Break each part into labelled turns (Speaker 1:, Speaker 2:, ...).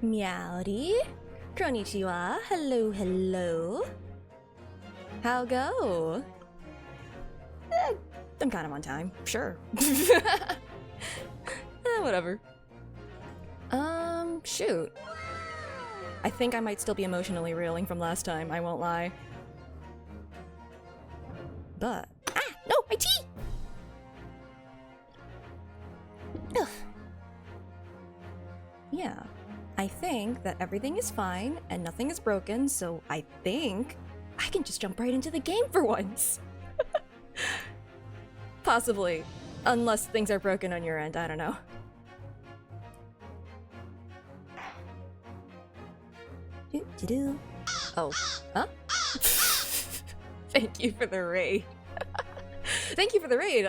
Speaker 1: Meowdy. Konnichiwa. Hello, hello. How go? I'm kind of on time. Sure. Whatever. Shoot. I think I might still be emotionally reeling from last time, I won't lie. But... Ah! No! My tea! Ugh. Yeah. I I think that everything is fine and nothing is broken, so I think I can just jump right into the game for once. Possibly. Unless things are broken on your end, I don't know. Oh, huh? Thank you for the raid. Thank you for the raid,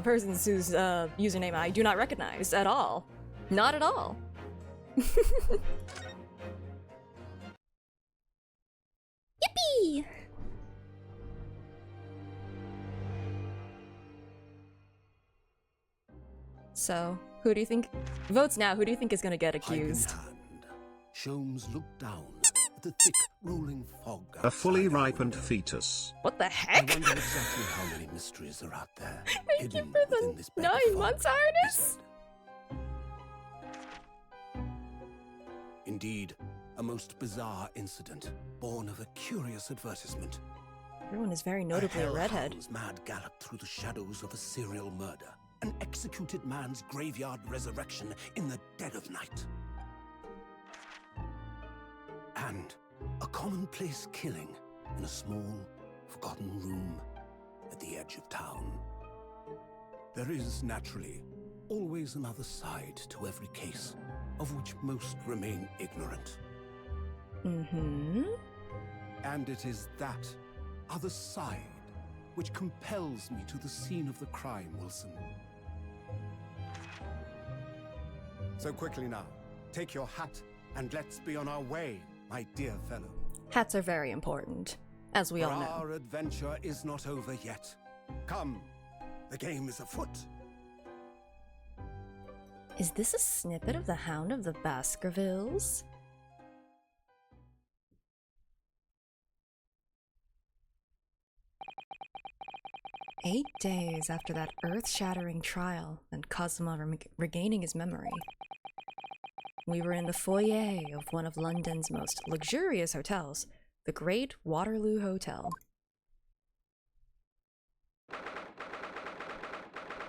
Speaker 1: persons whose username I do not recognize at all. Not at all. Yippee! So, who do you think... Votes now, who do you think is gonna get accused?
Speaker 2: Sholmes looked down at the thick, rolling fog.
Speaker 3: A fully ripened fetus.
Speaker 1: What the heck?
Speaker 2: I wonder exactly how many mysteries are out there.
Speaker 1: Thank you for the 9 months, Arnis!
Speaker 2: Indeed, a most bizarre incident, born of a curious advertisement.
Speaker 1: Everyone is very notably a redhead.
Speaker 2: Hellhound's mad gallop through the shadows of a serial murder. An executed man's graveyard resurrection in the dead of night. And a commonplace killing in a small, forgotten room at the edge of town. There is, naturally, always another side to every case, of which most remain ignorant.
Speaker 1: Mm-hmm.
Speaker 2: And it is that other side which compels me to the scene of the crime, Wilson. So quickly now, take your hat and let's be on our way, my dear fellow.
Speaker 1: Hats are very important, as we all know.
Speaker 2: Our adventure is not over yet. Come, the game is afoot.
Speaker 1: Is this a snippet of the Hound of the Baskervilles? "8 days after that earth-shattering trial and Cosima regaining his memory. We were in the foyer of one of London's most luxurious hotels, the Great Waterloo Hotel.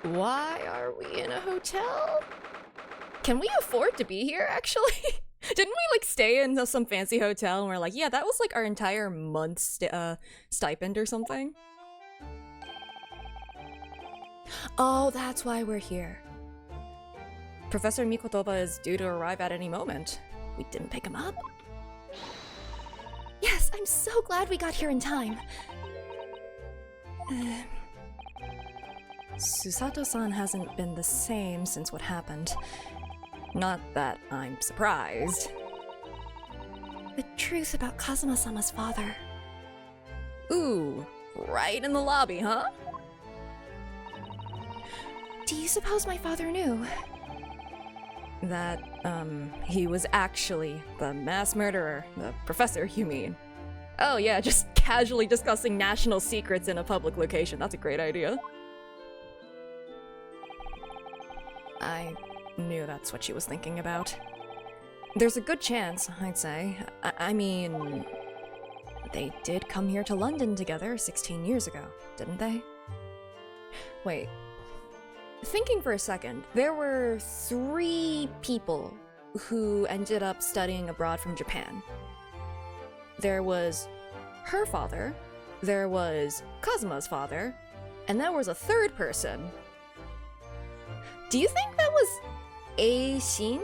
Speaker 1: Why are we in a hotel? Can we afford to be here, actually? Didn't we, like, stay in some fancy hotel and we're like, yeah, that was, like, our entire month's stipend or something? Oh, that's why we're here. Professor Mikotoba is due to arrive at any moment. We didn't pick him up? Yes, I'm so glad we got here in time. Susato-san hasn't been the same since what happened. Not that I'm surprised. The truth about Kazuma-sama's father. Ooh, right in the lobby, huh? Do you suppose my father knew? That, he was actually the mass murderer. The professor, you mean? Oh yeah, just casually discussing national secrets in a public location. That's a great idea. I knew that's what she was thinking about. There's a good chance, I'd say. I mean, they did come here to London together 16 years ago, didn't they? Wait. Thinking for a second, there were 3 people who ended up studying abroad from Japan. There was her father, there was Kazuma's father, and there was a 3rd person. Do you think that was A-Shin?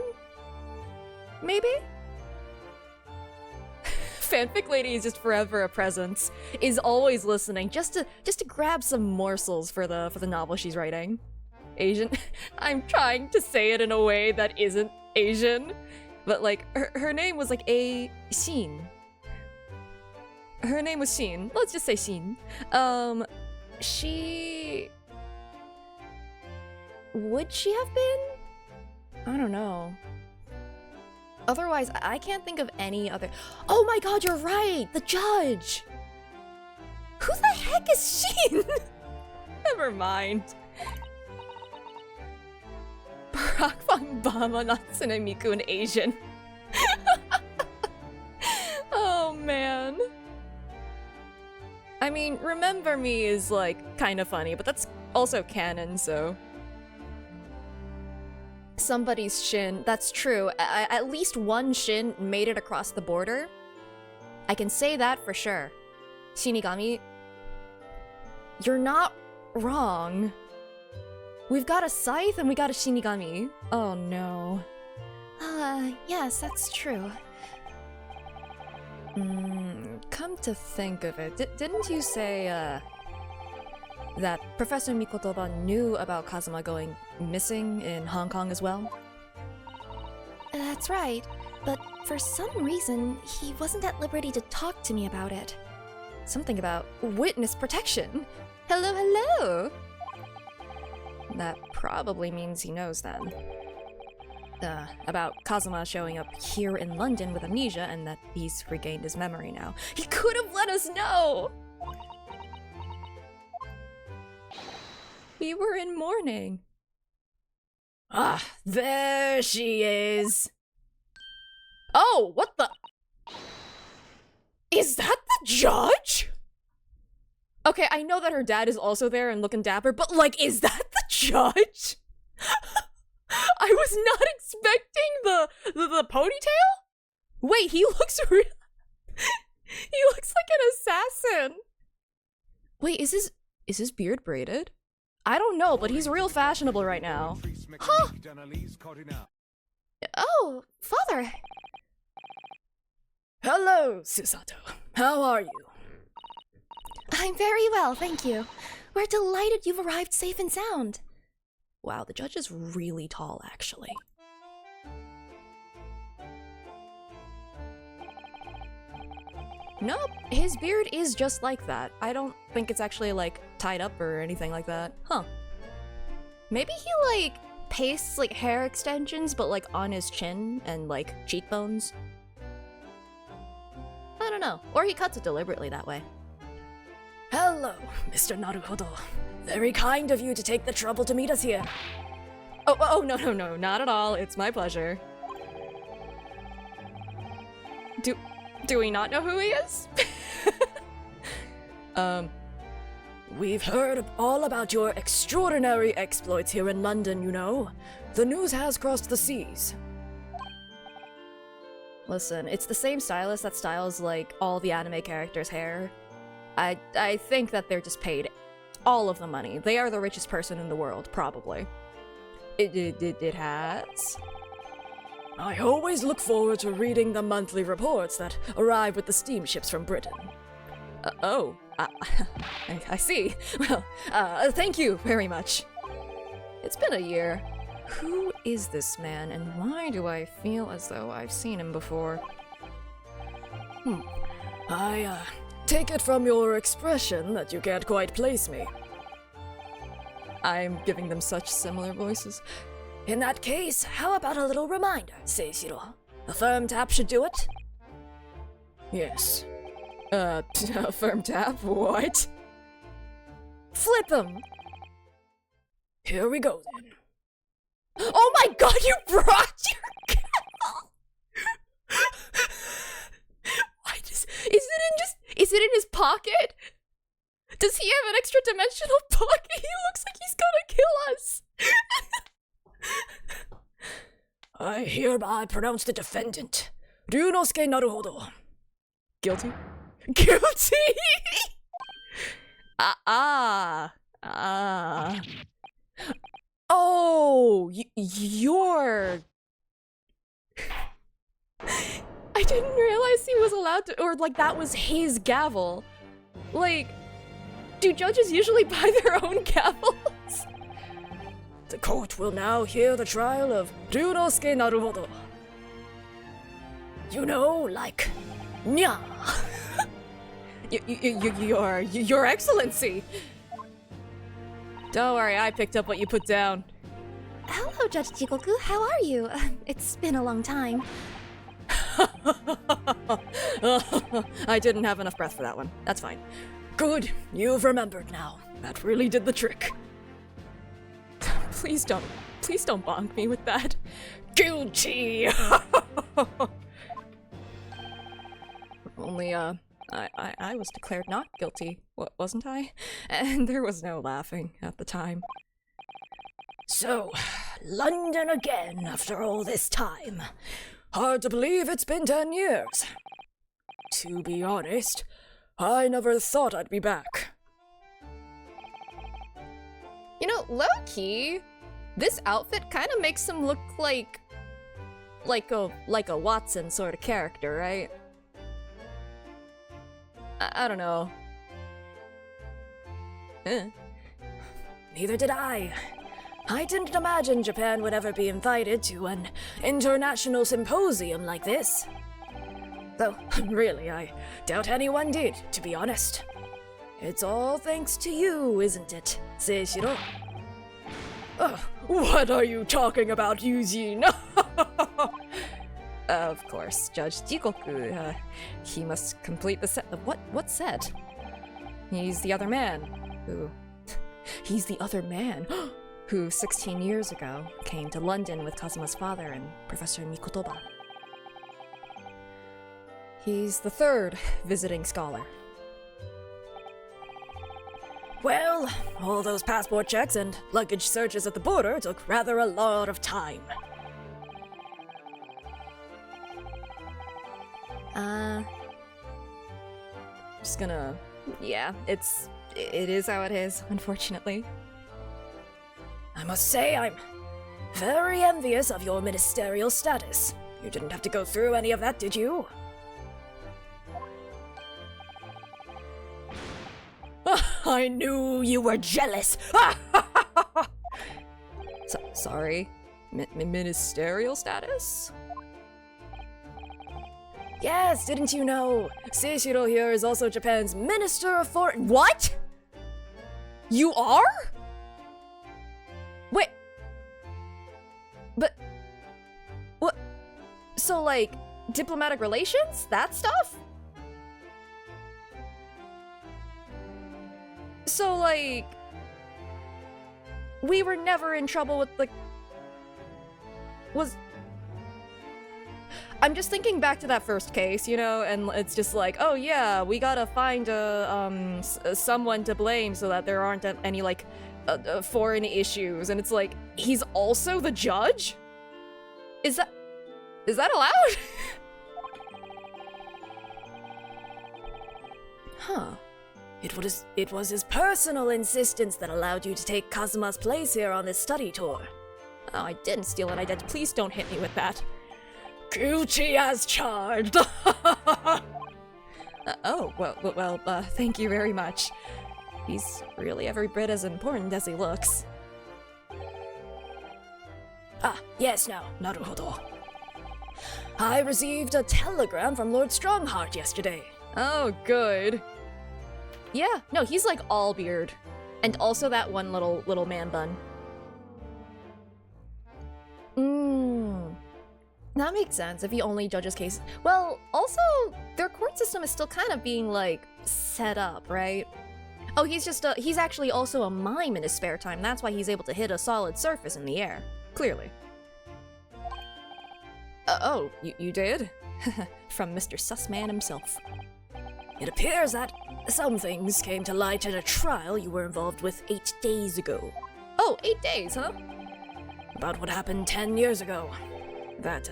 Speaker 1: Maybe? Fanfic Lady is just forever a presence, is always listening just to grab some morsels for the novel she's writing. Asian. I'm trying to say it in a way that isn't Asian, but like her name was like A-Shin. Her name was Shin. Let's just say Shin. Would she have been? I don't know. Otherwise, I can't think of any other. Oh my god, you're right! The judge! Who the heck is Shin? Never mind. Barack Van Bama, Natsune Miku, and Asian. Oh man. I mean, Remember Me is like kind of funny, but that's also canon, so. somebody's shin. That's true. At least one shin made it across the border. I can say that for sure. Shinigami, you're not wrong. We've got a scythe and we got a Shinigami. Oh no.
Speaker 4: Yes, that's true.
Speaker 1: Come to think of it, didn't you say, that Professor Mikotoba knew about Kazuma going missing in Hong Kong as well?
Speaker 4: That's right, but for some reason, he wasn't at liberty to talk to me about it.
Speaker 1: Something about witness protection. Hello, hello! That probably means he knows then. About Kazuma showing up here in London with amnesia and that he's regained his memory now. He could have let us know! We were in mourning. Ah, there she is! Oh, what the? Is that the judge? Okay, I know that her dad is also there and looking dapper, but like, is that the judge? I was not expecting the ponytail? Wait, he looks real. He looks like an assassin. Wait, is his beard braided? I don't know, but he's real fashionable right now. Huh?
Speaker 4: Oh, father.
Speaker 1: Hello, Susato. How are you?
Speaker 4: I'm very well, thank you. We're delighted you've arrived safe and sound.
Speaker 1: Wow, the judge is really tall, actually. Nope, his beard is just like that. I don't think it's actually, like, tied up or anything like that. Huh. Maybe he, like, pastes, like, hair extensions, but, like, on his chin and, like, cheekbones. I don't know. Or he cuts it deliberately that way. Hello, Mr. Naruhodo. Very kind of you to take the trouble to meet us here. Oh, no, not at all. It's my pleasure. Do we not know who he is? We've heard all about your extraordinary exploits here in London, you know. The news has crossed the seas. Listen, it's the same stylist that styles, like, all the anime characters' hair. I think that they're just paid all of the money. They are the richest person in the world, probably. It has? I always look forward to reading the monthly reports that arrive with the steamships from Britain. I see. Well, thank you very much. It's been a year. Who is this man, and why do I feel as though I've seen him before? I take it from your expression that you can't quite place me. I'm giving them such similar voices. In that case, how about a little reminder, Sei Sou? A firm tap should do it? Yes. A firm tap? What? Flip him! Here we go, then. Oh my god, you brought your gavel! Why is it in his pocket? Does he have an extra dimensional pocket? He looks like he's gonna kill us! I hereby pronounce the defendant, Ryunosuke Naruhodo. Guilty? Guilty! Oh, you're... I didn't realize he was allowed to, or like that was his gavel. Like, do judges usually buy their own gavels? The court will now hear the trial of Ryunosuke Naruhodo. You know, like, nya. Your Excellency. Don't worry, I picked up what you put down.
Speaker 4: Hello, Judge Jikoku. How are you? It's been a long time.
Speaker 1: I didn't have enough breath for that one. That's fine. Good, you've remembered now. That really did the trick. Please don't bonk me with that. Guilty! Only, I was declared not guilty, wasn't I? And there was no laughing at the time. So, London again after all this time. Hard to believe it's been 10 years. To be honest, I never thought I'd be back. You know, low-key, this outfit kind of makes him look like a Watson sort of character, right? I don't know. Neither did I. I didn't imagine Japan would ever be invited to an international symposium like this. Though, really, I doubt anyone did, to be honest. It's all thanks to you, isn't it, Seishiro? What are you talking about, Eugene? Of course, Judge Jikoku. He must complete the set. What set? He's the other man who... He's the other man who 16 years ago came to London with Kazuma's father and Professor Mikotoba. He's the third visiting scholar. Well, all those passport checks and luggage searches at the border took rather a lot of time. Just gonna... Yeah, it is how it is, unfortunately. I must say, I'm very envious of your ministerial status. You didn't have to go through any of that, did you? I knew you were jealous! Sorry? Ministerial status? Yes, didn't you know? Seishiro here is also Japan's Minister of Foreign— What?! You are?! Wait. But... What? So, like, diplomatic relations? That stuff? So, like... We were never in trouble with, like... I'm just thinking back to that first case, you know, and it's just like, oh yeah, we gotta find someone to blame so that there aren't any, like, foreign issues, and it's like, he's also the judge? Is that allowed? Huh. It was his personal insistence that allowed you to take Kazuma's place here on this study tour. Oh, I didn't steal an identity. Please don't hit me with that. Gucci as charged! Thank you very much. He's really every bit as important as he looks. Ah, yes, now, naruhodo. I received a telegram from Lord Strongheart yesterday. Oh, good. Yeah, no, he's like all beard. And also that one little man bun. That makes sense if he only judges cases. Well, also, their court system is still kind of being, like, set up, right? Oh, he's actually also a mime in his spare time. That's why he's able to hit a solid surface in the air. Clearly. You did? From Mr. Sussman himself. It appears that some things came to light at a trial you were involved with 8 days ago. Oh, 8 days, huh? About what happened 10 years ago. That,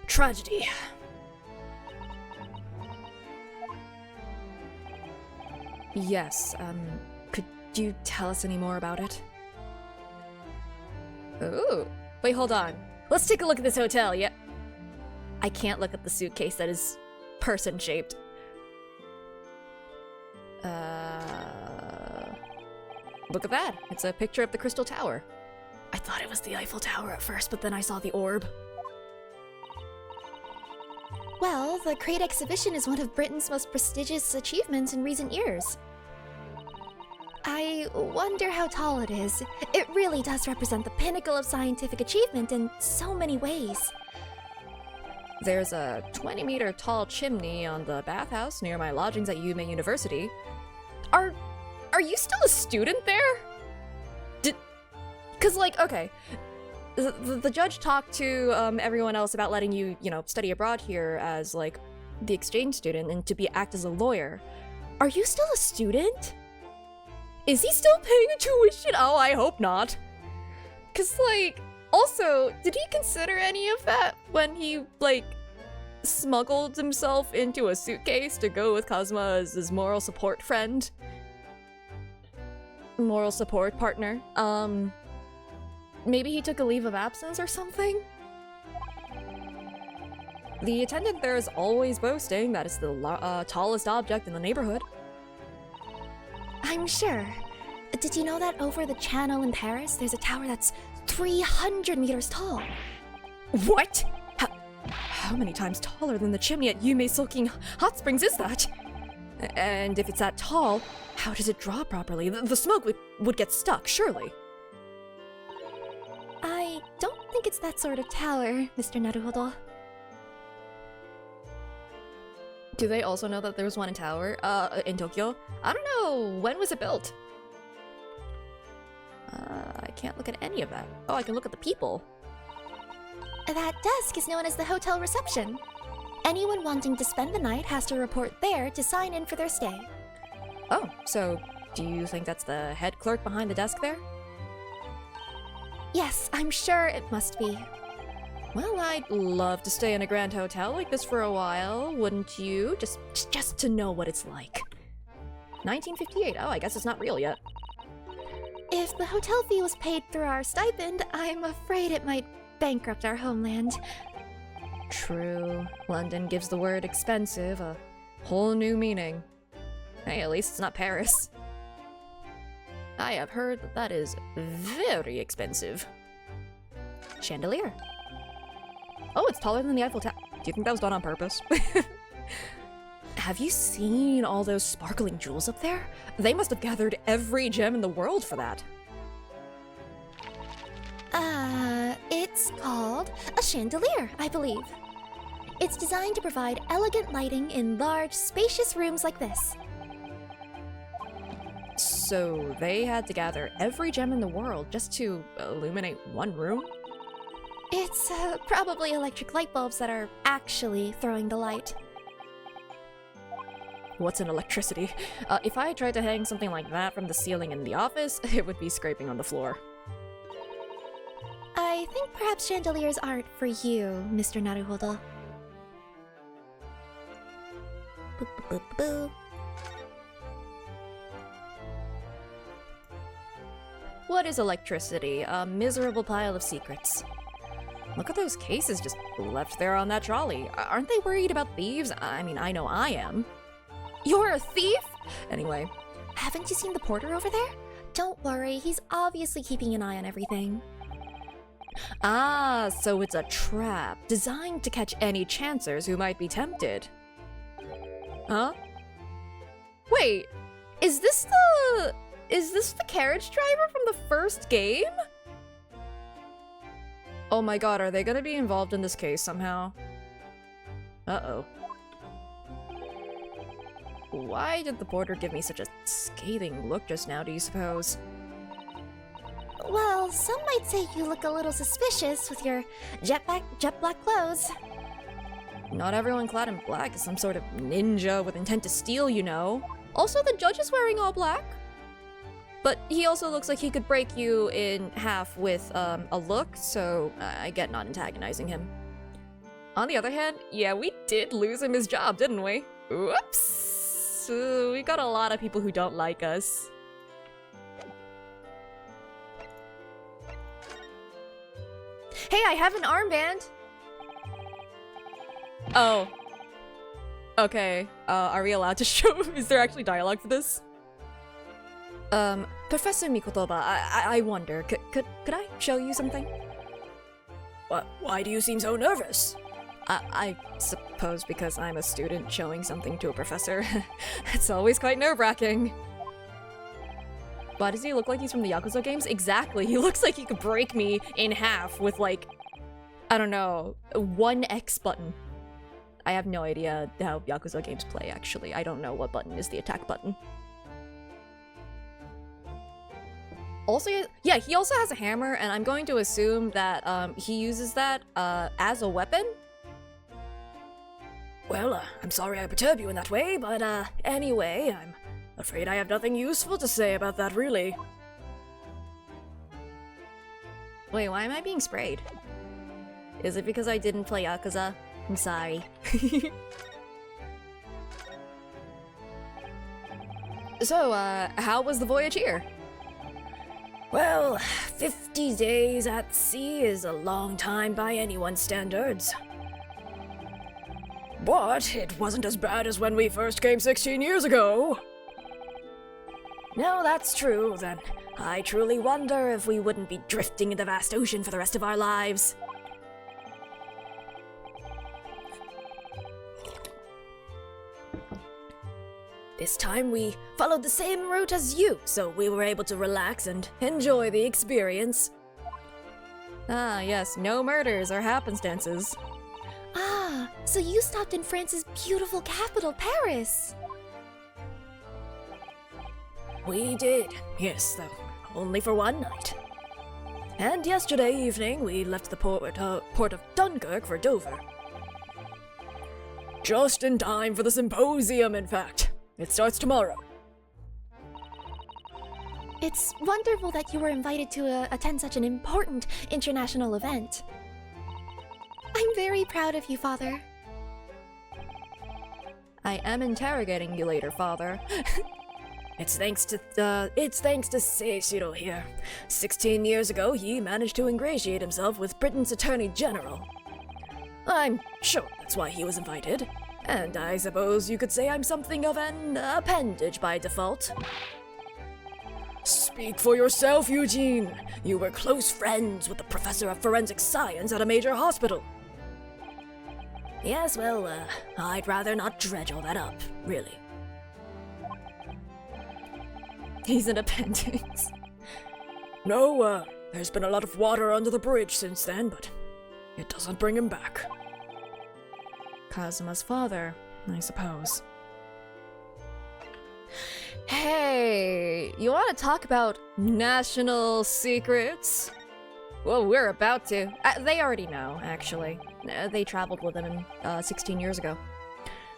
Speaker 1: tragedy. Yes, could you tell us any more about it? Ooh, wait, hold on. Let's take a look at this hotel, yeah? I can't look at the suitcase that is person-shaped. Look at that. It's a picture of the Crystal Tower. I thought it was the Eiffel Tower at first, but then I saw the orb.
Speaker 4: Well, the Crate exhibition is one of Britain's most prestigious achievements in recent years. I wonder how tall it is. It really does represent the pinnacle of scientific achievement in so many ways.
Speaker 1: There's a 20-meter tall chimney on the bathhouse near my lodgings at Yume University. Are you still a student there? Cause, like, okay, the judge talked to everyone else about letting you, study abroad here as, like, the exchange student and to act as a lawyer. Are you still a student? Is he still paying tuition? Oh, I hope not. Cause, like, also, did he consider any of that when he, like, smuggled himself into a suitcase to go with Kazuma as his moral support friend? Moral support partner. Maybe he took a leave of absence or something? The attendant there is always boasting that it's the tallest object in the neighborhood.
Speaker 4: I'm sure. Did you know that over the channel in Paris, there's a tower that's 300 meters tall?
Speaker 1: What? How many times taller than the chimney at Yume Soaking Hot Springs is that? And if it's that tall, how does it draw properly? The smoke would get stuck, surely.
Speaker 4: I don't think it's that sort of tower, Mr. Naruhodo.
Speaker 1: Do they also know that there's one in in Tokyo? I don't know. When was it built? I can't look at any of that. Oh, I can look at the people.
Speaker 4: That desk is known as the hotel reception. Anyone wanting to spend the night has to report there to sign in for their stay.
Speaker 1: Oh, so do you think that's the head clerk behind the desk there?
Speaker 4: Yes, I'm sure it must be.
Speaker 1: Well, I'd love to stay in a grand hotel like this for a while, wouldn't you? Just to know what it's like. 1958. Oh, I guess it's not real yet.
Speaker 4: If the hotel fee was paid through our stipend, I'm afraid it might bankrupt our homeland.
Speaker 1: True. London gives the word expensive a whole new meaning. Hey, at least it's not Paris. I have heard that is very expensive. Chandelier. Oh, it's taller than the Eiffel Tower. Do you think that was done on purpose? Have you seen all those sparkling jewels up there? They must have gathered every gem in the world for that.
Speaker 4: It's called a chandelier, I believe. It's designed to provide elegant lighting in large, spacious rooms like this.
Speaker 1: So they had to gather every gem in the world just to illuminate one room?
Speaker 4: It's probably electric light bulbs that are actually throwing the light.
Speaker 1: What's an electricity? If I tried to hang something like that from the ceiling in the office, it would be scraping on the floor.
Speaker 4: I think perhaps chandeliers aren't for you, Mr. Naruhodo. Boop, boop, boop, boop.
Speaker 1: What is electricity? A miserable pile of secrets. Look at those cases just left there on that trolley. Aren't they worried about thieves? I mean, I know I am. You're a thief? Anyway.
Speaker 4: Haven't you seen the porter over there? Don't worry, he's obviously keeping an eye on everything.
Speaker 1: Ah, so it's a trap designed to catch any chancers who might be tempted. Huh? Wait, is this the carriage driver from the first game? Oh my god, are they gonna be involved in this case somehow? Uh-oh. Why did the porter give me such a scathing look just now, do you suppose?
Speaker 4: Well, some might say you look a little suspicious with your jet black clothes.
Speaker 1: Not everyone clad in black is some sort of ninja with intent to steal, you know. Also, the judge is wearing all black. But he also looks like he could break you in half with a look, so I get not antagonizing him. On the other hand, yeah, we did lose him his job, didn't we? Whoops! We got a lot of people who don't like us. Hey, I have an armband! Oh. Okay, are we allowed to show? Is there actually dialogue for this? Professor Mikotoba, I wonder, could I show you something? What? Why do you seem so nervous? I suppose because I'm a student showing something to a professor. It's always quite nerve-wracking. Why does he look like he's from the Yakuza games? Exactly, he looks like he could break me in half with like, I don't know, one X button. I have no idea how Yakuza games play, actually. I don't know what button is the attack button. Also, yeah, he also has a hammer, and I'm going to assume that he uses that as a weapon. Well, I'm sorry I perturb you in that way, but anyway, I'm afraid I have nothing useful to say about that, really. Wait, why am I being sprayed? Is it because I didn't play Yakuza? I'm sorry. So, how was the voyage here? Well, 50 days at sea is a long time by anyone's standards. But it wasn't as bad as when we first came 16 years ago. No, that's true, then. I truly wonder if we wouldn't be drifting in the vast ocean for the rest of our lives. This time we followed the same route as you, so we were able to relax and enjoy the experience. Ah, yes, no murders or happenstances.
Speaker 4: Ah, so you stopped in France's beautiful capital, Paris.
Speaker 1: We did, yes, though only for one night. And yesterday evening we left the port of Dunkirk for Dover. Just in time for the symposium, in fact. It starts tomorrow.
Speaker 4: It's wonderful that you were invited to attend such an important international event. I'm very proud of you, Father.
Speaker 1: I am interrogating you later, Father. It's thanks to Sei Sou here. 16 years ago, he managed to ingratiate himself with Britain's Attorney General. I'm sure that's why he was invited. And I suppose you could say I'm something of an appendage by default. Speak for yourself, Eugene. You were close friends with the professor of forensic science at a major hospital. Yes, well, I'd rather not dredge all that up, really. He's an appendix. No, there's been a lot of water under the bridge since then, but it doesn't bring him back. Kazuma's father, I suppose. Hey, you want to talk about national secrets? Well, we're about to. They already know, actually. They traveled with him 16 years ago.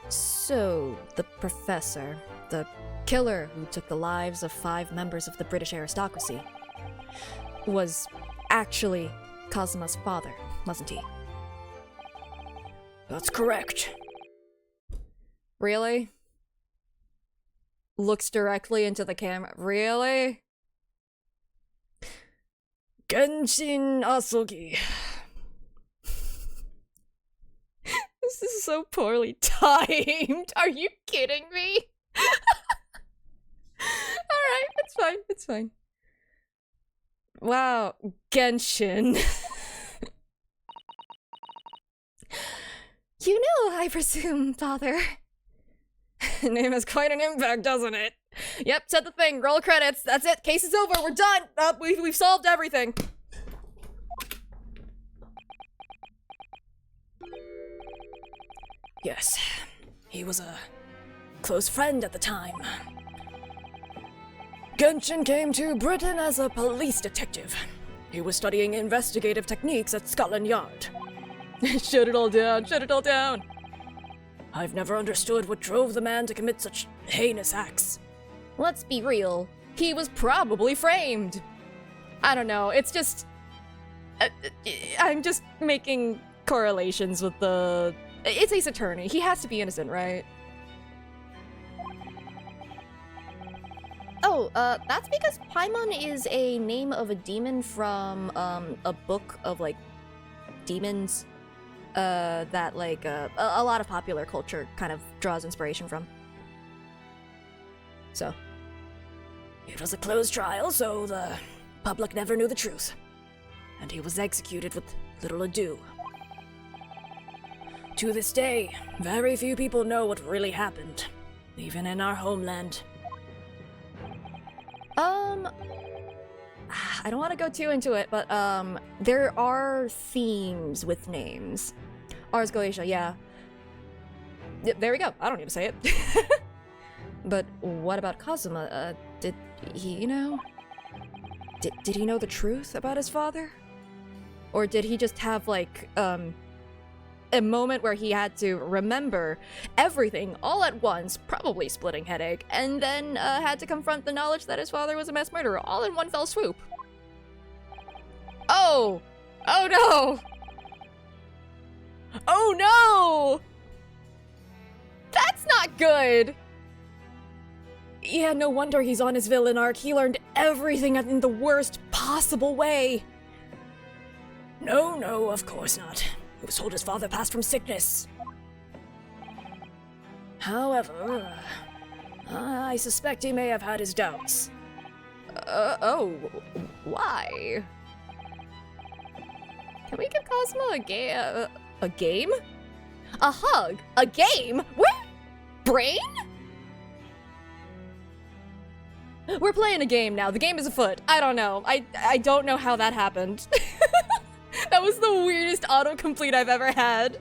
Speaker 1: So, the professor, the killer who took the lives of 5 members of the British aristocracy, was actually Kazuma's father, wasn't he? That's correct. Really? Looks directly into the camera. Really? Genshin Asogi. This is so poorly timed. Are you kidding me? Alright, it's fine, it's fine. Wow, Genshin.
Speaker 4: You know, I presume, Father.
Speaker 1: Name has quite an impact, doesn't it? Yep, said the thing. Roll credits. That's it. Case is over. We're done. We've solved everything. Yes, he was a close friend at the time. Genshin came to Britain as a police detective. He was studying investigative techniques at Scotland Yard. Shut it all down, shut it all down! I've never understood what drove the man to commit such heinous acts. Let's be real, he was probably framed. I don't know, it's just... I'm just making correlations with the... It's Ace Attorney, he has to be innocent, right? Oh, that's because Paimon is a name of a demon from, a book of, like, demons. That, like, a lot of popular culture kind of draws inspiration from. So. It was a closed trial, so the public never knew the truth. And he was executed with little ado. To this day, very few people know what really happened, even in our homeland. I don't want to go too into it, but, there are themes with names. Ars Goetia, yeah. There we go. I don't need to say it. But what about Kazuma? Did he know? Did he know the truth about his father? Or did he just have, like, a moment where he had to remember everything all at once, probably splitting headache, and then had to confront the knowledge that his father was a mass murderer all in one fell swoop? Oh! Oh no! Oh no! That's not good! Yeah, no wonder he's on his villain arc. He learned everything in the worst possible way. No, no, of course not. He was told his father passed from sickness. However, I suspect he may have had his doubts. Oh, why? Can we give Cosmo a game? A game? A hug? A game? Where? Brain? We're playing a game now. The game is afoot. I don't know. I don't know how that happened. That was the weirdest autocomplete I've ever had.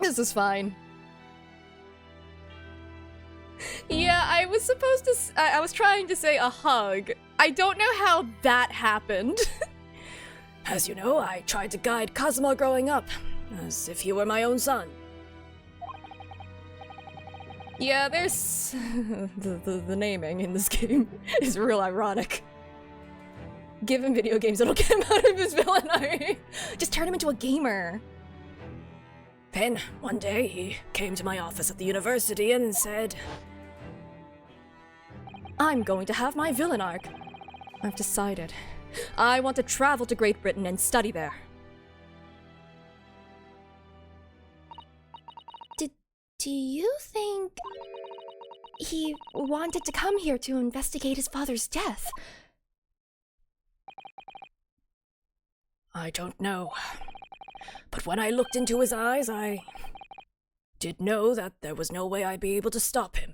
Speaker 1: This is fine. Yeah, I was supposed to I was trying to say a hug. I don't know how that happened. As you know, I tried to guide Cosmo growing up, as if he were my own son. Yeah, there's... the naming in this game is real ironic. Give him video games, it'll get him out of his villain arc. Just turn him into a gamer. Then, one day, he came to my office at the university and said, I'm going to have my villain arc. I've decided. I want to travel to Great Britain and study there.
Speaker 4: Do you think he wanted to come here to investigate his father's death?
Speaker 1: I don't know. But when I looked into his eyes, I did know that there was no way I'd be able to stop him.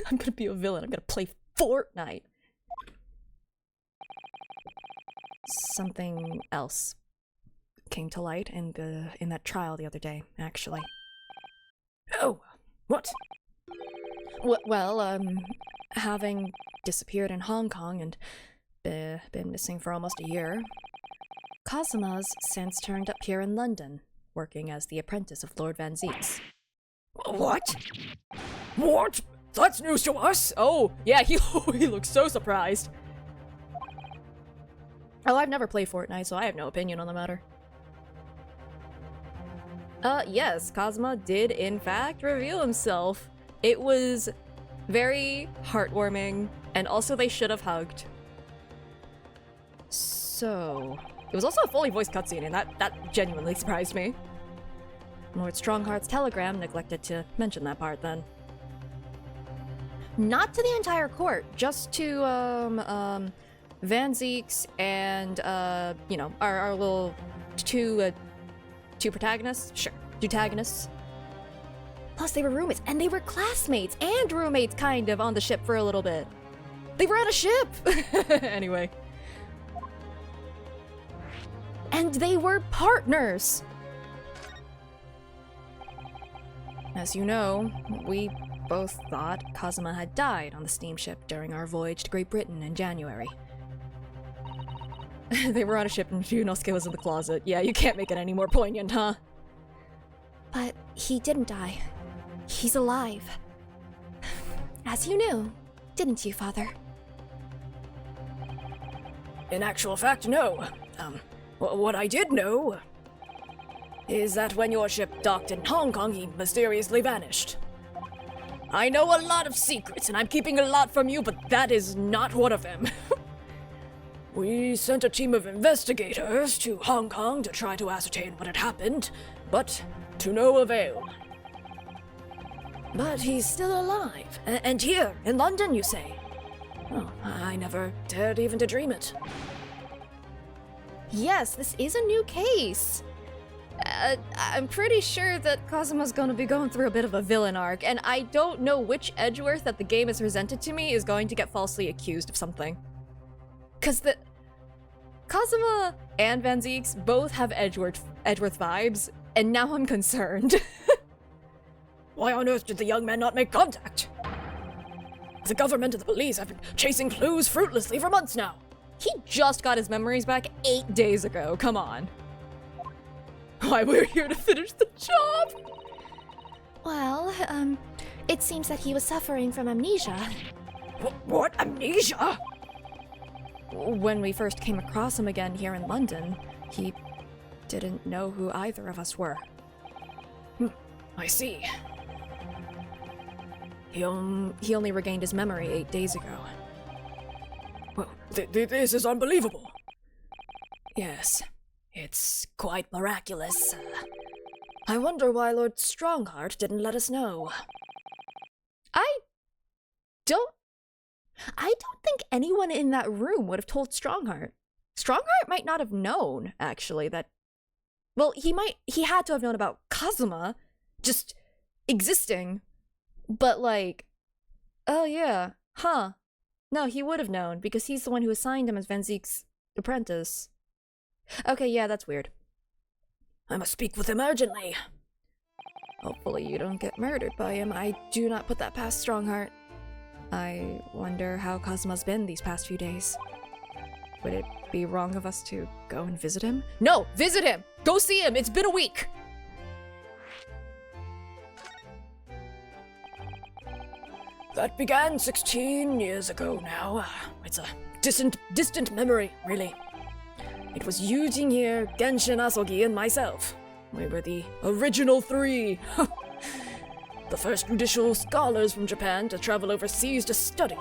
Speaker 1: I'm gonna be a villain. I'm gonna play Fortnite. Something else came to light in that trial the other day, actually. Oh, what? Well, having disappeared in Hong Kong and been missing for almost a year, Cosmo's since turned up here in London, working as the apprentice of Lord Van Zeeks. What? What? That's news to us? Oh, yeah, he looks so surprised. Oh, I've never played Fortnite, so I have no opinion on the matter. Yes, Cosmo did in fact reveal himself. It was very heartwarming, and also they should have hugged. So, it was also a fully voiced cutscene, and that genuinely surprised me. Lord Strongheart's telegram neglected to mention that part then. Not to the entire court, just to, Van Zeeks and, you know, our little two protagonists? Sure, protagonists. Plus, they were roommates, and they were classmates and roommates, kind of, on the ship for a little bit. They were on a ship! Anyway. And they were partners! As you know, we both thought Kazuma had died on the steamship during our voyage to Great Britain in January. They were on a ship and Ryunosuke was in the closet. Yeah, you can't make it any more poignant, huh?
Speaker 4: But he didn't die. He's alive. As you knew, didn't you, Father?
Speaker 1: In actual fact, no. What I did know is that when your ship docked in Hong Kong, he mysteriously vanished. I know a lot of secrets, and I'm keeping a lot from you, but that is not one of them. We sent a team of investigators to Hong Kong to try to ascertain what had happened, but to no avail. But he's still alive, and here, in London, you say? Oh, I never dared even to dream it. Yes, this is a new case. I'm pretty sure that Kazuma's gonna be going through a bit of a villain arc, and I don't know which edgeworth that the game has presented to me is going to get falsely accused of something. Cause Kazuma and Van Zeeks both have Edgeworth vibes, and now I'm concerned. Why on earth did the young man not make contact? The government and the police have been chasing clues fruitlessly for months now. He just got his memories back 8 days ago, come on. Why, we're here to finish the job!
Speaker 4: Well, it seems that he was suffering from amnesia.
Speaker 1: What? Amnesia? When we first came across him again here in London, he didn't know who either of us were. I see. He only regained his memory 8 days ago. Well, this is unbelievable. Yes, it's quite miraculous. I wonder why Lord Strongheart didn't let us know. I don't think anyone in that room would have told Strongheart. Strongheart might not have known, actually, that... Well, he had to have known about Kazuma just existing, but like, oh yeah, huh. No, he would have known, because he's the one who assigned him as Venzeek's apprentice. Okay, yeah, that's weird. I must speak with him urgently. Hopefully you don't get murdered by him. I do not put that past Strongheart. I wonder how Kazuma's been these past few days. Would it be wrong of us to go and visit him? No! Visit him! Go see him! It's been a week! That began 16 years ago now. It's a distant memory, really. It was Yujin here, Genshin Asogi, and myself. We were the original 3. The first judicial scholars from Japan to travel overseas to study.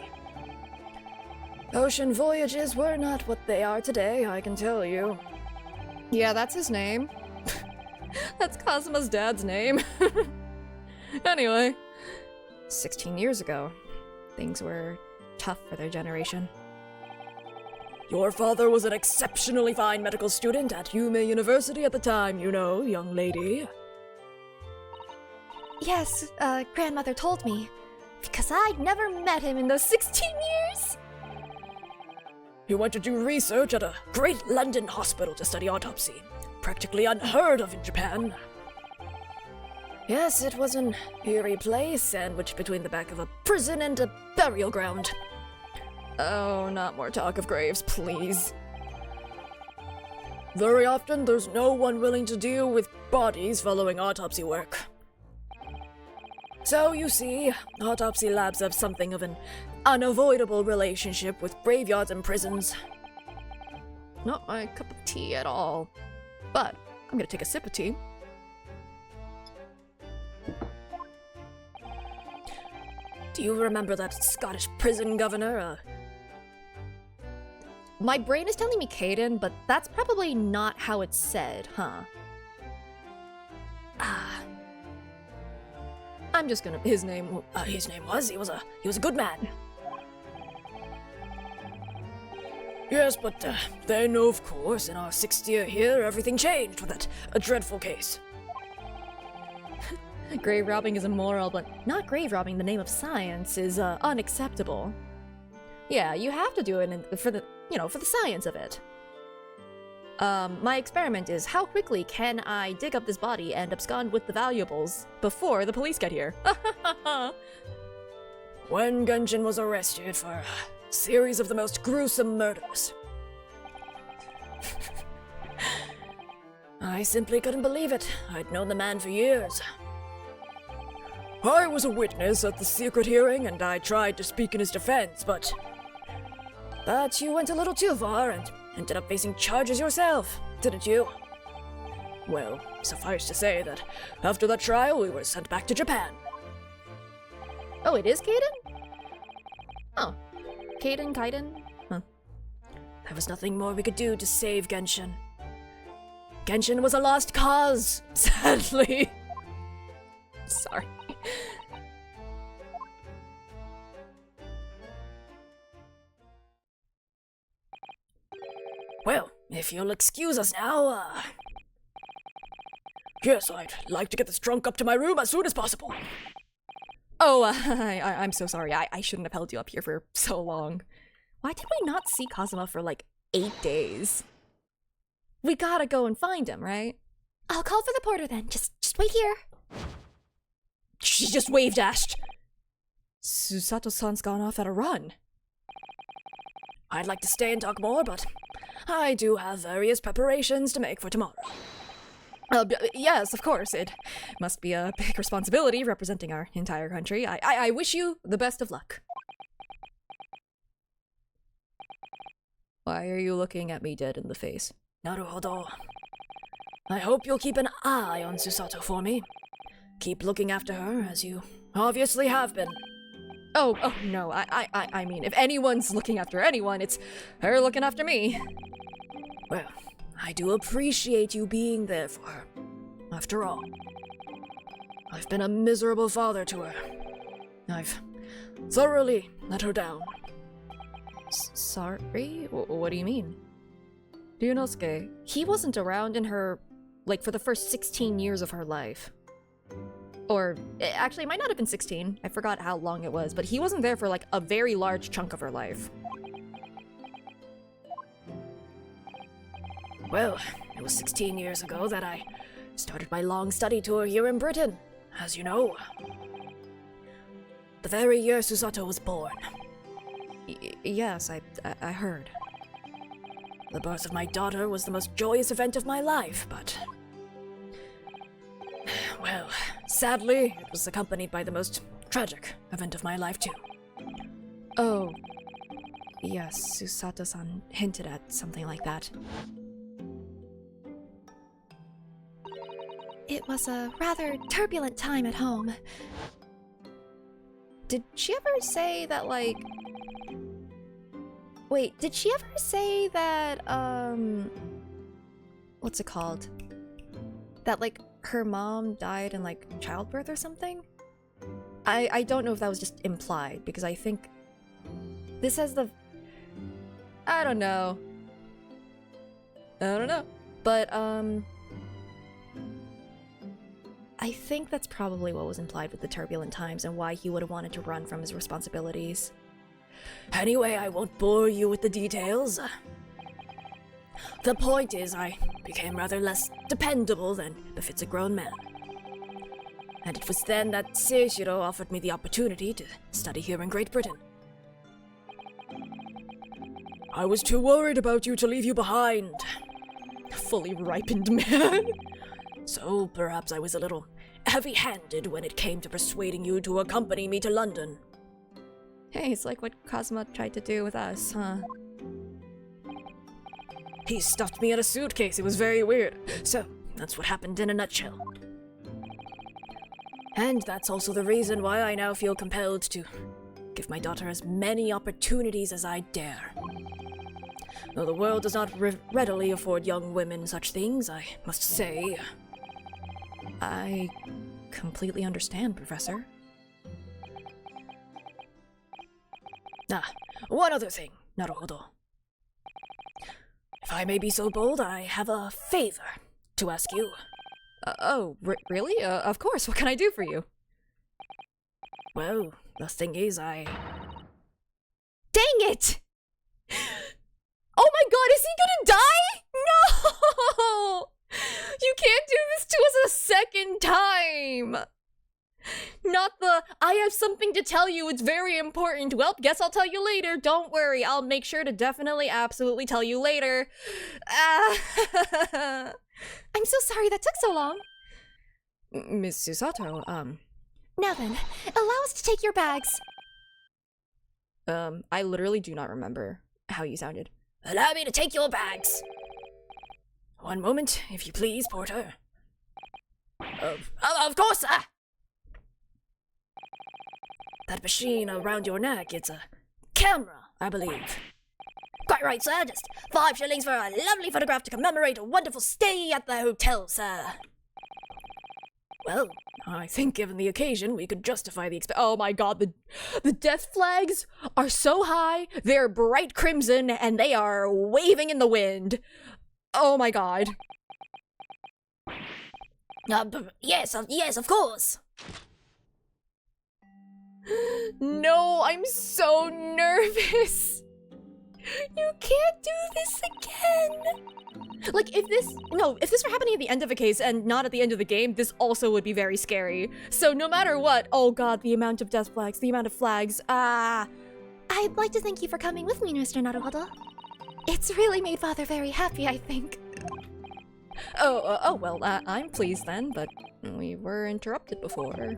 Speaker 1: Ocean voyages were not what they are today, I can tell you. Yeah, that's his name. That's Kazuma's dad's name. Anyway, 16 years ago, things were tough for their generation. Your father was an exceptionally fine medical student at Yume University at the time, you know, young lady.
Speaker 4: Yes, grandmother told me. Because I'd never met him in those 16 years.
Speaker 1: He went to do research at a great London hospital to study autopsy. Practically unheard of in Japan. Yes, it was an eerie place, sandwiched between the back of a prison and a burial ground. Oh, not more talk of graves, please. Very often, there's no one willing to deal with bodies following autopsy work. So, you see, autopsy labs have something of an unavoidable relationship with graveyards and prisons. Not my cup of tea at all. But I'm gonna take a sip of tea. Do you remember that Scottish prison governor, My brain is telling me Caden, but that's probably not how it's said, huh? I'm just gonna... His name was... He was a good man. Yes, but then, of course, in our 6th year here, everything changed with that dreadful case. Grave robbing is immoral, but not grave robbing in the name of science is unacceptable. Yeah, you have to do it for the science of it. My experiment is how quickly can I dig up this body and abscond with the valuables before the police get here? When Genshin was arrested for a series of the most gruesome murders. I simply couldn't believe it. I'd known the man for years. I was a witness at the secret hearing, and I tried to speak in his defense, but you went a little too far and ended up facing charges yourself, didn't you? Well, suffice to say that after that trial, we were sent back to Japan. Oh, it is Caden? Oh. Kaiden? Huh. There was nothing more we could do to save Genshin. Genshin was a lost cause, sadly. Sorry. Well, if you'll excuse us now, Yes, I'd like to get this trunk up to my room as soon as possible. Oh, I'm so sorry. I shouldn't have held you up here for so long. Why did we not see Kazuma for like 8 days? We gotta go and find him, right?
Speaker 4: I'll call for the porter then. Just wait here.
Speaker 1: She just wave dashed. Susato-san's gone off at a run. I'd like to stay and talk more, but I do have various preparations to make for tomorrow. Yes, of course. It must be a big responsibility representing our entire country. I wish you the best of luck. Why are you looking at me dead in the face?
Speaker 5: Naruhodo. I hope you'll keep an eye on Susato for me. Keep looking after her, as you obviously have been.
Speaker 1: Oh, no, I mean, if anyone's looking after anyone, it's her looking after me.
Speaker 5: Well, I do appreciate you being there for her. After all, I've been a miserable father to her. I've thoroughly let her down.
Speaker 1: Sorry? What do you mean? Ryunosuke, he wasn't around in her, like, for the first 16 years of her life. Or, actually, it might not have been 16. I forgot how long it was, but he wasn't there for, like, a very large chunk of her life.
Speaker 5: Well, it was 16 years ago that I started my long study tour here in Britain, as you know. The very year Susato was born.
Speaker 1: Yes, I heard.
Speaker 5: The birth of my daughter was the most joyous event of my life, but... well, sadly, it was accompanied by the most tragic event of my life, too.
Speaker 1: Oh. Yes, Susato-san hinted at something like that.
Speaker 4: It was a rather turbulent time at home.
Speaker 1: Did she ever say that, like... Wait, did she ever say that, what's it called? That, like, her mom died in, like, childbirth or something? I don't know if that was just implied, because I think... This has the... I don't know. But, I think that's probably what was implied with the turbulent times and why he would have wanted to run from his responsibilities.
Speaker 5: Anyway, I won't bore you with the details. The point is, I became rather less dependable than befits a grown man. And it was then that Seishiro offered me the opportunity to study here in Great Britain. I was too worried about you to leave you behind.
Speaker 1: Fully ripened man.
Speaker 5: So perhaps I was a little heavy-handed when it came to persuading you to accompany me to London.
Speaker 1: Hey, it's like what Kazuma tried to do with us, huh?
Speaker 5: He stuffed me in a suitcase. It was very weird. So, that's what happened in a nutshell. And that's also the reason why I now feel compelled to give my daughter as many opportunities as I dare. Though the world does not readily afford young women such things, I must say...
Speaker 1: I completely understand, Professor.
Speaker 5: Ah, one other thing, Naruhodo. If I may be so bold, I have a favor to ask you.
Speaker 1: Really? Of course, what can I do for you?
Speaker 5: Well, the thing is,
Speaker 1: Dang it! Oh my god, is he gonna die? No! You can't do this to us a second time! Not the, I have something to tell you, it's very important. Well, guess I'll tell you later. Don't worry, I'll make sure to definitely, absolutely tell you later.
Speaker 4: I'm so sorry that took so long.
Speaker 1: Miss Susato,
Speaker 4: Now then, allow us to take your bags.
Speaker 1: I literally do not remember how you sounded.
Speaker 5: allow me to take your bags. One moment, if you please, Porter. Of course, sir! That machine around your neck, it's a camera, I believe. Quite right, sir. Just 5 shillings for a lovely photograph to commemorate a wonderful stay at the hotel, sir. Well, I think given the occasion, we could justify the
Speaker 1: Oh my god, the death flags are so high, they're bright crimson, and they are waving in the wind. Oh my god.
Speaker 5: Yes, of course.
Speaker 1: No, I'm so nervous. You can't do this again. Like, if this were happening at the end of a case and not at the end of the game, this also would be very scary. So no matter what, oh god, the amount of death flags, the amount of flags,
Speaker 4: I'd like to thank you for coming with me, Mr. Naruhodo. It's really made Father very happy, I think.
Speaker 1: Well, I'm pleased then, but we were interrupted before.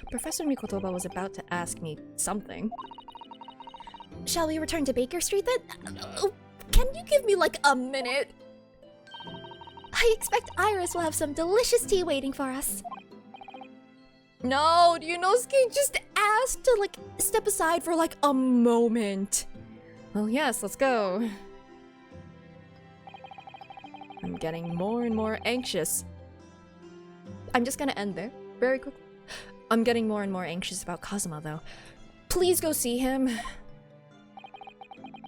Speaker 1: Professor Mikotoba was about to ask me something.
Speaker 4: Shall we return to Baker Street then?
Speaker 1: Can you give me like a minute?
Speaker 4: I expect Iris will have some delicious tea waiting for us.
Speaker 1: No, Ryunosuke just asked to like step aside for like a moment. Well, yes, let's go. I'm getting more and more anxious. I'm just gonna end there very quickly. I'm getting more and more anxious about Kazuma, though. Please go see him.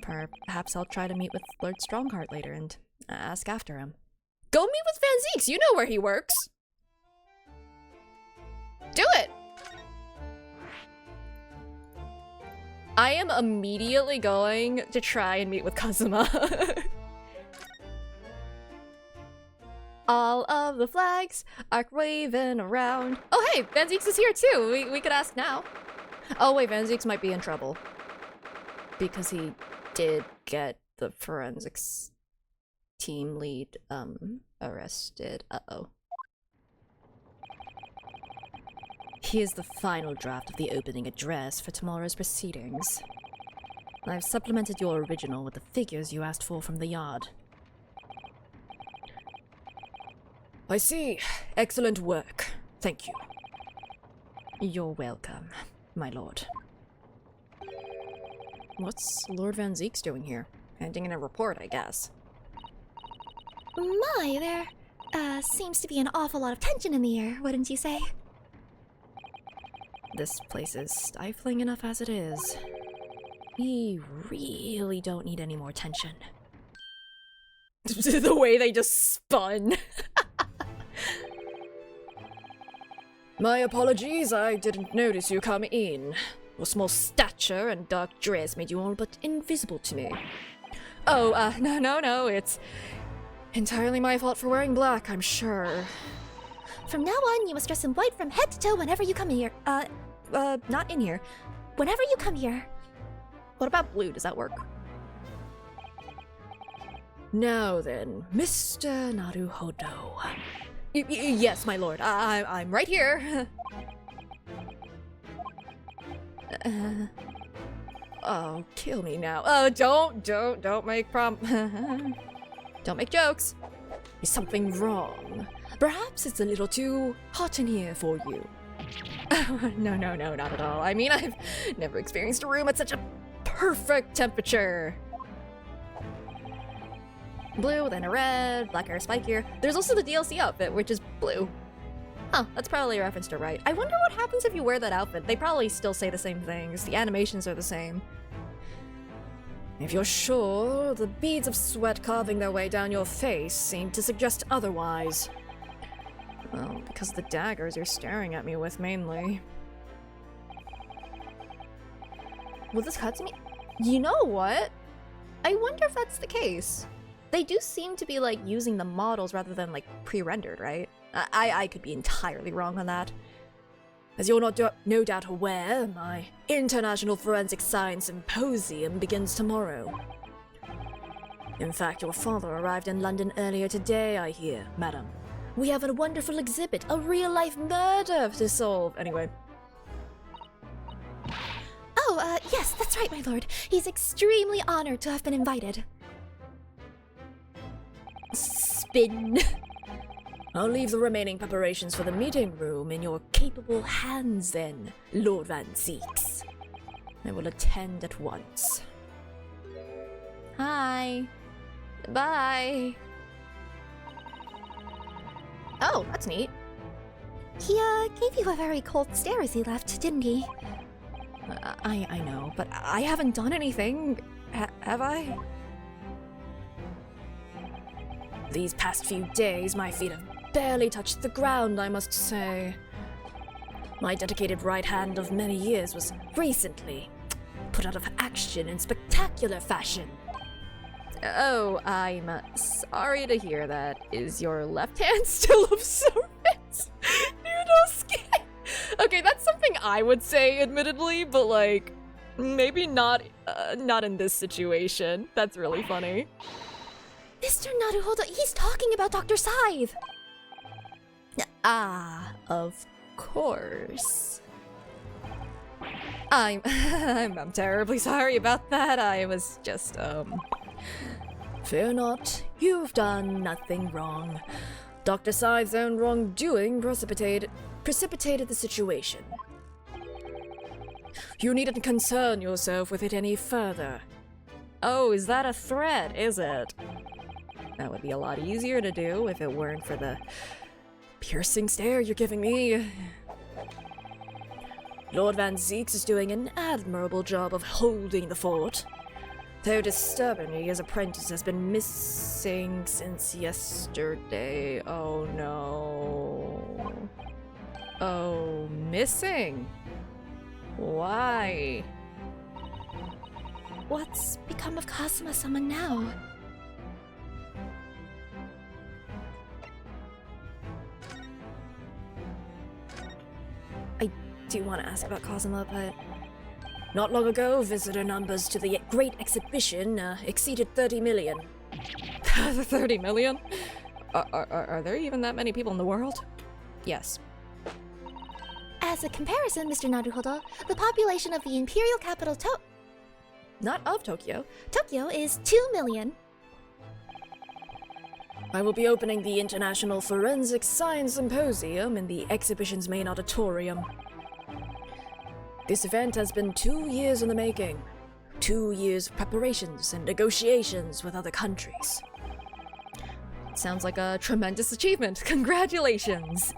Speaker 1: Perhaps I'll try to meet with Lord Strongheart later and ask after him. Go meet with Van Zeeks! You know where he works! Do it! I am immediately going to try and meet with Kazuma. All of the flags are waving around. Oh hey, Van Zeeks is here too! We could ask now. Oh wait, Van Zeeks might be in trouble. Because he did get the forensics team lead, arrested. Uh-oh. Here's the final draft of the opening address for tomorrow's proceedings. I've supplemented your original with the figures you asked for from the yard. I see. Excellent work. Thank you. You're welcome, my lord. What's Lord Van Zeeks doing here? Handing in a report, I guess.
Speaker 4: My, there seems to be an awful lot of tension in the air, wouldn't you say?
Speaker 1: This place is stifling enough as it is. We really don't need any more tension. The way they just spun. My apologies, I didn't notice you come in. Your small stature and dark dress made you all but invisible to me. Oh, no, it's entirely my fault for wearing black, I'm sure.
Speaker 4: From now on, you must dress in white from head to toe whenever you come here.
Speaker 1: Not in here.
Speaker 4: Whenever you come here.
Speaker 1: What about blue? Does that work? Now then, Mr. Naruhodo. Yes, my lord. I'm right here. Oh, kill me now. Oh, don't make don't make jokes. Is something wrong? Perhaps it's a little too hot in here for you. No, not at all. I mean, I've never experienced a room at such a perfect temperature. Blue, then a red, black hair, spikier. There's also the DLC outfit, which is blue. Huh, that's probably a reference to right. I wonder what happens if you wear that outfit. They probably still say the same things. The animations are the same. If you're sure, the beads of sweat carving their way down your face seem to suggest otherwise. Well, because the daggers you're staring at me with, mainly. Will this cut to me? You know what? I wonder if that's the case. They do seem to be, like, using the models rather than, like, pre-rendered, right? I could be entirely wrong on that. As you're no doubt aware, my International Forensic Science Symposium begins tomorrow. In fact, your father arrived in London earlier today, I hear, madam. We have a wonderful exhibit, a real-life murder to solve. Anyway.
Speaker 4: Oh, yes, that's right, my lord. He's extremely honored to have been invited.
Speaker 1: Spin. I'll leave the remaining preparations for the meeting room in your capable hands then, Lord Van Zeeks. I will attend at once. Hi. Bye. Oh, that's neat.
Speaker 4: He, gave you a very cold stare as he left, didn't he?
Speaker 1: I know, but I haven't done anything, have I? These past few days, my feet have barely touched the ground, I must say. My dedicated right hand of many years was recently put out of action in spectacular fashion. Oh, I'm sorry to hear that. Is your left hand still of service? Okay, that's something I would say, admittedly, but like, maybe not in this situation. That's really funny.
Speaker 4: Mr. Naruhodo, he's talking about Dr. Scythe!
Speaker 1: Ah, of course. I'm terribly sorry about that. I was just,
Speaker 5: Fear not, you've done nothing wrong. Dr. Scythe's own wrongdoing precipitated the situation. You needn't concern yourself with it any further.
Speaker 1: Oh, is that a threat, is it? That would be a lot easier to do if it weren't for the piercing stare you're giving me.
Speaker 5: Lord Van Zeeks is doing an admirable job of holding the fort. Though disturbingly, his apprentice has been missing since yesterday. Oh no.
Speaker 1: Oh, missing? Why?
Speaker 4: What's become of Kazuma-sama now?
Speaker 5: I do want to ask about Kazuma, but not long ago, visitor numbers to the Great Exhibition exceeded 30 million.
Speaker 1: 30 million? Are there even that many people in the world? Yes.
Speaker 4: As a comparison, Mr. Naruhodo, the population of the imperial capital
Speaker 1: Not of Tokyo.
Speaker 4: Tokyo is 2 million.
Speaker 5: I will be opening the International Forensic Science Symposium in the exhibition's main auditorium. This event has been 2 years in the making. 2 years of preparations and negotiations with other countries.
Speaker 1: Sounds like a tremendous achievement. Congratulations!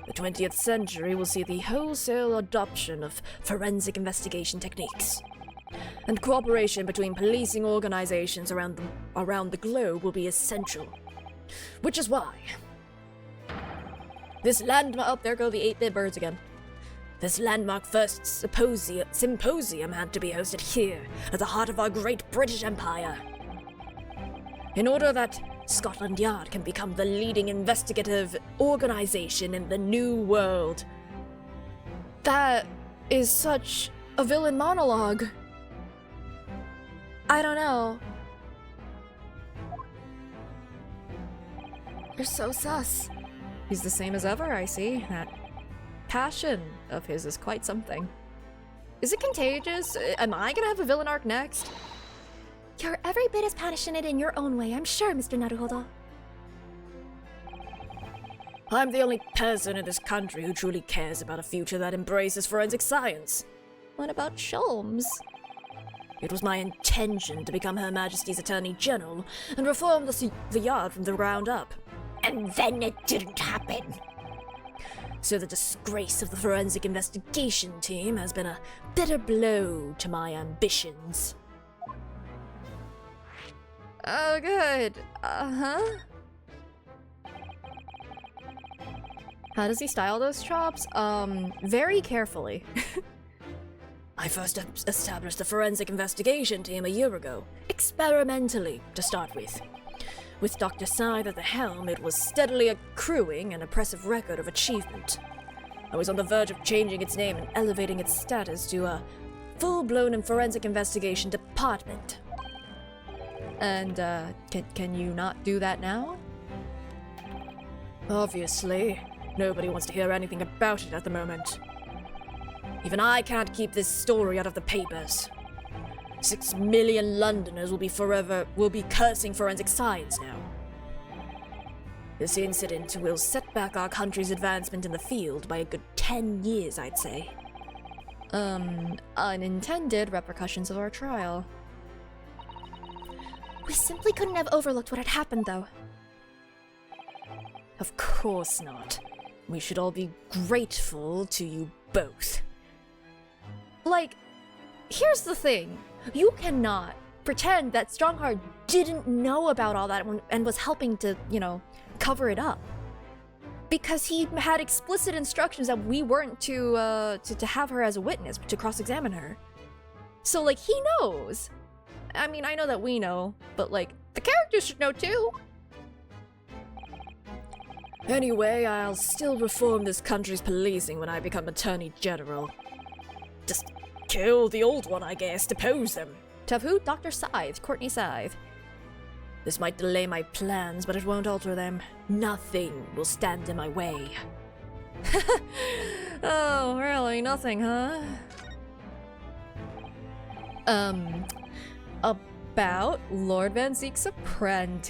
Speaker 5: The 20th century will see the wholesale adoption of forensic investigation techniques. And cooperation between policing organizations around the globe will be essential. Which is why this landmark...
Speaker 1: Oh, there go the 8-bit birds again.
Speaker 5: This landmark first symposium had to be hosted here, at the heart of our great British Empire. In order that Scotland Yard can become the leading investigative organization in the New World.
Speaker 1: That is such a villain monologue. I don't know. You're so sus. He's the same as ever, I see. That passion of his is quite something. Is it contagious? Am I gonna have a villain arc next?
Speaker 4: You're every bit as passionate in your own way, I'm sure, Mr. Naruhodo.
Speaker 5: I'm the only person in this country who truly cares about a future that embraces forensic science.
Speaker 1: What about Sholmes?
Speaker 5: It was my intention to become Her Majesty's Attorney General and reform the Yard from the ground up. And then it didn't happen. So the disgrace of the forensic investigation team has been a bitter blow to my ambitions.
Speaker 1: Oh, good. Uh-huh. How does he style those chops? Very carefully.
Speaker 5: I first established the forensic investigation team a year ago, experimentally, to start with. With Dr. Scythe at the helm, it was steadily accruing an impressive record of achievement. I was on the verge of changing its name and elevating its status to a full-blown forensic investigation department.
Speaker 1: And, can you not do that now?
Speaker 5: Obviously. Nobody wants to hear anything about it at the moment. Even I can't keep this story out of the papers. 6 million Londoners will be cursing forensic science now. This incident will set back our country's advancement in the field by a good 10 years, I'd say.
Speaker 1: Unintended repercussions of our trial.
Speaker 4: We simply couldn't have overlooked what had happened, though.
Speaker 5: Of course not. We should all be grateful to you both.
Speaker 1: Like, here's the thing. You cannot pretend that Strongheart didn't know about all that and was helping to, cover it up. Because he had explicit instructions that we weren't to have her as a witness, to cross-examine her. So, he knows. I mean, I know that we know, but, the characters should know too.
Speaker 5: Anyway, I'll still reform this country's policing when I become Attorney General. Just kill the old one, I guess, depose them.
Speaker 1: To who? Dr. Scythe, Courtney Scythe.
Speaker 5: This might delay my plans, but it won't alter them. Nothing will stand in my way.
Speaker 1: Oh, really? Nothing, huh? about Lord Van Zeek's apprentice.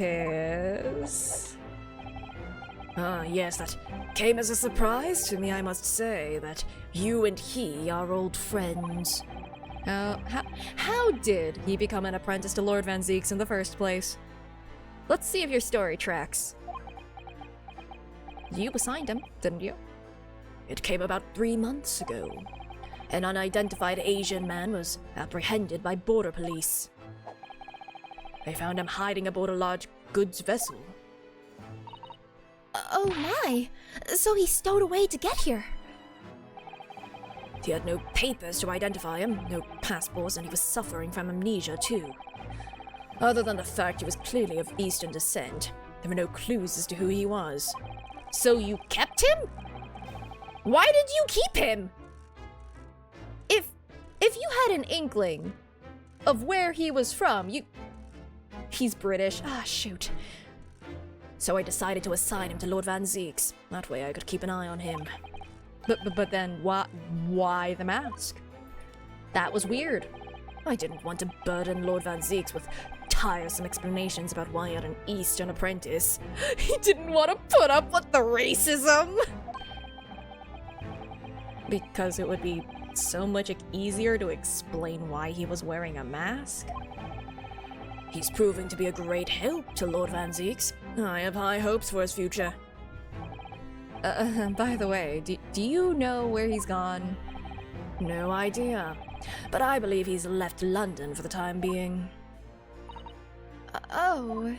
Speaker 5: Ah, yes, that came as a surprise to me, I must say, that you and he are old friends.
Speaker 1: How did he become an apprentice to Lord Van Zeek's in the first place? Let's see if your story tracks. You assigned him, didn't you?
Speaker 5: It came about 3 months ago. An unidentified Asian man was apprehended by border police. They found him hiding aboard a large goods vessel.
Speaker 4: Oh my! So he stowed away to get here.
Speaker 5: He had no papers to identify him, no passports, and he was suffering from amnesia too. Other than the fact he was clearly of Eastern descent, there were no clues as to who he was.
Speaker 1: So you kept him? Why did you keep him? If you had an inkling of where he was from, He's British. Ah, shoot.
Speaker 5: So I decided to assign him to Lord Van Zeek's. That way I could keep an eye on him.
Speaker 1: But then why the mask? That was weird.
Speaker 5: I didn't want to burden Lord Van Zeek's with tiresome explanations about why he had an Eastern apprentice.
Speaker 1: He didn't want to put up with the racism. Because it would be so much easier to explain why he was wearing a mask.
Speaker 5: He's proving to be a great help to Lord Van Zeek's. I have high hopes for his future.
Speaker 1: By the way, do you know where he's gone?
Speaker 5: No idea. But I believe he's left London for the time being.
Speaker 4: Oh.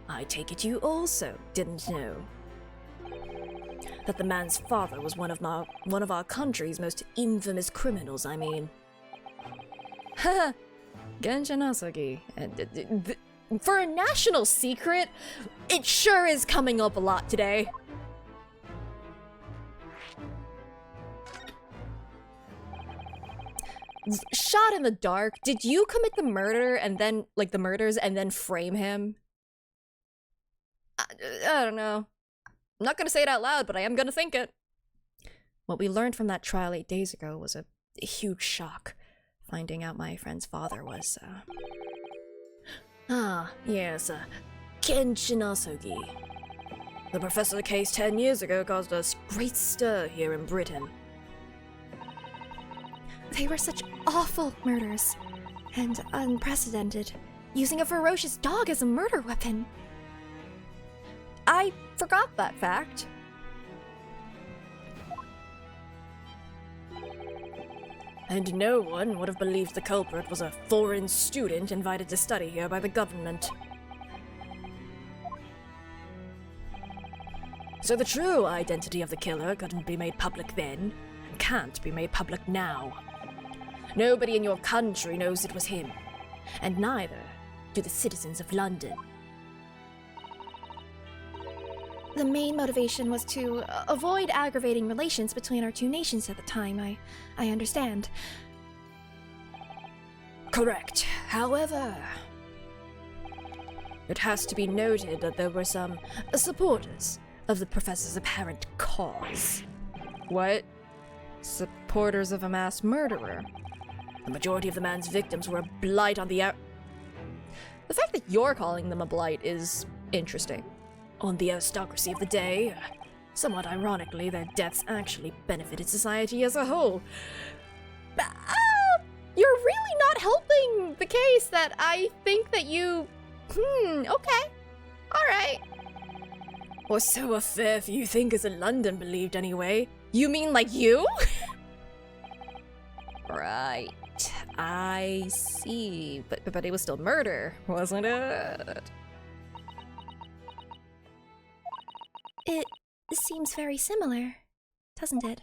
Speaker 5: I take it you also didn't know that the man's father was one of our country's most infamous criminals, I mean.
Speaker 1: Haha. Genshin Asogi. For a national secret, it sure is coming up a lot today. Shot in the dark, did you commit the murder and then, the murders and then frame him? I don't know. I'm not gonna say it out loud, but I am gonna think it. What we learned from that trial 8 days ago was a huge shock. Finding out my friend's father was,
Speaker 5: Yes, Genshin Asogi. The professor case 10 years ago caused a great stir here in Britain.
Speaker 4: They were such awful murders. And unprecedented. Using a ferocious dog as a murder weapon.
Speaker 1: I forgot that fact.
Speaker 5: And no one would have believed the culprit was a foreign student invited to study here by the government. So the true identity of the killer couldn't be made public then, and can't be made public now. Nobody in your country knows it was him, and neither do the citizens of London.
Speaker 4: The main motivation was to avoid aggravating relations between our two nations at the time, I understand.
Speaker 5: Correct. However, it has to be noted that there were some supporters of the professor's apparent cause.
Speaker 1: What? Supporters of a mass murderer?
Speaker 5: The majority of the man's victims were a blight on the
Speaker 1: The fact that you're calling them a blight is interesting.
Speaker 5: On the aristocracy of the day. Somewhat ironically, their deaths actually benefited society as a whole.
Speaker 1: You're really not helping the case that I think that you... okay. Alright.
Speaker 5: Or so a fair few thinkers in London believed anyway.
Speaker 1: You mean like you? Right. I see. But it was still murder, wasn't it?
Speaker 4: It seems very similar, doesn't it?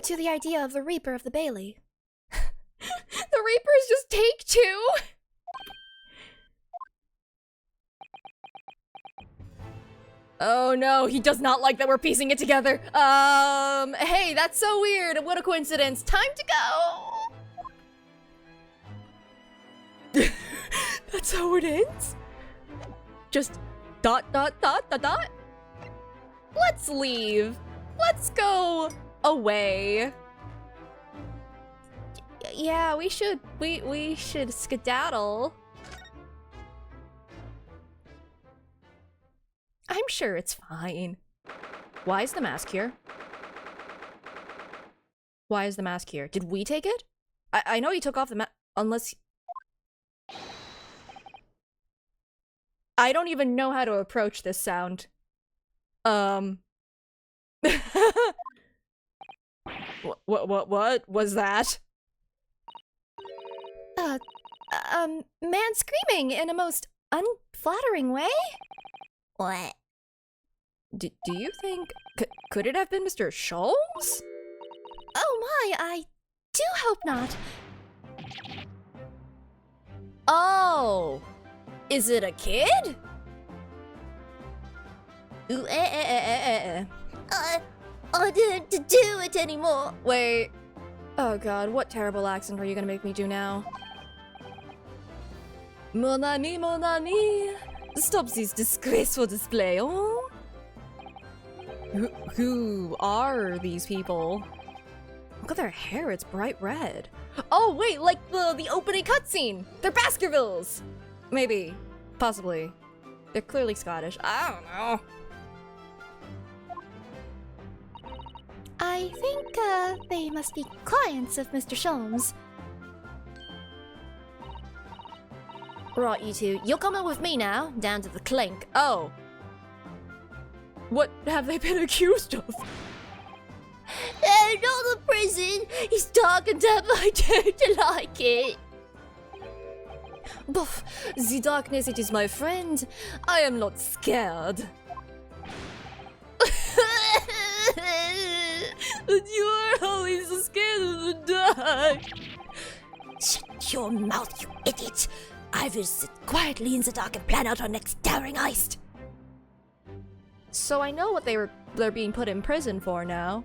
Speaker 4: To the idea of the Reaper of the Bailey.
Speaker 1: The Reapers just take two? Oh no, he does not like that we're piecing it together. Hey, that's so weird. What a coincidence. Time to go. That's how it ends? Just ... Let's leave. Let's go away. Yeah, we should skedaddle. I'm sure it's fine. Why is the mask here? Why is the mask here? Did we take it? I know he took off the mask, unless... I don't even know how to approach this sound. What was that?
Speaker 4: Man screaming in a most unflattering way? What?
Speaker 1: Do you think... could it have been Mr. Sholmes?
Speaker 4: Oh my, I do hope not.
Speaker 1: Oh! Is it a kid? Ooh,
Speaker 4: I didn't do it anymore.
Speaker 1: Wait. Oh god, what terrible accent are you gonna make me do now? Mon ami, stop this disgraceful display, oh? Who are these people? Look at their hair, it's bright red. Oh wait, like the opening cutscene! They're Baskervilles! Maybe. Possibly. They're clearly Scottish. I don't know.
Speaker 4: I think, they must be clients of Mr. Sholmes.
Speaker 1: Right, you two. You're coming with me now, down to the clink. Oh. What have they been accused of?
Speaker 4: Not the prison! He's dark and damp, I don't like it!
Speaker 1: Buff, the darkness, it is my friend. I am not scared. But you are always so scared of the dark.
Speaker 5: Shut your mouth, you idiot! I will sit quietly in the dark and plan out our next daring heist.
Speaker 1: So I know what they're being put in prison for now.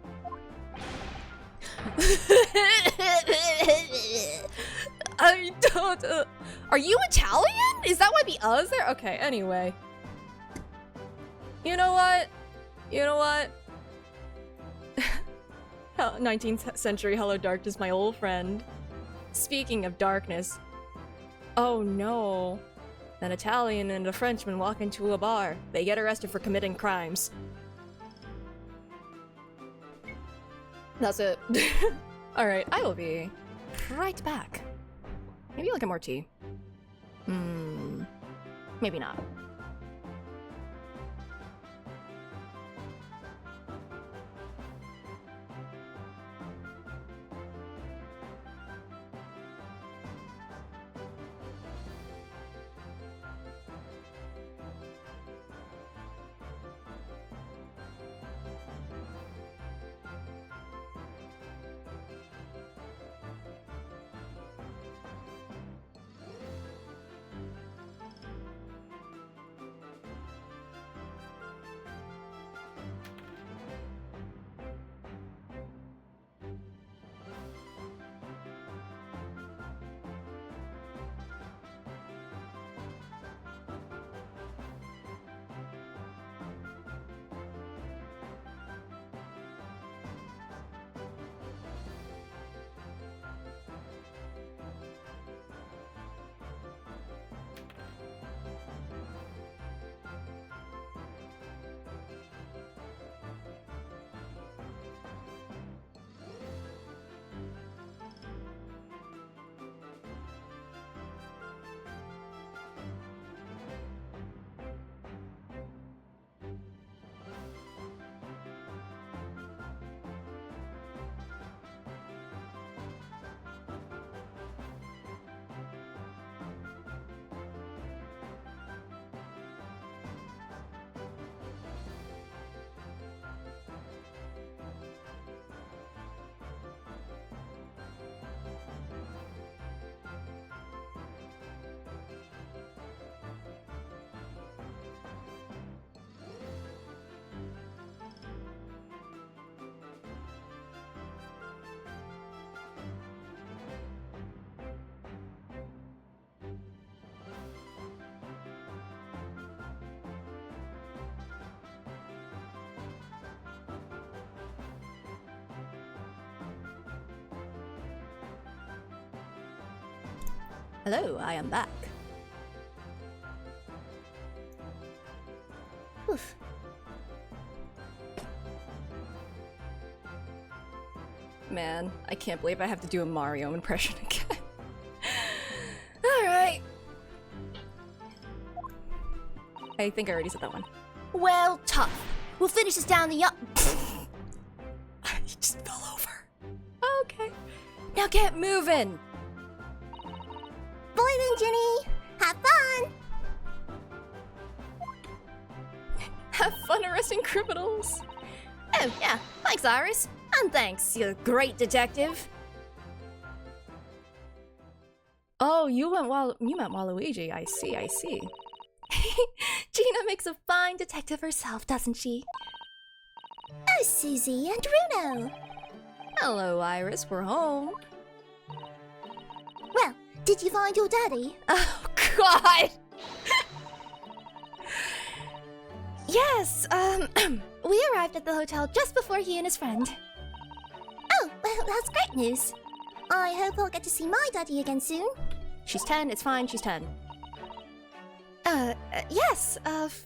Speaker 1: I don't... are you Italian? Is that why the is there? Okay, anyway. You know what? 19th century Hello Darkness, my old friend. Speaking of darkness. Oh no. An Italian and a Frenchman walk into a bar. They get arrested for committing crimes. That's it. Alright, I will be right back. Maybe I'll get more tea. Maybe not. Hello, I am back.
Speaker 4: Oof.
Speaker 1: Man, I can't believe I have to do a Mario impression again. Alright. I think I already said that one.
Speaker 4: Well, tough. We'll finish this down the
Speaker 1: He just fell over. Okay. Now get moving!
Speaker 4: Boy then, Jenny. Have fun.
Speaker 1: Have fun arresting criminals! Oh, yeah. Thanks, Iris. And thanks, you great detective. Oh, you meant Waluigi. I see.
Speaker 4: Gina makes a fine detective herself, doesn't she? Oh, Susie and Bruno.
Speaker 1: Hello, Iris. We're home.
Speaker 4: Well, did you find your daddy?
Speaker 1: Oh, God!
Speaker 4: Yes, we arrived at the hotel just before he and his friend. Oh, well, that's great news. I hope I'll get to see my daddy again soon.
Speaker 1: She's 10. It's fine. She's 10.
Speaker 4: Yes, of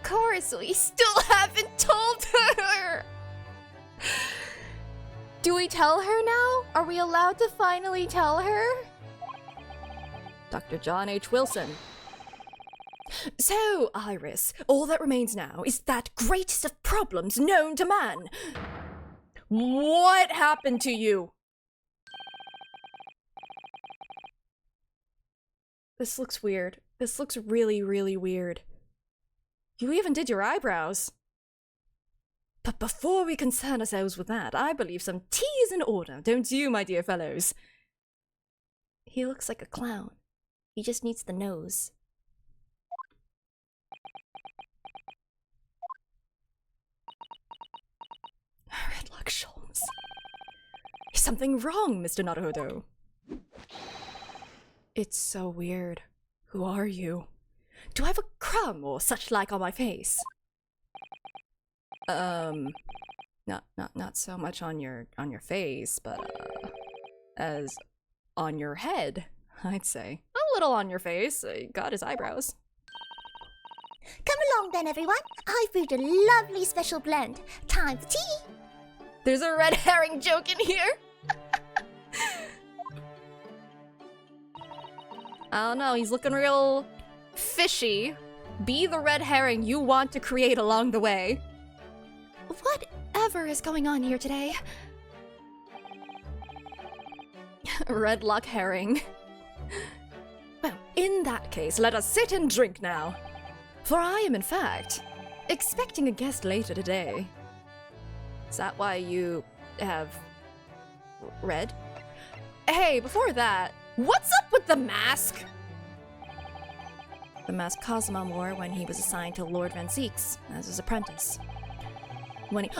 Speaker 4: course, we still haven't told her. Do we tell her now? Are we allowed to finally tell her?
Speaker 1: Dr. John H. Wilson. So, Iris, all that remains now is that greatest of problems known to man. What happened to you? This looks weird. This looks really, really weird. You even did your eyebrows. But before we concern ourselves with that, I believe some tea is in order, don't you, my dear fellows?
Speaker 4: He looks like a clown. He just needs the nose.
Speaker 1: Redlock Sholmes. Is something wrong, Mr. Naruhodo? It's so weird. Who are you? Do I have a crumb or such like on my face? Not so much on your face, but as on your head, I'd say. A little on your face. Got his eyebrows.
Speaker 4: Come along then, everyone. I've brewed a lovely special blend. Time for tea.
Speaker 1: There's a red herring joke in here. I don't know, he's looking real fishy. Be the red herring you want to create along the way.
Speaker 4: Whatever is going on here today?
Speaker 1: Redlock herring. Well, in that case, let us sit and drink now. For I am, in fact, expecting a guest later today. Is that why you have red? Hey, before that, what's up with the mask? The mask Cosmo wore when he was assigned to Lord Van Zeeks as his apprentice.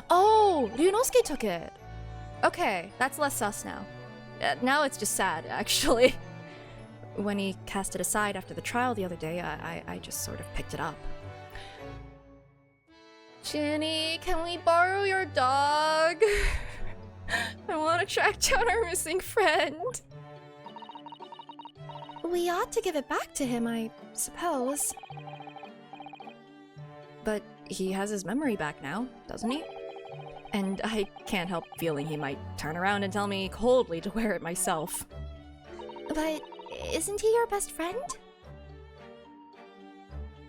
Speaker 1: Oh, Ryunosuke took it. Okay, that's less sus now. Now it's just sad, actually. When he cast it aside after the trial the other day, I just sort of picked it up. Ginny, can we borrow your dog? I want to track down our missing friend.
Speaker 4: We ought to give it back to him, I suppose.
Speaker 1: But he has his memory back now, doesn't he? And I can't help feeling he might turn around and tell me coldly to wear it myself.
Speaker 4: But isn't he your best friend?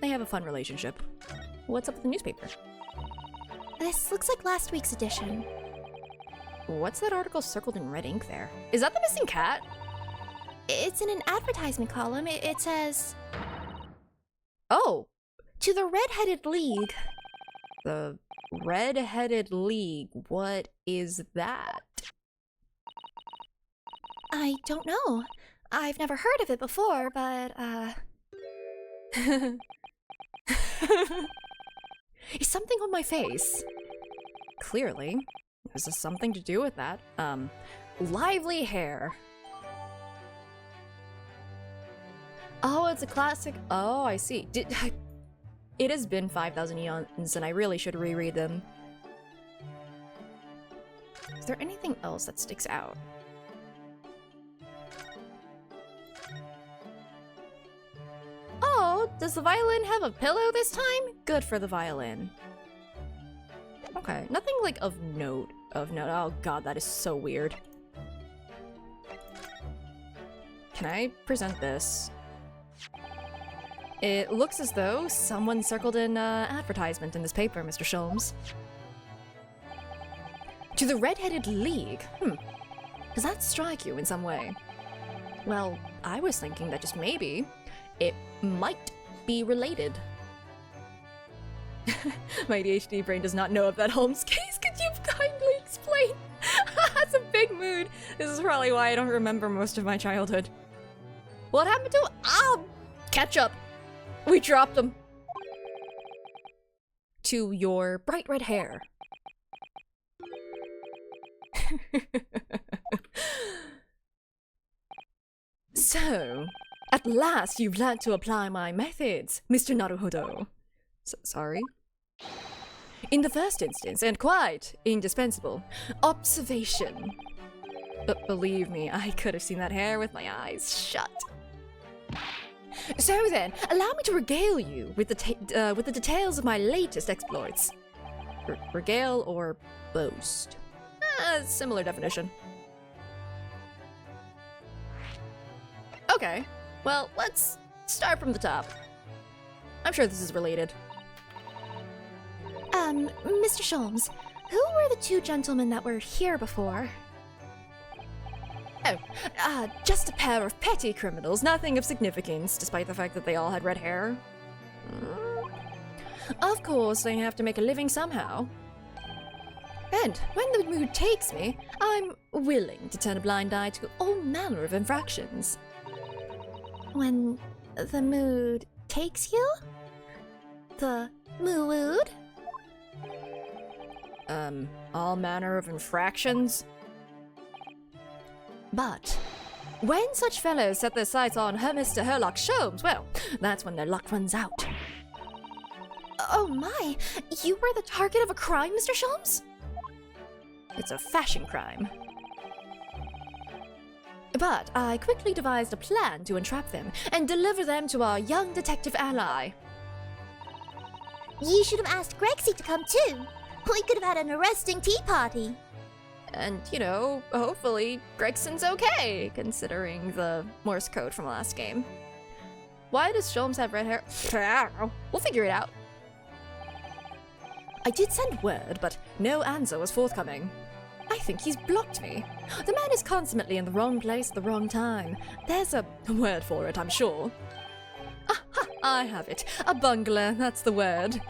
Speaker 1: They have a fun relationship. What's up with the newspaper?
Speaker 4: This looks like last week's edition.
Speaker 1: What's that article circled in red ink there? Is that the missing cat?
Speaker 4: It's in an advertisement column. It says,
Speaker 1: Oh!
Speaker 4: to the Red-Headed League.
Speaker 1: The Red-Headed League. What is that?
Speaker 4: I don't know. I've never heard of it before, but,
Speaker 1: Is something on my face? Clearly. Is this something to do with that? Lively hair. Oh, it's a classic. Oh, I see. It has been 5,000 eons, and I really should reread them. Is there anything else that sticks out? Does the violin have a pillow this time? Good for the violin. Okay, nothing like of note. Oh god, that is so weird. Can I present this? It looks as though someone circled an advertisement in this paper, Mr. Sholmes. To the Red-Headed League? Does that strike you in some way? Well, I was thinking that just maybe it might be related. My ADHD brain does not know of that Holmes case. Could you kindly explain? That's a big mood. This is probably why I don't remember most of my childhood. What happened to— ketchup! We dropped them. To your bright red hair. So, at last you've learned to apply my methods, Mr. Naruhodo. Sorry? In the first instance, and quite indispensable, observation. But believe me, I could have seen that hair with my eyes shut. So then, allow me to regale you with the details of my latest exploits. Regale or boast? Similar definition. Okay, well, let's start from the top. I'm sure this is related.
Speaker 4: Mr. Sholmes, who were the two gentlemen that were here before?
Speaker 1: Oh, just a pair of petty criminals, nothing of significance, despite the fact that they all had red hair. Of course, they have to make a living somehow. And when the mood takes me, I'm willing to turn a blind eye to all manner of infractions.
Speaker 4: When the mood takes you? The mood?
Speaker 1: All manner of infractions? But when such fellows set their sights on her Mr. Herlock Sholmes, well, that's when their luck runs out.
Speaker 4: Oh my, you were the target of a crime, Mr. Sholmes?
Speaker 1: It's a fashion crime. But I quickly devised a plan to entrap them and deliver them to our young detective ally.
Speaker 4: You should have asked Grexy to come too. We could have had an arresting tea party.
Speaker 1: And, you know, hopefully Gregson's okay, considering the Morse code from last game. Why does Sholmes have red hair? I don't know. We'll figure it out. I did send word, but no answer was forthcoming. I think he's blocked me. The man is consummately in the wrong place at the wrong time. There's a word for it, I'm sure. Aha, I have it. A bungler, that's the word.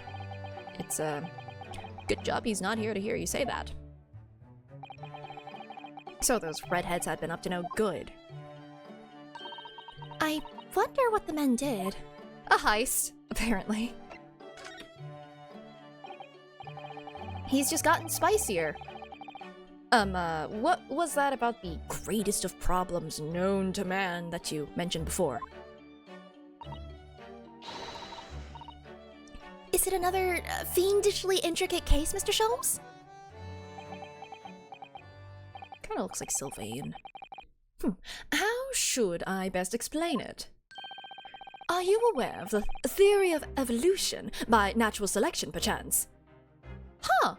Speaker 1: It's a good job he's not here to hear you say that. So those redheads had been up to no good.
Speaker 4: I wonder what the men did.
Speaker 1: A heist, apparently. He's just gotten spicier. What was that about the greatest of problems known to man that you mentioned before?
Speaker 4: Is it another fiendishly intricate case, Mr. Sholmes?
Speaker 1: Kinda looks like Sylvain. How should I best explain it? Are you aware of the theory of evolution by natural selection, perchance? Huh.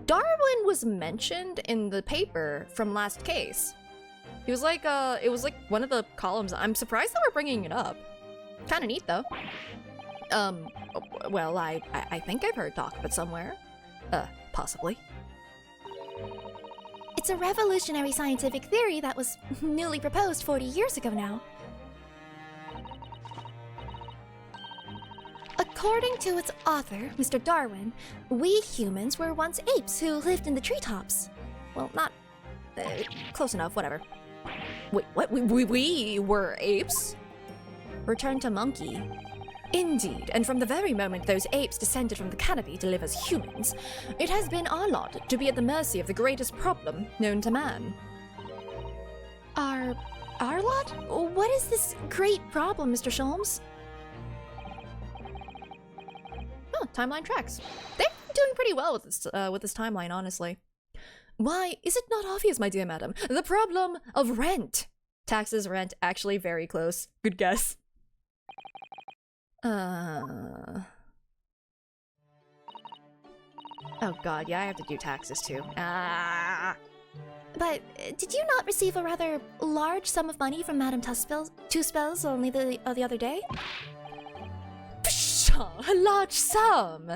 Speaker 1: Darwin was mentioned in the paper from last case. He was like, it was like one of the columns. I'm surprised that we're bringing it up. Kinda neat, though. Well, I think I've heard talk of it somewhere. Possibly.
Speaker 4: It's a revolutionary scientific theory that was newly proposed 40 years ago now. According to its author, Mr. Darwin, we humans were once apes who lived in the treetops.
Speaker 1: Well, not close enough, whatever. Wait, what? We were apes? Return to monkey. Indeed, and from the very moment those apes descended from the canopy to live as humans, it has been our lot to be at the mercy of the greatest problem known to man.
Speaker 4: Our lot? What is this great problem, Mr. Sholmes?
Speaker 1: Oh, timeline tracks. They're doing pretty well with this timeline, honestly. Why, is it not obvious, my dear madam? The problem of rent. Taxes, rent, actually very close. Good guess. Oh god, yeah, I have to do taxes too. Ah.
Speaker 4: But did you not receive a rather large sum of money from Madame Two-Spells only the other day?
Speaker 1: Pshaw, a large sum!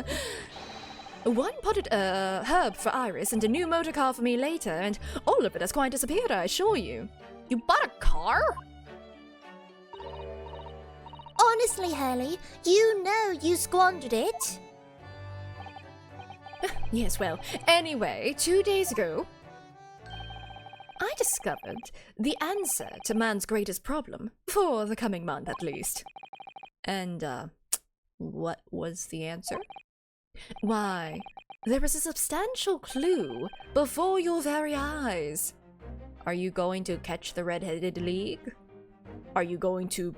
Speaker 1: One potted herb for Iris and a new motor car for me later, and all of it has quite disappeared, I assure you. You bought a car?
Speaker 4: Honestly, Hurley, you know you squandered it.
Speaker 1: Yes, well, anyway, 2 days ago, I discovered the answer to man's greatest problem, for the coming month at least. And, what was the answer? Why, there was a substantial clue before your very eyes. Are you going to catch the Red-Headed League? Are you going to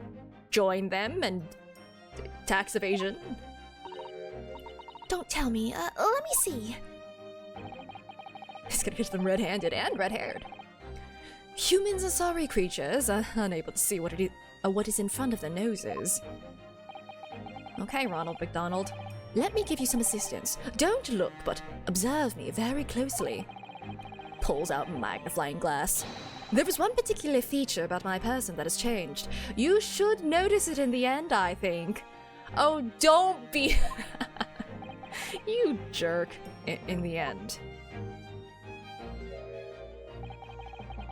Speaker 1: join them and tax evasion?
Speaker 4: Don't tell me. Let me see.
Speaker 1: He's gonna catch them red-handed and red-haired. Humans are sorry creatures, unable to see what is in front of their noses. Okay, Ronald McDonald. Let me give you some assistance. Don't look, but observe me very closely. Pulls out magnifying glass. There is one particular feature about my person that has changed. You should notice it in the end, I think. Oh, don't be... You jerk. In the end.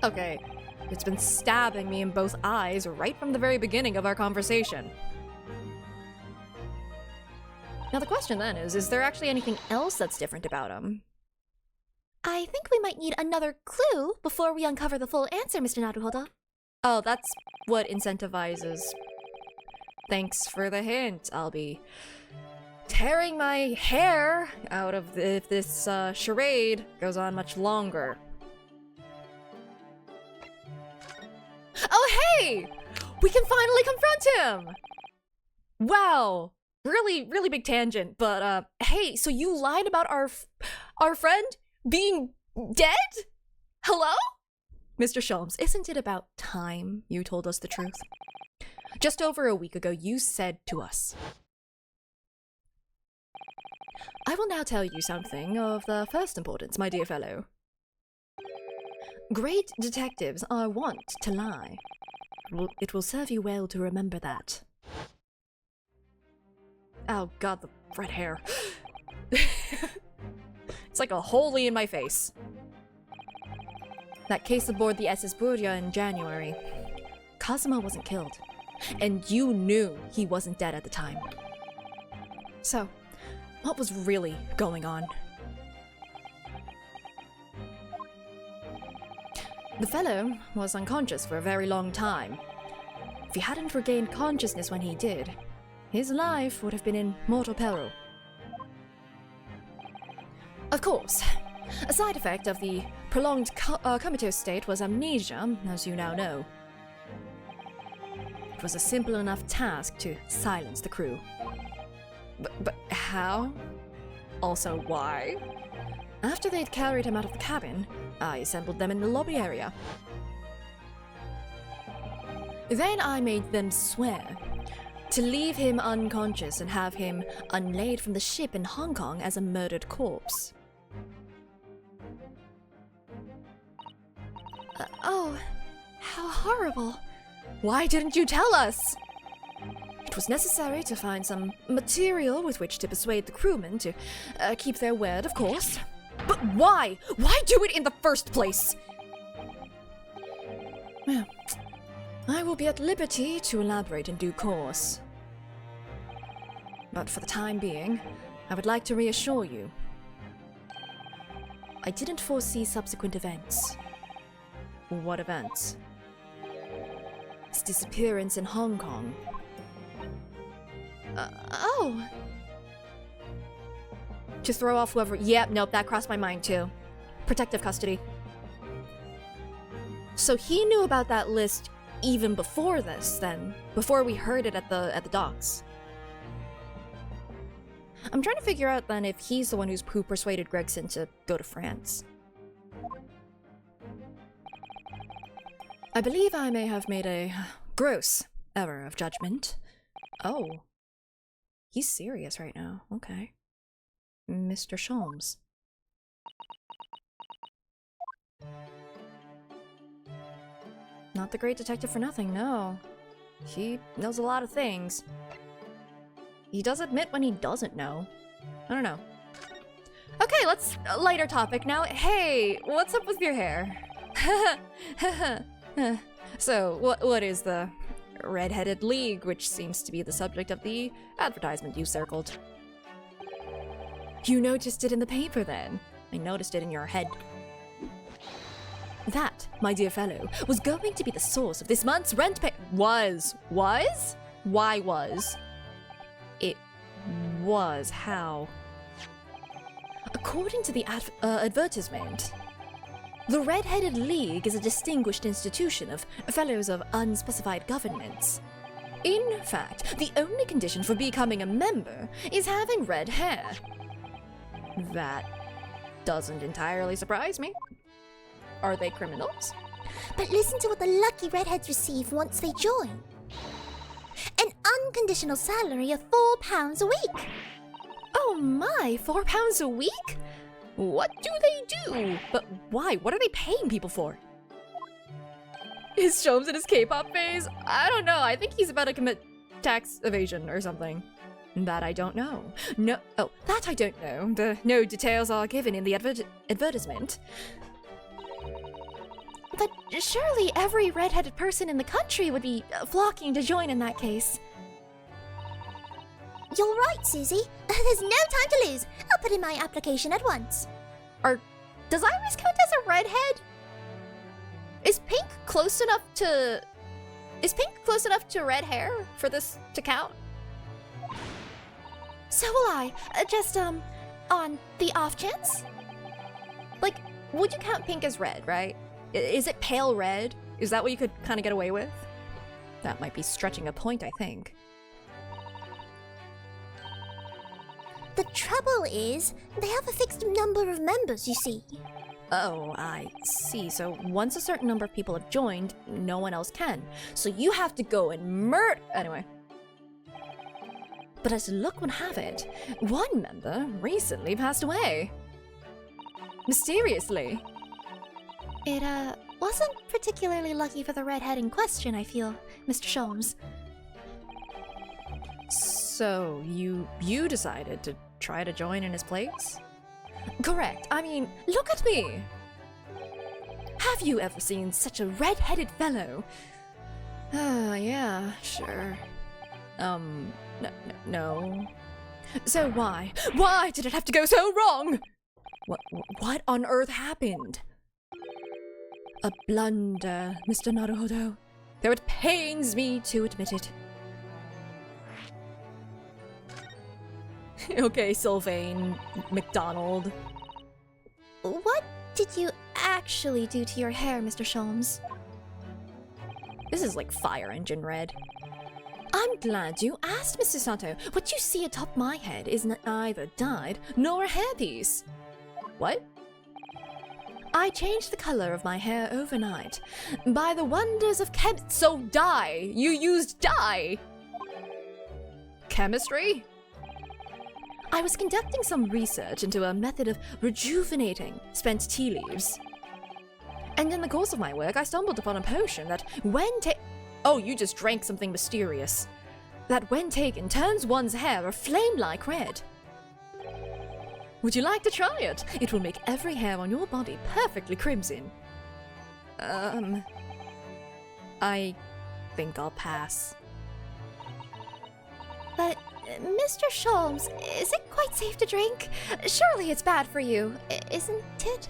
Speaker 1: Okay, it's been stabbing me in both eyes right from the very beginning of our conversation. Now the question then is there actually anything else that's different about him?
Speaker 4: I think we might need another clue before we uncover the full answer, Mr. Naruhodo.
Speaker 1: Oh, that's what incentivizes. Thanks for the hint. I'll be tearing my hair out of if this charade goes on much longer. Oh, hey! We can finally confront him! Wow. Really, really big tangent, but hey, so you lied about our friend being dead? Hello? Mr. Sholmes, isn't it about time you told us the truth? Just over a week ago, you said to us, I will now tell you something of the first importance, my dear fellow. Great detectives are wont to lie. It will serve you well to remember that. Oh god, the red hair. It's like a holy in my face. That case aboard the SS Burya in January. Kazuma wasn't killed. And you knew he wasn't dead at the time. So, what was really going on? The fellow was unconscious for a very long time. If he hadn't regained consciousness when he did, his life would have been in mortal peril. Of course, a side effect of the prolonged comatose state was amnesia, as you now know. It was a simple enough task to silence the crew. But how? Also, why? After they'd carried him out of the cabin, I assembled them in the lobby area. Then I made them swear to leave him unconscious and have him unlaid from the ship in Hong Kong as a murdered corpse.
Speaker 4: Oh, how horrible.
Speaker 1: Why didn't you tell us? It was necessary to find some material with which to persuade the crewmen to keep their word, of course. But why? Why do it in the first place? Well, I will be at liberty to elaborate in due course. But for the time being, I would like to reassure you. I didn't foresee subsequent events. What events? His disappearance in Hong Kong.
Speaker 4: Oh.
Speaker 1: To throw off whoever— Yep, nope, that crossed my mind too. Protective custody. So he knew about that list even before this, then? Before we heard it at the docks. I'm trying to figure out then if he's the one who persuaded Gregson to go to France. I believe I may have made a gross error of judgment. Oh. He's serious right now. Okay. Mr. Sholmes. Not the great detective for nothing, no. He knows a lot of things. He does admit when he doesn't know. I don't know. Okay, let's lighter topic now. Hey, what's up with your hair? So, what is the Red-Headed League, which seems to be the subject of the advertisement you circled? You noticed it in the paper then? I noticed it in your head. That, my dear fellow, was going to be the source of this month's rent pay- Was? Why was? It was. How? According to the advertisement, the Red-Headed League is a distinguished institution of fellows of unspecified governments. In fact, the only condition for becoming a member is having red hair. That doesn't entirely surprise me. Are they criminals?
Speaker 4: But listen to what the lucky redheads receive once they join. An unconditional salary of £4 a week.
Speaker 1: Oh my, £4 a week? What do they do? But why? What are they paying people for? Is Sholmes in his K-pop phase? I don't know. I think he's about to commit tax evasion or something. That I don't know. No, oh, that I don't know. No details are given in the advertisement.
Speaker 4: But surely every red-headed person in the country would be flocking to join in that case. You're right, Susie. There's no time to lose. I'll put in my application at once.
Speaker 1: Does Iris count as a redhead? Is pink close enough to red hair for this to count?
Speaker 4: So will I. Just, on the off chance?
Speaker 1: Like, would you count pink as red, right? Is it pale red? Is that what you could kind of get away with? That might be stretching a point, I think.
Speaker 4: The trouble is, they have a fixed number of members, you see.
Speaker 1: Oh, I see. So once a certain number of people have joined, no one else can. So you have to go and Anyway. But as luck would have it, one member recently passed away. Mysteriously.
Speaker 4: It, wasn't particularly lucky for the redhead in question, I feel, Mr. Sholmes.
Speaker 1: So, you decided to try to join in his place? Correct. I mean, look at me! Have you ever seen such a red-headed fellow? Yeah, sure. No. So why? Why did it have to go so wrong? What on earth happened? A blunder, Mr. Naruhodo, though it pains me to admit it. Okay, Sylvain McDonald.
Speaker 4: What did you actually do to your hair, Mr. Sholmes?
Speaker 1: This is like fire engine red. I'm glad you asked, Mr. Sato. What you see atop my head is neither dyed nor a hairpiece. What? I changed the color of my hair overnight. By the wonders of So dye! You used dye! Chemistry? I was conducting some research into a method of rejuvenating spent tea leaves. And in the course of my work, I stumbled upon a potion that, when Oh, you just drank something mysterious. That, when taken, turns one's hair a flame-like red. Would you like to try it? It will make every hair on your body perfectly crimson. I think I'll pass.
Speaker 4: But, Mr. Sholmes, is it quite safe to drink? Surely it's bad for you, isn't it?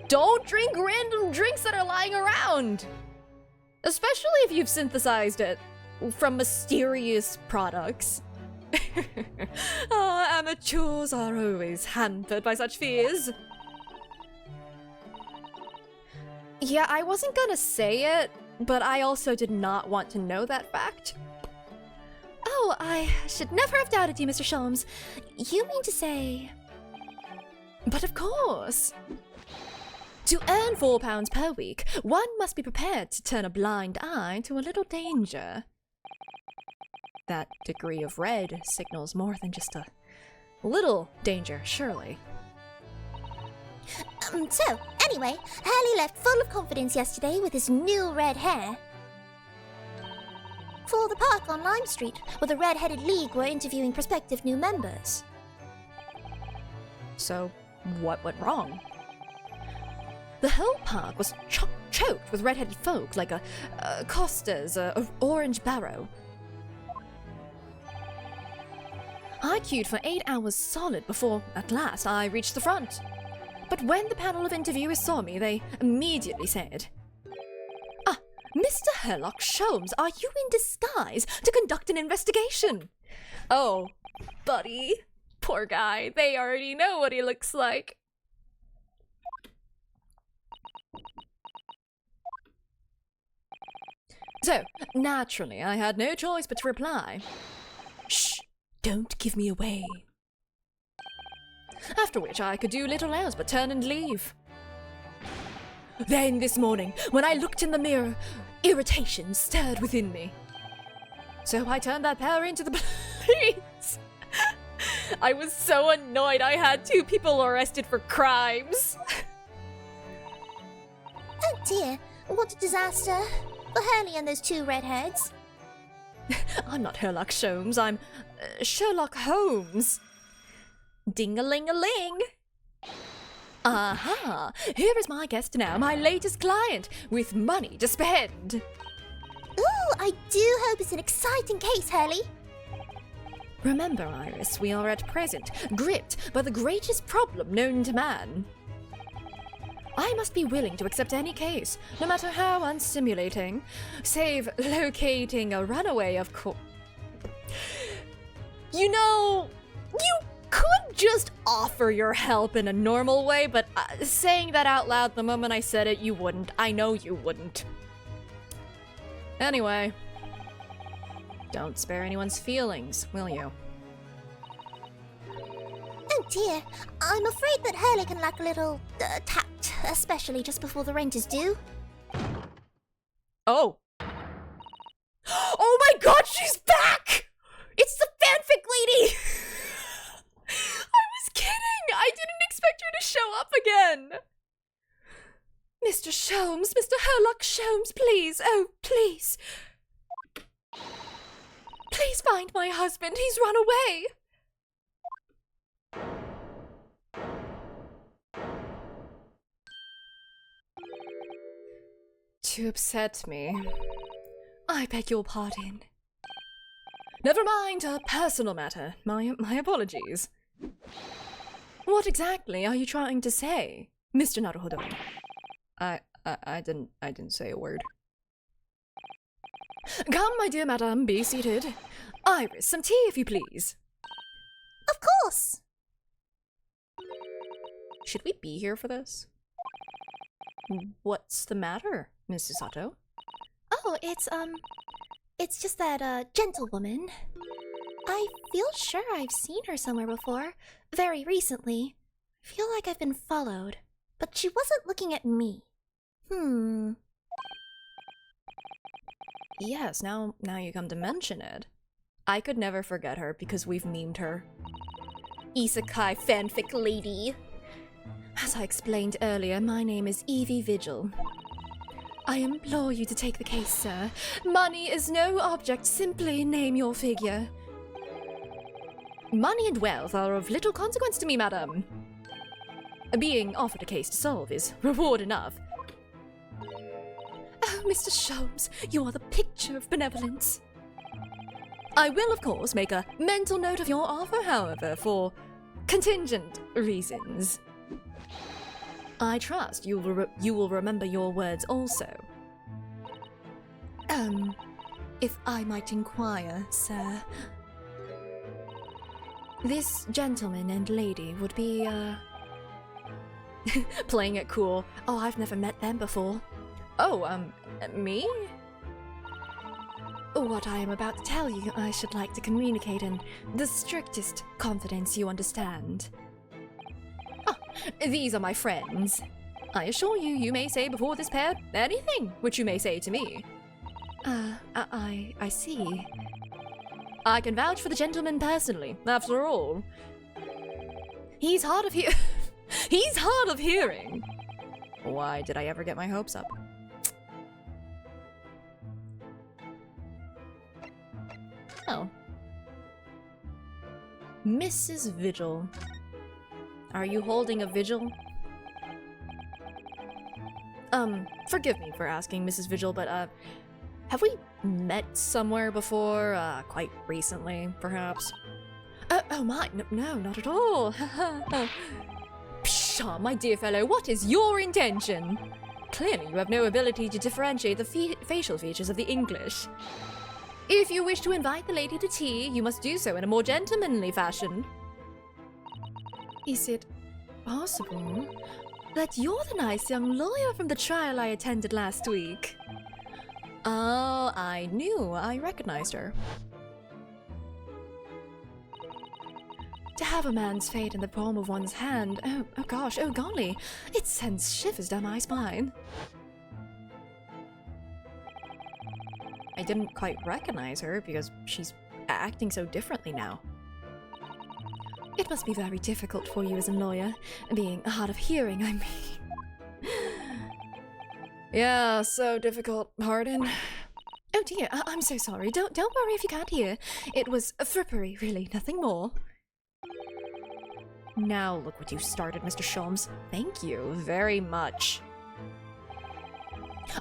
Speaker 1: Don't drink random drinks that are lying around! Especially if you've synthesized it from mysterious products. Amateurs are always hampered by such fears. Yeah, I wasn't gonna say it, but I also did not want to know that fact.
Speaker 4: Oh, I should never have doubted you, Mr. Sholmes. You mean to say...
Speaker 1: But of course! To earn £4 per week, one must be prepared to turn a blind eye to a little danger. that degree of red signals more than just a little danger, surely.
Speaker 4: So, anyway, Hurley left full of confidence yesterday with his new red hair. For the park on Lime Street, where the Red-Headed League were interviewing prospective new members.
Speaker 1: So, what went wrong? The whole park was choked with red-headed folk like a Costa's, a orange barrow. I queued for 8 hours solid before, at last, I reached the front. But when the panel of interviewers saw me, they immediately said, "Ah, Mr. Herlock Sholmes, are you in disguise to conduct an investigation?" Oh, buddy. Poor guy. They already know what he looks like. So, naturally, I had no choice but to reply, "Shh, don't give me away." After which I could do little else but turn and leave. Then this morning, when I looked in the mirror, irritation stirred within me. So I turned that pair into the police. I was so annoyed I had 2 people arrested for crimes.
Speaker 4: Oh dear, what a disaster. For Hurley and those 2 redheads.
Speaker 1: I'm not Herlock Sholmes, I'm Sherlock Holmes. Ding-a-ling-a-ling. Aha! Here is my guest now, my latest client, with money to spend.
Speaker 4: Ooh, I do hope it's an exciting case, Hurley.
Speaker 1: Remember, Iris, we are at present gripped by the greatest problem known to man. I must be willing to accept any case, no matter how unstimulating, save locating a runaway, of course. You know, you could just offer your help in a normal way, but saying that out loud the moment I said it, you wouldn't. I know you wouldn't. Anyway, don't spare anyone's feelings, will you?
Speaker 4: Oh dear, I'm afraid that Hurley can lack a little tact, especially just before the rent is due.
Speaker 1: Oh. Oh my god, she's back! It's the fanfic lady! I was kidding! I didn't expect her to show up again! Mr. Sholmes, Mr. Herlock Sholmes, please, oh, please. Please find my husband, he's run away! To upset me. I beg your pardon. Never mind, a personal matter. My apologies. What exactly are you trying to say, Mr. Naruhodo? I didn't say a word. Come, my dear madam, be seated. Iris, some tea, if you please.
Speaker 4: Of course!
Speaker 1: Should we be here for this? What's the matter, Mrs. Sato?
Speaker 4: Oh, it's just that, gentlewoman. I feel sure I've seen her somewhere before, very recently. I feel like I've been followed, but she wasn't looking at me.
Speaker 1: Yes, now you come to mention it. I could never forget her because we've memed her. Isekai fanfic lady. As I explained earlier, my name is Evie Vigil. I implore you to take the case, sir. Money is no object, simply name your figure. Money and wealth are of little consequence to me, madam. Being offered a case to solve is reward enough. Oh, Mr. Sholmes, you are the picture of benevolence. I will, of course, make a mental note of your offer, however, for contingent reasons. I trust you will remember your words also. If I might inquire, sir. This gentleman and lady would be, playing it cool. Oh, I've never met them before. Oh, me? What I am about to tell you, I should like to communicate in the strictest confidence, you understand. Ah, these are my friends. I assure you, you may say before this pair anything which you may say to me. I see. I can vouch for the gentleman personally, after all. He's hard of He's hard of hearing. Why did I ever get my hopes up? Oh. Mrs. Vigil. Are you holding a vigil? Forgive me for asking, Mrs. Vigil, but, have we met somewhere before? Quite recently, perhaps? Oh my, no, not at all. Pshaw, my dear fellow, what is your intention? Clearly you have no ability to differentiate the facial features of the English. If you wish to invite the lady to tea, you must do so in a more gentlemanly fashion. Is it possible that you're the nice young lawyer from the trial I attended last week? Oh, I knew. I recognized her. To have a man's fate in the palm of one's hand, oh gosh, oh golly, it sends shivers down my spine. I didn't quite recognize her because she's acting so differently now. It must be very difficult for you as a lawyer, being hard of hearing, I mean. Yeah, so difficult, pardon. Oh dear, I'm so sorry. Don't worry if you can't hear. It was frippery, really, nothing more. Now look what you started, Mr. Sholmes. Thank you very much.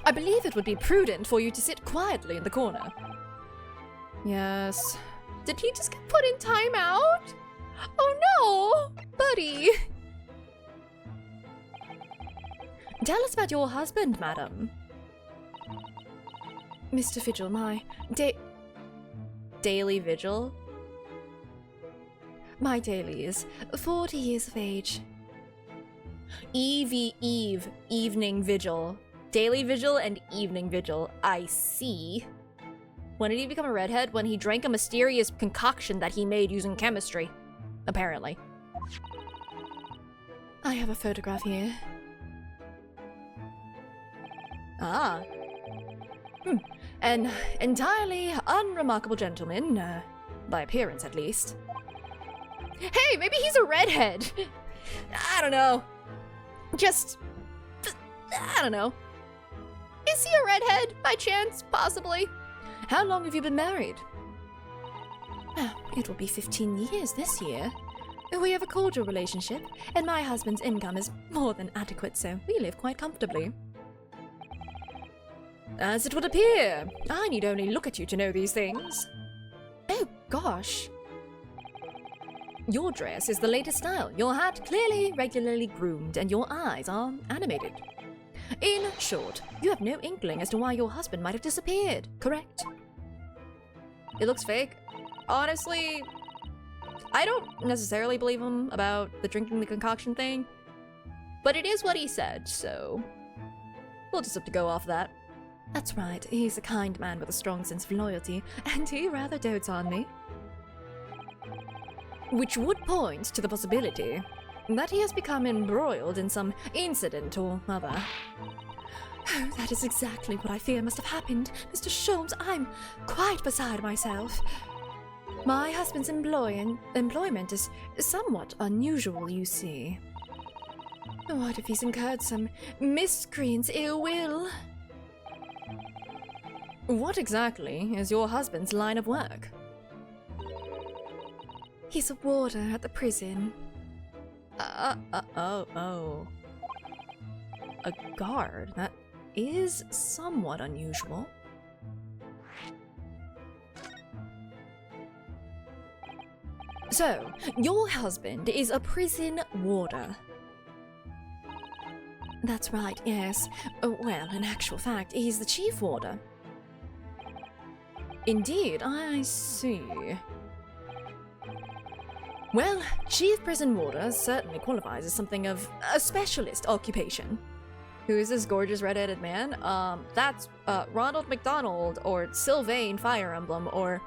Speaker 1: I believe it would be prudent for you to sit quietly in the corner. Yes. Did he just get put in timeout? Oh no, buddy. Tell us about your husband, madam. Mr. Vigil, my daily vigil? My daily is 40 years of age. Eve, evening vigil. Daily vigil and evening vigil. I see. When did he become a redhead? When he drank a mysterious concoction that he made using chemistry. Apparently. I have a photograph here. Ah. An entirely unremarkable gentleman, by appearance at least. Hey, maybe he's a redhead! I don't know. I don't know. Is he a redhead, by chance, possibly? How long have you been married? It will be 15 years this year. We have a cordial relationship, and my husband's income is more than adequate, so we live quite comfortably. As it would appear, I need only look at you to know these things. Oh, gosh. Your dress is the latest style, your hat clearly regularly groomed, and your eyes are animated. In short, you have no inkling as to why your husband might have disappeared, correct? It looks fake. Honestly, I don't necessarily believe him about the drinking the concoction thing, but it is what he said, so we'll just have to go off that. That's right, he's a kind man with a strong sense of loyalty, and he rather dotes on me. Which would point to the possibility that he has become embroiled in some incident or other. Oh, that is exactly what I fear must have happened. Mr. Sholmes, I'm quite beside myself. My husband's employment is somewhat unusual, you see. What if he's incurred some miscreant's ill will? What exactly is your husband's line of work? He's a warder at the prison. Oh. A guard? That is somewhat unusual. So, your husband is a prison warder. That's right, yes. Well, in actual fact, he's the chief warder. Indeed, I see. Well, chief prison warder certainly qualifies as something of a specialist occupation. Who is this gorgeous red-headed man? That's Ronald McDonald, or Sylvain Fire Emblem, or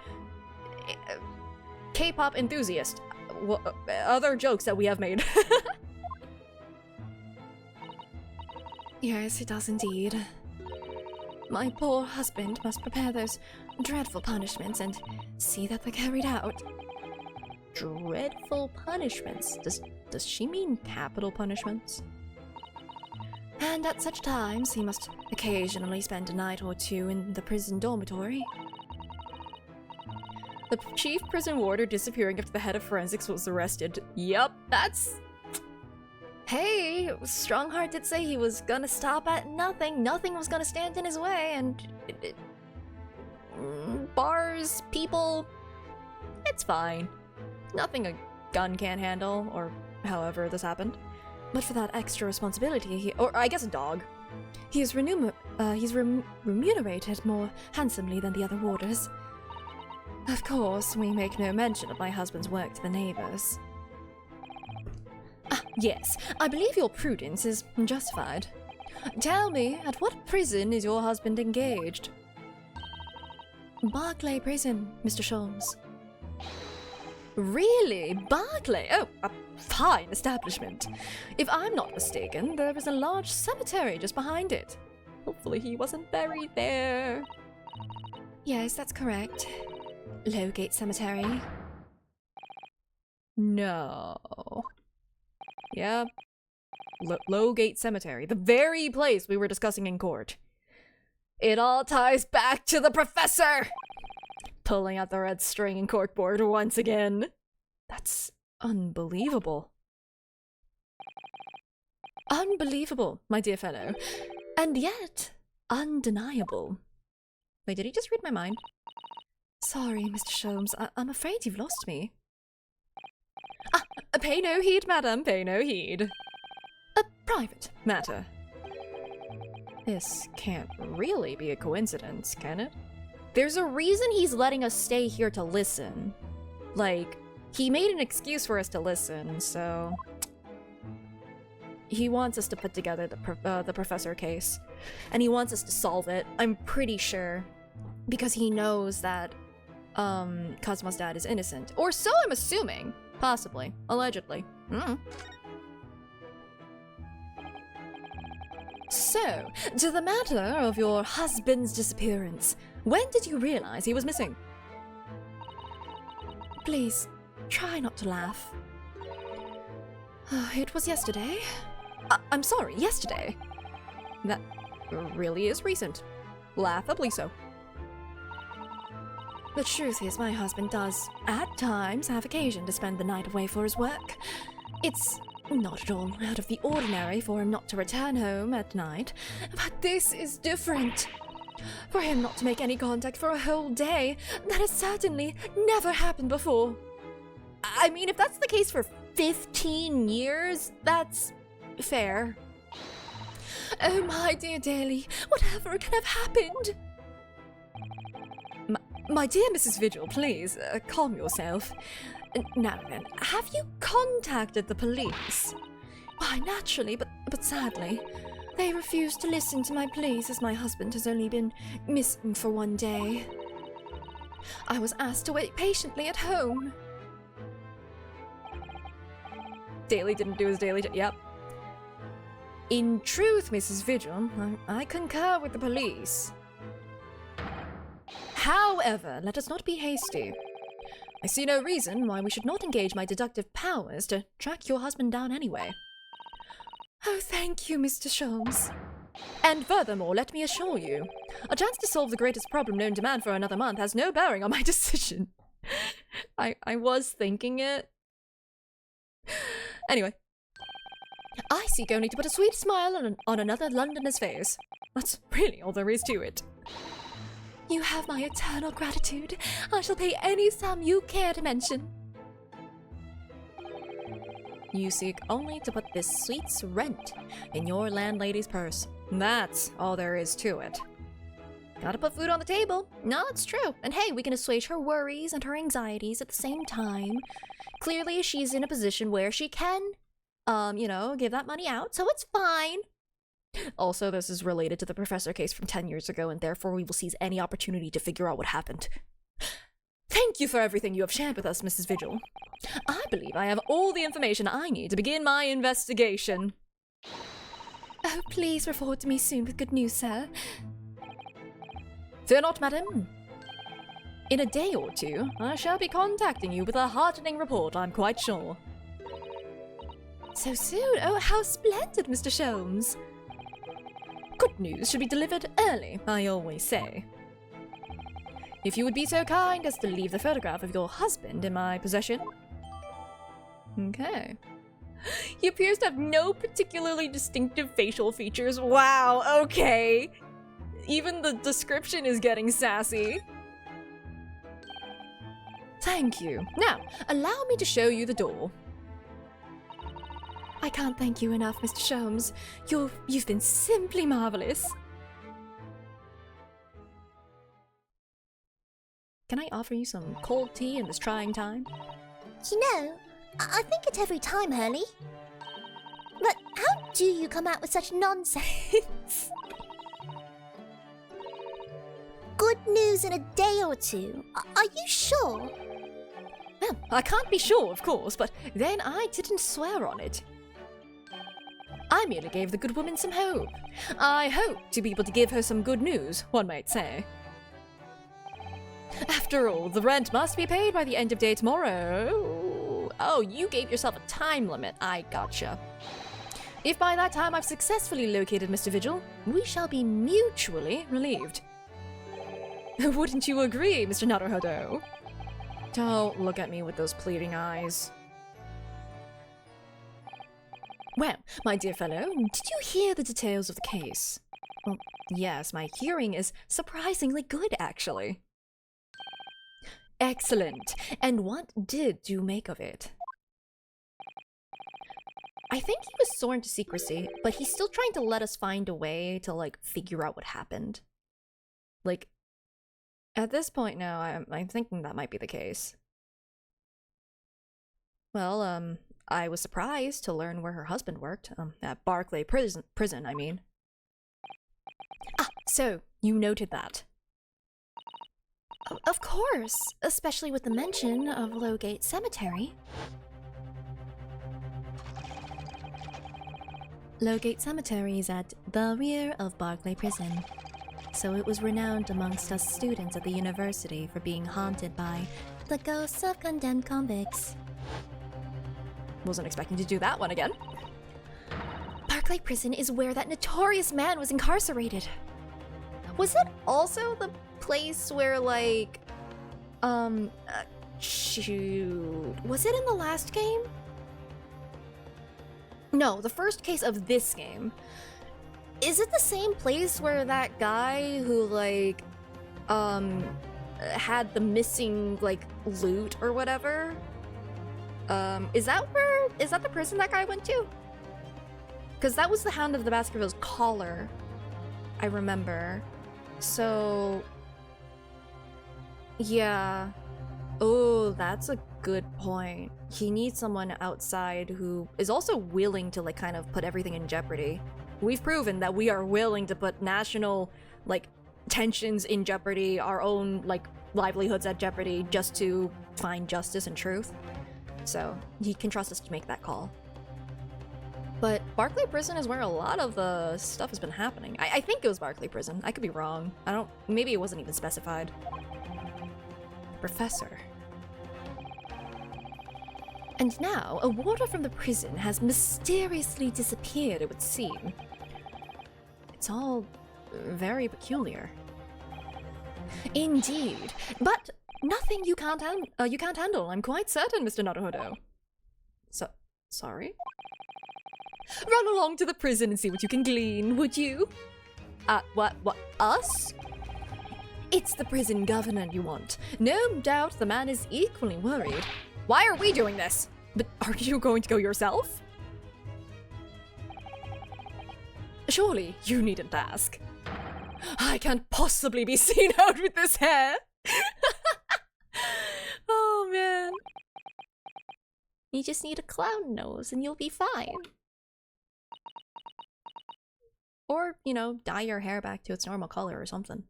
Speaker 1: K-pop enthusiast. Other jokes that we have made. Yes, it does indeed. My poor husband must prepare those dreadful punishments and see that they're carried out. Dreadful punishments? Does she mean capital punishments? And at such times, he must occasionally spend a night or two in the prison dormitory. The chief prison warder disappearing after the head of forensics was arrested. Yup, that's... Hey, Strongheart did say he was gonna stop at nothing. Nothing was gonna stand in his way, and... bars, people... It's fine. Nothing a gun can't handle, or however this happened. But for that extra responsibility, or I guess a dog, he's remunerated more handsomely than the other warders. Of course, we make no mention of my husband's work to the neighbors. Ah, yes, I believe your prudence is justified. Tell me, at what prison is your husband engaged? Barclay Prison, Mr. Sholmes. Really? Barclay? Oh, a fine establishment. If I'm not mistaken, there is a large cemetery just behind it. Hopefully he wasn't buried there. Yes, that's correct. Lowgate Cemetery. No. Yeah. Lowgate Cemetery. The very place we were discussing in court. It all ties back to the professor! Pulling out the red string and corkboard once again. That's unbelievable. Unbelievable, my dear fellow. And yet, undeniable. Wait, did he just read my mind? Sorry, Mr. Sholmes, I'm afraid you've lost me. Ah, pay no heed, madam, pay no heed. A private matter. This can't really be a coincidence, can it? There's a reason he's letting us stay here to listen. Like, he made an excuse for us to listen, so... He wants us to put together the professor case. And he wants us to solve it, I'm pretty sure. Because he knows that, Cosmo's dad is innocent. Or so I'm assuming. Possibly. Allegedly. So, to the matter of your husband's disappearance. When did you realize he was missing? Please, try not to laugh. It was yesterday. I'm sorry, yesterday. That really is recent. Laughably so. The truth is, my husband does, at times, have occasion to spend the night away for his work. It's not at all out of the ordinary for him not to return home at night, but this is different. For him not to make any contact for a whole day, that has certainly never happened before. I mean, if that's the case for 15 years, that's fair. Oh, my dear Daly, whatever can have happened? My dear Mrs. Vigil, please, calm yourself. Now then, have you contacted the police? Why, naturally, but sadly. They refuse to listen to my pleas as my husband has only been missing for one day. I was asked to wait patiently at home. Daly didn't do his daily job. Yep. In truth, Mrs. Vigil, I concur with the police. However, let us not be hasty. I see no reason why we should not engage my deductive powers to track your husband down anyway. Oh, thank you, Mr. Sholmes. And furthermore, let me assure you, a chance to solve the greatest problem known to man for another month has no bearing on my decision. I was thinking it. Anyway. I seek only to put a sweet smile on another Londoner's face. That's really all there is to it. You have my eternal gratitude. I shall pay any sum you care to mention. You seek only to put this sweet's rent in your landlady's purse. That's all there is to it. Gotta put food on the table. No, it's true. And hey, we can assuage her worries and her anxieties at the same time. Clearly, she's in a position where she can, you know, give that money out, so it's fine. Also, this is related to the professor case from 10 years ago, and therefore we will seize any opportunity to figure out what happened. Thank you for everything you have shared with us, Mrs. Vigil. I believe I have all the information I need to begin my investigation. Oh, please report to me soon with good news, sir. Fear not, madam. In a day or two, I shall be contacting you with a heartening report, I'm quite sure. So soon? Oh, how splendid, Mr. Sholmes. Good news should be delivered early, I always say. If you would be so kind as to leave the photograph of your husband in my possession. Okay. He appears to have no particularly distinctive facial features. Wow, okay. Even the description is getting sassy. Thank you. Now, allow me to show you the door. I can't thank you enough, Mr. Sholmes. You've been simply marvelous. Can I offer you some cold tea in this trying time?
Speaker 4: You know, I think it every time, Hurley. But how do you come out with such nonsense? Good news in a day or two. Are you sure?
Speaker 1: Well, I can't be sure, of course, but then I didn't swear on it. I merely gave the good woman some hope. I hope to be able to give her some good news, one might say. After all, the rent must be paid by the end of day tomorrow. Oh, you gave yourself a time limit. I gotcha. If by that time I've successfully located Mr. Vigil, we shall be mutually relieved. Wouldn't you agree, Mr. Naruhodo? Don't look at me with those pleading eyes. Well, my dear fellow, did you hear the details of the case? Well, yes, my hearing is surprisingly good, actually. Excellent. And what did you make of it? I think he was sworn to secrecy, but he's still trying to let us find a way to, like, figure out what happened. Like, at this point now, I'm thinking that might be the case. Well, I was surprised to learn where her husband worked, at Barclay prison, I mean. Ah, so, you noted that.
Speaker 4: Of course, especially with the mention of Lowgate Cemetery.
Speaker 1: Lowgate Cemetery is at the rear of Barclay Prison, so it was renowned amongst us students at the university for being haunted by
Speaker 4: The ghosts of condemned convicts.
Speaker 1: Wasn't expecting to do that one again.
Speaker 4: Barclay Prison is where that notorious man was incarcerated.
Speaker 1: Was it also the place where, like, shoot, was it in the last game? No, the first case of this game. Is it the same place where that guy who, like, had the missing, like, loot or whatever? Is that the prison that guy went to? Because that was the Hound of the Baskervilles collar, I remember. So, yeah. Oh, that's a good point. He needs someone outside who is also willing to, like, kind of put everything in jeopardy. We've proven that we are willing to put national, like, tensions in jeopardy, our own, like, livelihoods at jeopardy just to find justice and truth. So, he can trust us to make that call. But Barclay Prison is where a lot of the stuff has been happening. I think it was Barclay Prison. I could be wrong. Maybe it wasn't even specified. Professor. And now, a warder from the prison has mysteriously disappeared, it would seem. It's all very peculiar. Indeed, but nothing you can't handle, I'm quite certain, Mr. Naruhodo. Sorry? Run along to the prison and see what you can glean, would you? What, us? It's the prison governor you want. No doubt the man is equally worried. Why are we doing this? But are you going to go yourself? Surely you needn't ask. I can't possibly be seen out with this hair. Oh man. You just need a clown nose and you'll be fine. Or, you know, dye your hair back to its normal color or something.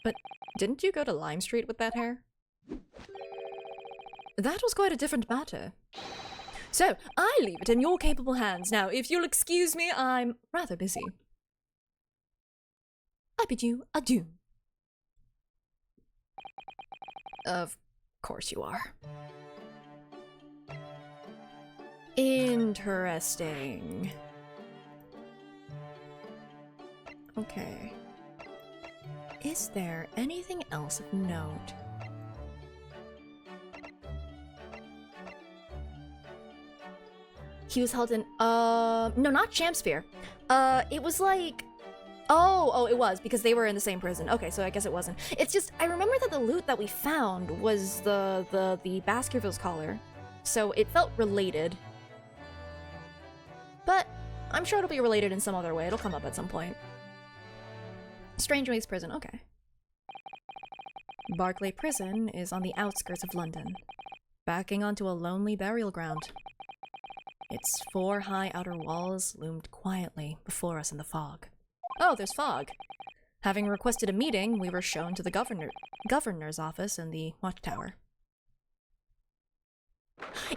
Speaker 1: But didn't you go to Lime Street with that hair? That was quite a different matter. So, I leave it in your capable hands. Now, if you'll excuse me, I'm rather busy. I bid you adieu. Of course you are. Interesting. Okay. Is there anything else of note? He was held in, no, not Champsphere. It was like, oh, it was, because they were in the same prison. Okay, so I guess it wasn't. It's just, I remember that the loot that we found was the Baskerville's collar, so it felt related. But I'm sure it'll be related in some other way. It'll come up at some point. Strangeways Prison, okay. Barclay Prison is on the outskirts of London, backing onto a lonely burial ground. Its 4 high outer walls loomed quietly before us in the fog. Oh, there's fog. Having requested a meeting, we were shown to the governor's office in the watchtower.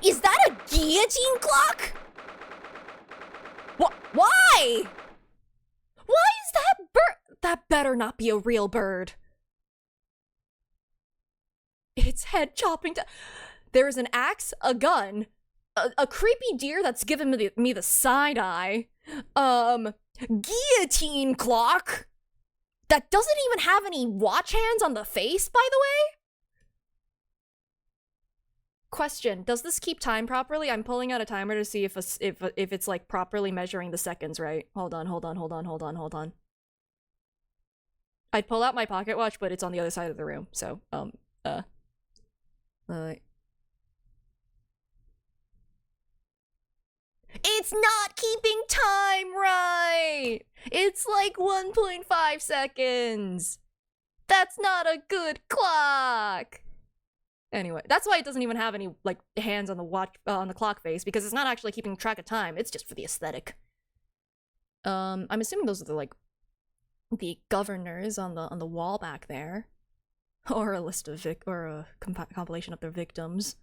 Speaker 5: Is that a guillotine clock?
Speaker 1: Why? Why is that bird? That better not be a real bird. Its head chopping down. There is an axe, a gun, a creepy deer that's given me the side eye. Guillotine clock that doesn't even have any watch hands on the face, by the way. Question, does this keep time properly? I'm pulling out a timer to see if it's like properly measuring the seconds, right? Hold on. I'd pull out my pocket watch, but it's on the other side of the room, so, It's not keeping time right! It's like 1.5 seconds! That's not a good clock! Anyway, that's why it doesn't even have any, like, hands on the watch, on the clock face, because it's not actually keeping track of time, it's just for the aesthetic. I'm assuming those are the governors on the wall back there. Or a list of or a compilation of their victims.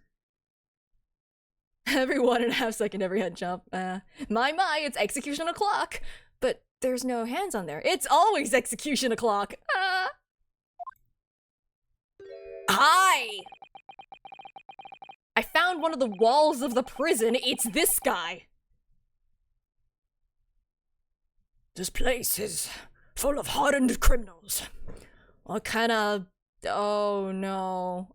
Speaker 1: Every 1.5 second, every head chop. My, it's execution o'clock! But there's no hands on there. It's always execution o'clock! Hi! I found one of the walls of the prison. It's this guy.
Speaker 5: This place is full of hardened criminals.
Speaker 1: What kind of... Oh no.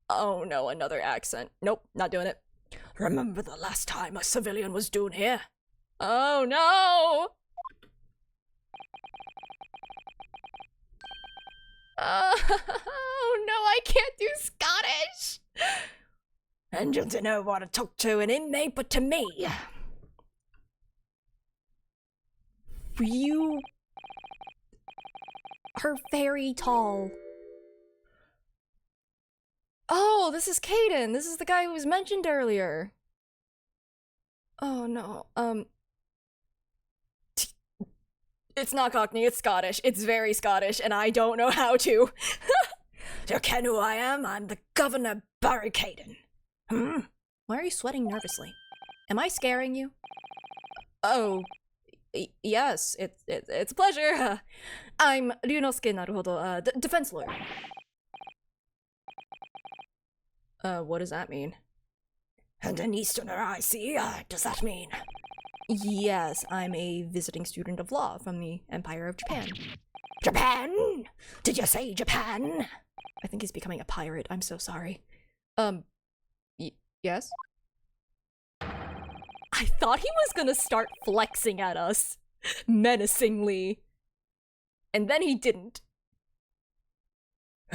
Speaker 1: Oh no, another accent. Nope, not doing it.
Speaker 5: Remember the last time a civilian was down here?
Speaker 1: Oh no! Oh no, I can't do Scottish!
Speaker 5: And you don't know what to talk to an inmate but to me.
Speaker 1: You are very tall. Oh, this is Caden. This is the guy who was mentioned earlier. Oh no, it's not Cockney, it's Scottish. It's very Scottish, and I don't know how to.
Speaker 5: You ken who I am? I'm the Governor Barry Caden.
Speaker 1: Why are you sweating nervously? Am I scaring you? Oh, yes, it's a pleasure. I'm Ryunosuke Naruhodo, defense lawyer. What does that mean?
Speaker 5: And an Easterner, I see. Does that mean?
Speaker 1: Yes, I'm a visiting student of law from the Empire of Japan.
Speaker 5: Japan? Did you say Japan?
Speaker 1: I think he's becoming a pirate. I'm so sorry. Yes? I thought he was gonna start flexing at us menacingly. And then he didn't.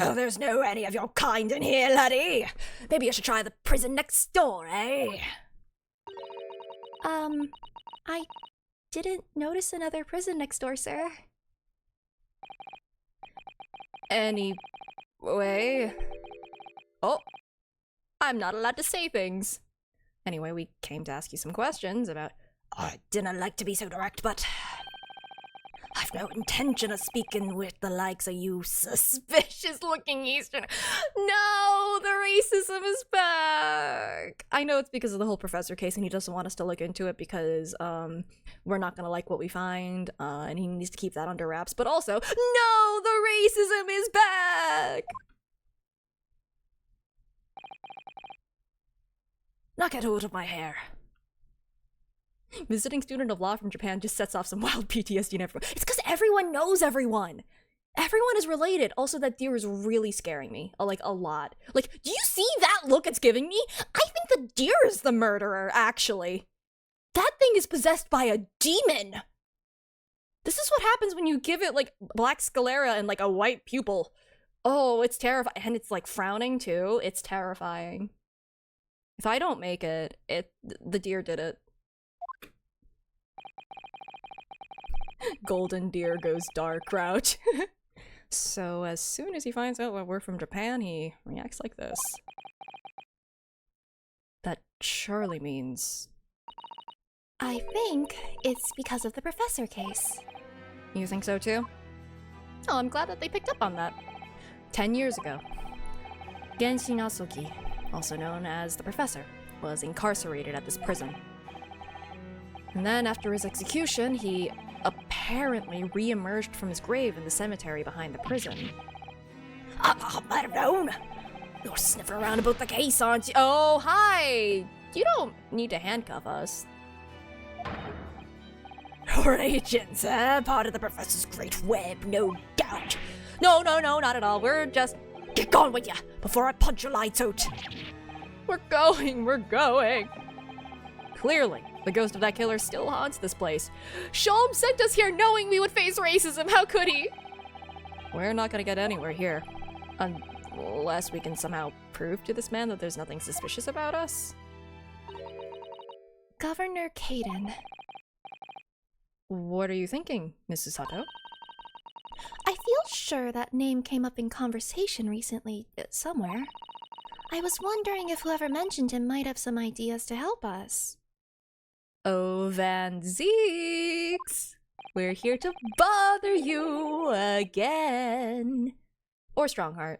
Speaker 5: Oh, there's no any of your kind in here, laddie. Maybe you should try the prison next door, eh?
Speaker 4: I didn't notice another prison next door, sir.
Speaker 1: Anyway... Oh! I'm not allowed to say things. Anyway, we came to ask you some questions about...
Speaker 5: I didn't like to be so direct, but... I I've no intention of speaking with the likes of you
Speaker 1: Suspicious looking Eastern. No, the racism is back. I know it's because of the whole professor case and he doesn't want us to look into it because we're not gonna like what we find and he needs to keep that under wraps. But also, no, the racism is back.
Speaker 5: Knock it out of my hair.
Speaker 1: Visiting student of law from Japan just sets off some wild PTSD in everyone. It's because everyone knows everyone. Everyone is related. Also, that deer is really scaring me. Like, a lot. Like, do you see that look it's giving me? I think the deer is the murderer, actually. That thing is possessed by a demon. This is what happens when you give it, like, black sclera and, like, a white pupil. Oh, it's terrifying. And it's, like, frowning, too. It's terrifying. If I don't make it, the deer did it. Golden deer goes dark, Crouch. So as soon as he finds out we're from Japan, he reacts like this. That surely means...
Speaker 4: I think it's because of the professor case.
Speaker 1: You think so too? Oh, I'm glad that they picked up on that. 10 years ago, Genshin Asoki, also known as the Professor, was incarcerated at this prison. And then after his execution, he apparently re-emerged from his grave in the cemetery behind the prison.
Speaker 5: I might have known. You're sniffing around about the case, aren't you?
Speaker 1: Oh, hi! You don't need to handcuff us.
Speaker 5: You're agents, part of the Professor's great web, no doubt.
Speaker 1: No, not at all. We're just...
Speaker 5: Get going with ya, before I punch your lights out.
Speaker 1: We're going. Clearly, the ghost of that killer still haunts this place. Sholm sent us here knowing we would face racism. How could he? We're not gonna get anywhere here. Unless we can somehow prove to this man that there's nothing suspicious about us.
Speaker 4: Governor Caden.
Speaker 1: What are you thinking, Mrs. Sato?
Speaker 4: I feel sure that name came up in conversation recently, somewhere. I was wondering if whoever mentioned him might have some ideas to help us.
Speaker 1: Oh, Van Zeeks! We're here to bother you again. Or Strongheart.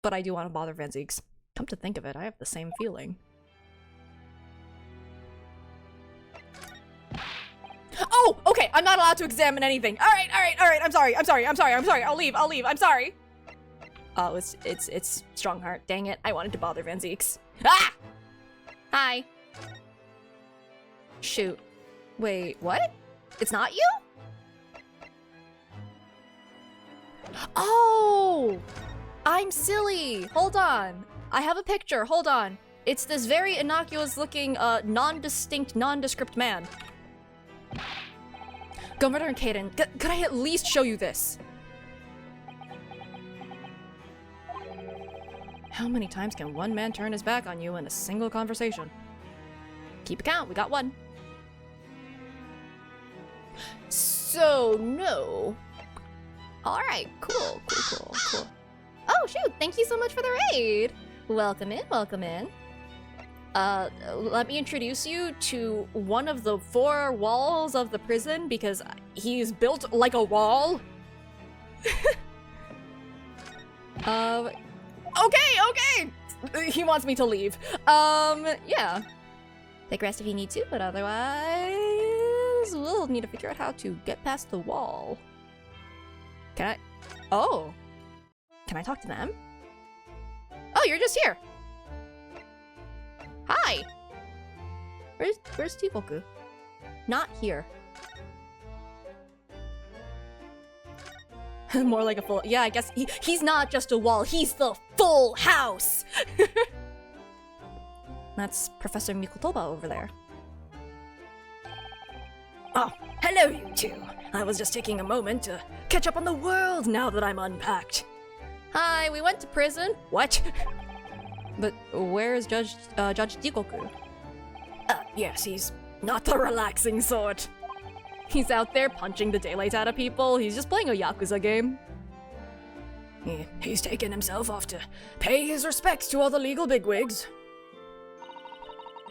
Speaker 1: But I do want to bother Van Zeeks. Come to think of it, I have the same feeling. Oh, okay, I'm not allowed to examine anything. All right. I'm sorry. I'll leave. I'm sorry. Oh, it's Strongheart. Dang it. I wanted to bother Van Zeeks. Ah! Hi. Shoot. Wait, what? It's not you? Oh! I'm silly. Hold on. I have a picture. Hold on. It's this very innocuous looking, non-distinct, nondescript man. Governor Caden, could I at least show you this? How many times can one man turn his back on you in a single conversation? Keep a count, we got one. So, no. Alright, cool. Oh, shoot, thank you so much for the raid. Welcome in. Let me introduce you to one of the 4 walls of the prison because he's built like a wall. Okay. He wants me to leave. Yeah. Take rest if you need to, but otherwise, we'll need to figure out how to get past the wall. Can I talk to them? Oh, you're just here. Hi! Where's Tifoku? Not here. More like a full... Yeah, I guess he's not just a wall, he's the full house! That's Professor Mikotoba over there.
Speaker 5: Oh, hello you two. I was just taking a moment to catch up on the world now that I'm unpacked.
Speaker 1: Hi, we went to prison.
Speaker 5: What?
Speaker 1: But where is Judge Dikoku?
Speaker 5: Yes, he's not the relaxing sort.
Speaker 1: He's out there punching the daylight out of people. He's just playing a Yakuza game.
Speaker 5: He's taken himself off to pay his respects to all the legal bigwigs.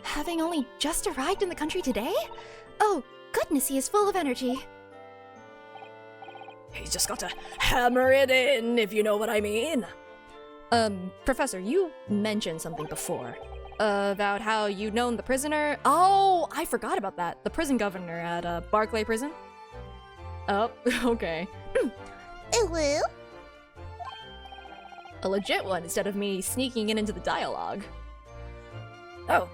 Speaker 4: Having only just arrived in the country today? Oh, goodness, he is full of energy.
Speaker 5: He's just got to hammer it in, if you know what I mean.
Speaker 1: Professor, you mentioned something before. About how you'd known the prisoner. Oh, I forgot about that. The prison governor at, Barclay Prison? Oh, okay.
Speaker 4: Ooh.
Speaker 1: A legit one instead of me sneaking in into the dialogue.
Speaker 5: Oh,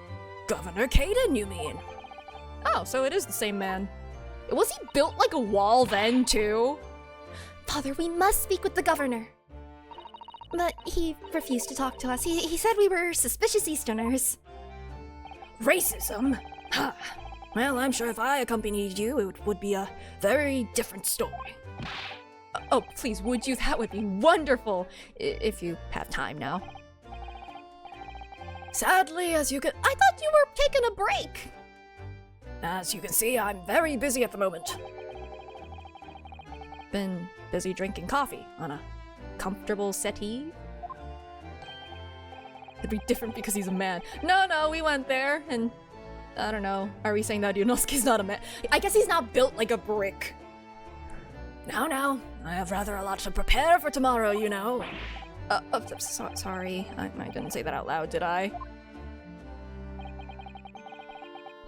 Speaker 5: Governor Caden, you mean?
Speaker 1: Oh, so it is the same man. Was he built like a wall then, too?
Speaker 4: Father, we must speak with the governor. But he refused to talk to us. He said we were suspicious Easterners.
Speaker 5: Racism? Ha! Well, I'm sure if I accompanied you, it would be a very different story.
Speaker 1: Oh, please, would you? That would be wonderful. If you have time now.
Speaker 5: Sadly, as you can—
Speaker 4: I thought you were taking a break.
Speaker 5: As you can see, I'm very busy at the moment.
Speaker 1: Been busy drinking coffee on a comfortable settee. It'd be different because he's a man. No, we went there, and I don't know. Are we saying that Yunosuke's not a man? I guess he's not built like a brick.
Speaker 5: Now, I have rather a lot to prepare for tomorrow, you know.
Speaker 1: Sorry. I didn't say that out loud, did I?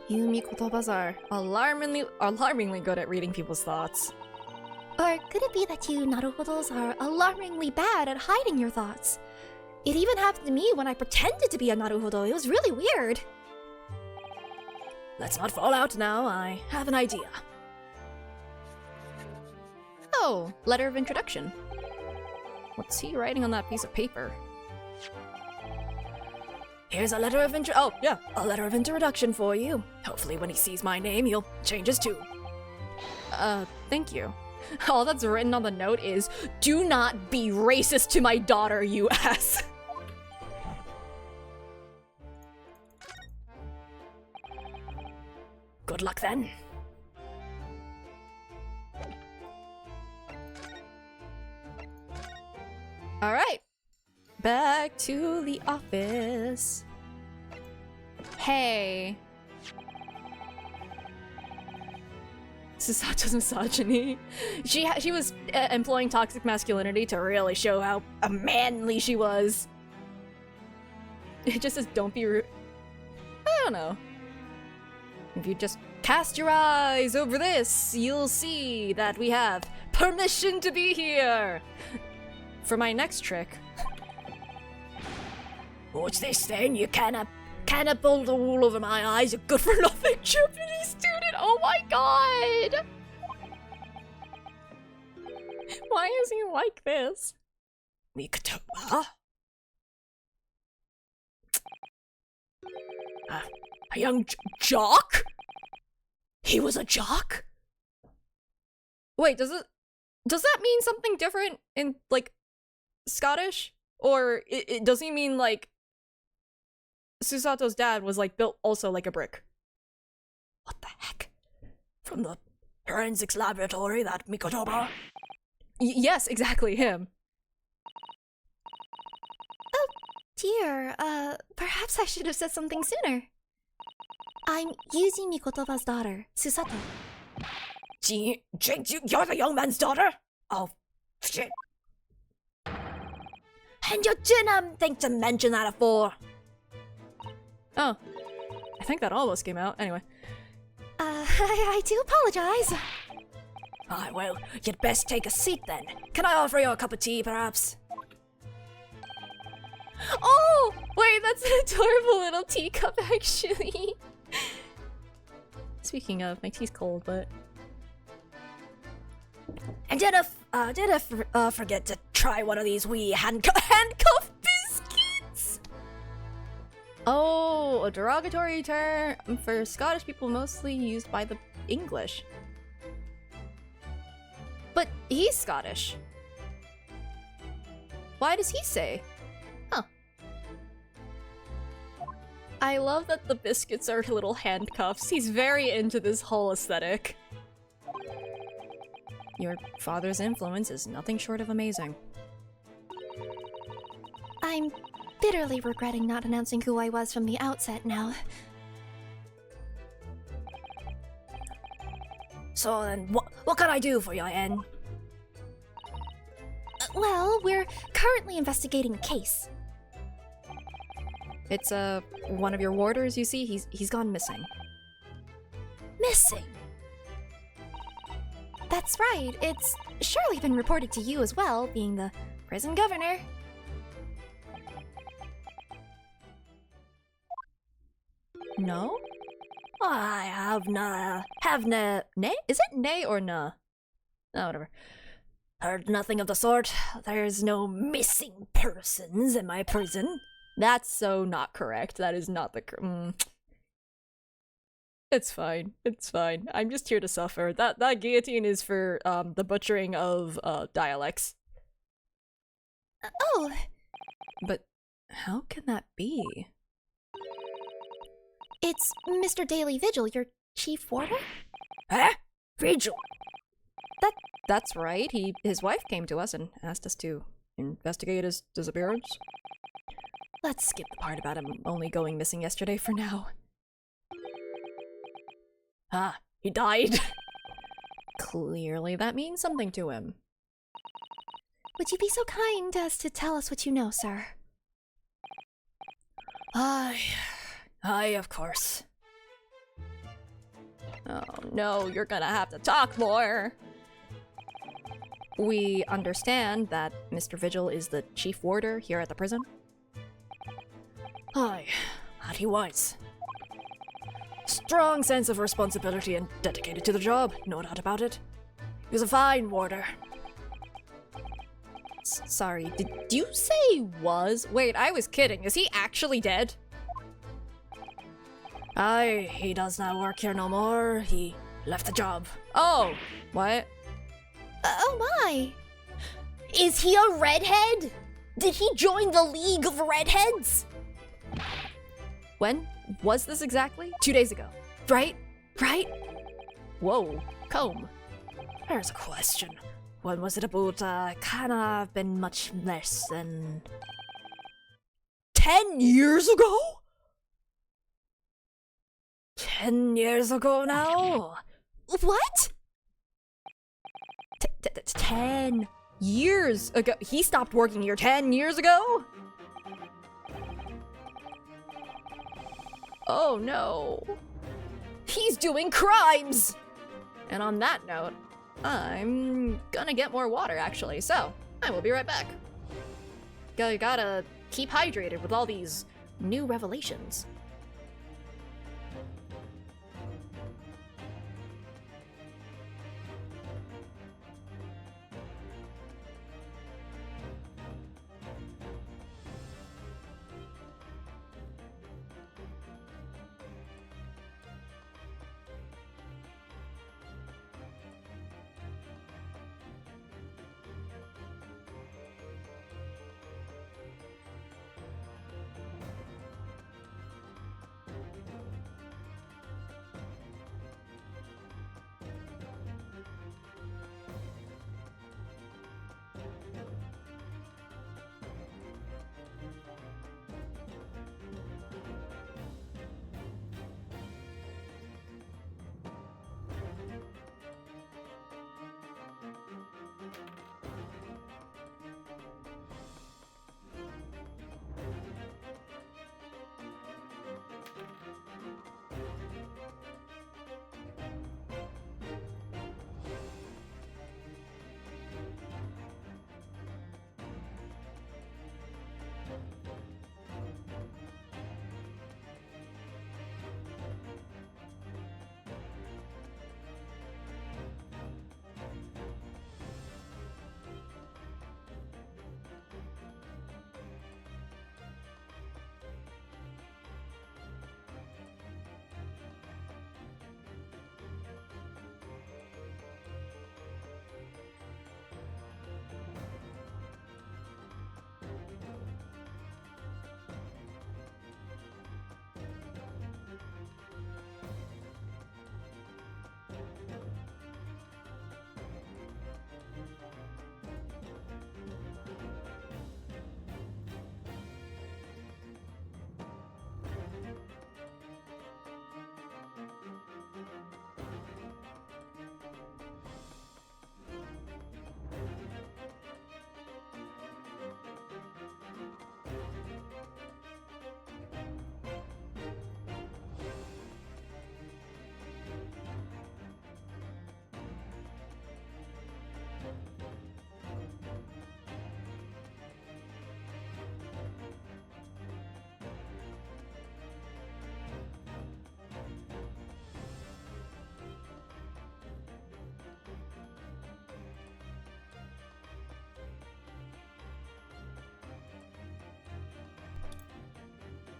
Speaker 1: Yumi kotobas are alarmingly good at reading people's thoughts.
Speaker 4: Or could it be that you naruhodos are alarmingly bad at hiding your thoughts? It even happened to me when I pretended to be a naruhodo. It was really weird.
Speaker 5: Let's not fall out now. I have an idea.
Speaker 1: Oh, letter of introduction. What's he writing on that piece of paper?
Speaker 5: Here's a letter of a letter of introduction for you. Hopefully when he sees my name, he'll change his tune.
Speaker 1: Thank you. All that's written on the note is, do not be racist to my daughter, you ass.
Speaker 5: Good luck then.
Speaker 1: All right. Back to the office. Hey. Susato's misogyny. She was employing toxic masculinity to really show how manly she was. It just says, don't be rude. I don't know. If you just cast your eyes over this, you'll see that we have permission to be here. For my next trick.
Speaker 5: What's this then? You cannot pull the wool over my eyes, you good for nothing Japanese student!
Speaker 1: Oh my god! Why is he like this?
Speaker 5: Mikotoba? A young jock? He was a jock?
Speaker 1: Wait, does that mean something different in, like, Scottish? Or does he mean, like, Susato's dad was, like, built also like a brick?
Speaker 5: What the heck? From the forensics laboratory, that Mikotoba?
Speaker 1: Yes, exactly, him.
Speaker 4: Oh, dear. Perhaps I should have said something sooner. I'm Yuji Mikotoba's daughter, Susato.
Speaker 5: Gee, you're the young man's daughter? Oh, shit. And you didn't think to mention that before.
Speaker 1: Oh. I think that almost came out. Anyway.
Speaker 4: I do apologize.
Speaker 5: Ah, well, you'd best take a seat then. Can I offer you a cup of tea, perhaps?
Speaker 1: Oh! Wait, that's an adorable little teacup, actually. Speaking of, my tea's cold, but...
Speaker 5: And did I forget to try one of these wee handcuff biscuits?
Speaker 1: Oh, a derogatory term for Scottish people mostly used by the English. But he's Scottish. Why does he say? Huh. I love that the biscuits are little handcuffs. He's very into this whole aesthetic. Your father's influence is nothing short of amazing.
Speaker 4: I'm bitterly regretting not announcing who I was from the outset now.
Speaker 5: So then, what can I do for you, Anne?
Speaker 4: Well, we're currently investigating a case.
Speaker 1: It's one of your warders, you see? He's gone missing.
Speaker 5: Missing?
Speaker 4: That's right. It's surely been reported to you as well, being the prison governor.
Speaker 1: No?
Speaker 5: I have na...
Speaker 1: Nay? Is it nay or nah? Oh, whatever.
Speaker 5: Heard nothing of the sort. There's no missing persons in my prison.
Speaker 1: That's so not correct. That is not the It's fine. It's fine. I'm just here to suffer. That guillotine is for the butchering of dialects.
Speaker 4: Oh,
Speaker 1: But how can that be?
Speaker 4: it's Mr. Daily Vigil, your chief warder?
Speaker 5: Huh? Vigil?
Speaker 1: That's right. His wife came to us and asked us to investigate his disappearance. Let's skip the part about him only going missing yesterday for now.
Speaker 5: Ah, he died.
Speaker 1: Clearly that means something to him.
Speaker 4: Would you be so kind as to tell us what you know, sir?
Speaker 5: Aye, of course.
Speaker 1: Oh no, you're gonna have to talk more! We understand that Mr. Vigil is the chief warder here at the prison.
Speaker 5: Aye, that he was. Strong sense of responsibility and dedicated to the job, no doubt about it. He was a fine warder.
Speaker 1: Sorry, did you say was? Wait, I was kidding. Is he actually dead?
Speaker 5: Aye, he does not work here no more. He left the job.
Speaker 1: Oh, what?
Speaker 4: Oh my!
Speaker 5: Is he a redhead? Did he join the League of Redheads?
Speaker 1: When was this exactly? 2 days ago.
Speaker 5: Right?
Speaker 1: Whoa, comb.
Speaker 5: There's a question. When was it about? Kinda been much less than 10 years ago? 10 years ago now?
Speaker 4: What?
Speaker 1: 10 years ago? He stopped working here 10 years ago? Oh no. He's doing crimes! And on that note, I'm gonna get more water actually, so I will be right back. Gotta keep hydrated with all these new revelations.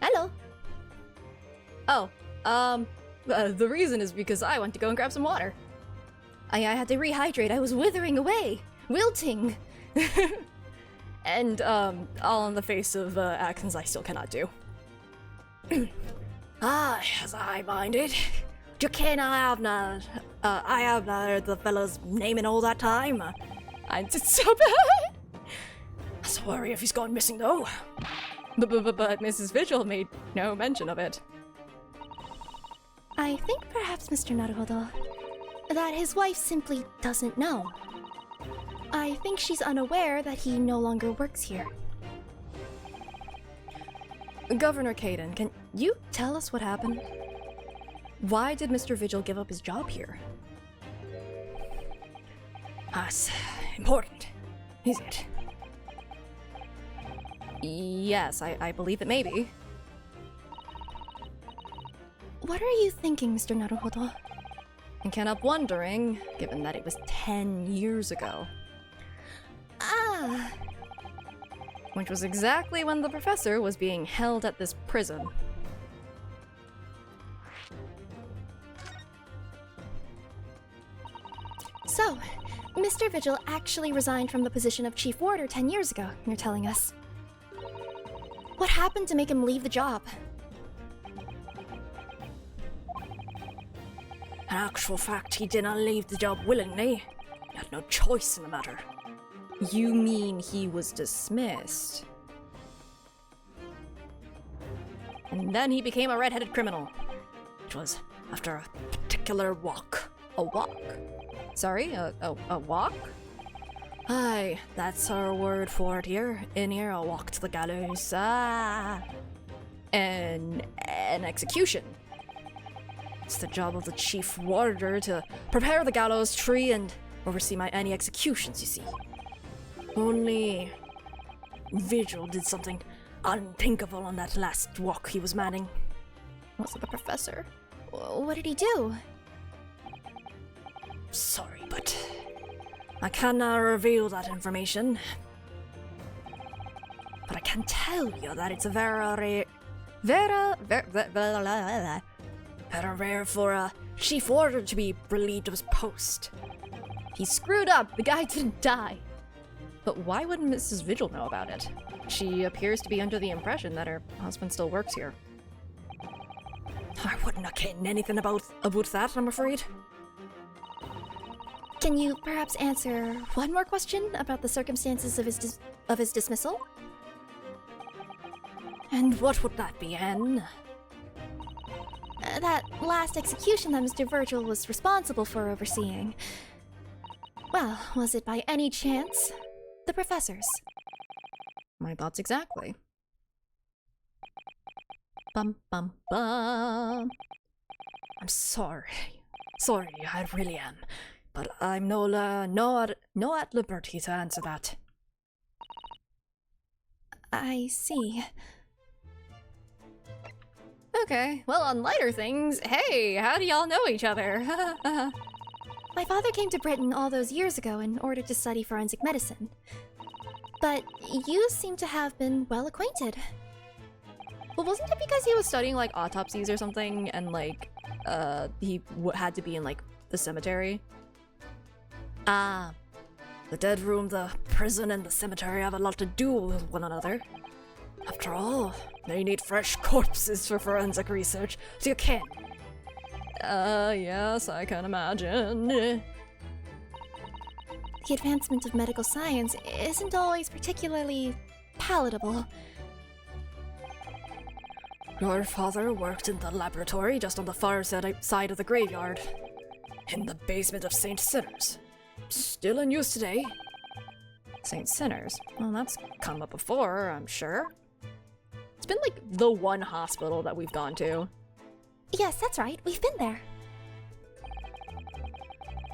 Speaker 4: Hello.
Speaker 1: Oh, the reason is because I went to go and grab some water. I had to rehydrate. I was withering away, wilting. And, all in the face of, actions I still cannot do.
Speaker 5: As I minded. You can I have not heard the fellow's name in all that time.
Speaker 1: I did so bad!
Speaker 5: I was worried if he's gone missing though.
Speaker 1: But Mrs. Vigil made no mention of it.
Speaker 4: I think perhaps, Mr. Naruhodo, that his wife simply doesn't know. I think she's unaware that he no longer works here.
Speaker 1: Governor Caden, can you tell us what happened? Why did Mr. Vigil give up his job here?
Speaker 5: That's important, is it?
Speaker 1: Yes, I believe it may be.
Speaker 4: What are you thinking, Mr. Naruhodo?
Speaker 1: I can't help wondering, given that it was 10 years ago.
Speaker 4: Ah,
Speaker 1: Which was exactly when the professor was being held at this prison.
Speaker 4: so, Mr. Vigil actually resigned from the position of Chief Warder 10 years ago, you're telling us. What happened to make him leave the job?
Speaker 5: In actual fact, he did not leave the job willingly. He had no choice in the matter.
Speaker 1: You mean he was dismissed? And then he became a red-headed criminal.
Speaker 5: It was after a particular walk.
Speaker 1: A walk? Sorry, a walk?
Speaker 5: Aye, that's our word for it here. In here, a walk to the gallows.
Speaker 1: An execution.
Speaker 5: It's the job of the chief warder to prepare the gallows tree and oversee any executions, you see. Only Vigil did something unthinkable on that last walk he was manning.
Speaker 1: Was it the professor?
Speaker 4: What did he do?
Speaker 5: Sorry, but I cannot reveal that information. But I can tell you that it's very rare for a chief warder to be relieved of his post.
Speaker 1: He screwed up. The guy didn't die. But why wouldn't Mrs. Vigil know about it? She appears to be under the impression that her husband still works here.
Speaker 5: I wouldn't have known anything about that, I'm afraid.
Speaker 4: Can you perhaps answer one more question about the circumstances of his dismissal?
Speaker 5: And what would that be, Anne?
Speaker 4: That last execution that Mr. Virgil was responsible for overseeing. Well, was it by any chance the professor's?
Speaker 1: My thoughts exactly. Bum bum bum.
Speaker 5: I'm sorry. Sorry, I really am. But I'm no at liberty to answer that.
Speaker 4: I see.
Speaker 1: Okay, well, on lighter things, hey, how do y'all know each other?
Speaker 4: My father came to Britain all those years ago in order to study forensic medicine. But you seem to have been well acquainted.
Speaker 1: Well, wasn't it because he was studying, like, autopsies or something, and, like, he had to be in, like, the cemetery?
Speaker 5: Ah, the dead room, the prison, and the cemetery have a lot to do with one another. After all, they need fresh corpses for forensic research, so you can.
Speaker 1: Yes, I can imagine.
Speaker 4: The advancement of medical science isn't always particularly palatable.
Speaker 5: Your father worked in the laboratory just on the far side of the graveyard, in the basement of St. Sinners. Still in use today.
Speaker 1: St. Sinners? Well, that's come up before, I'm sure. It's been, like, the one hospital that we've gone to.
Speaker 4: Yes, that's right. We've been there.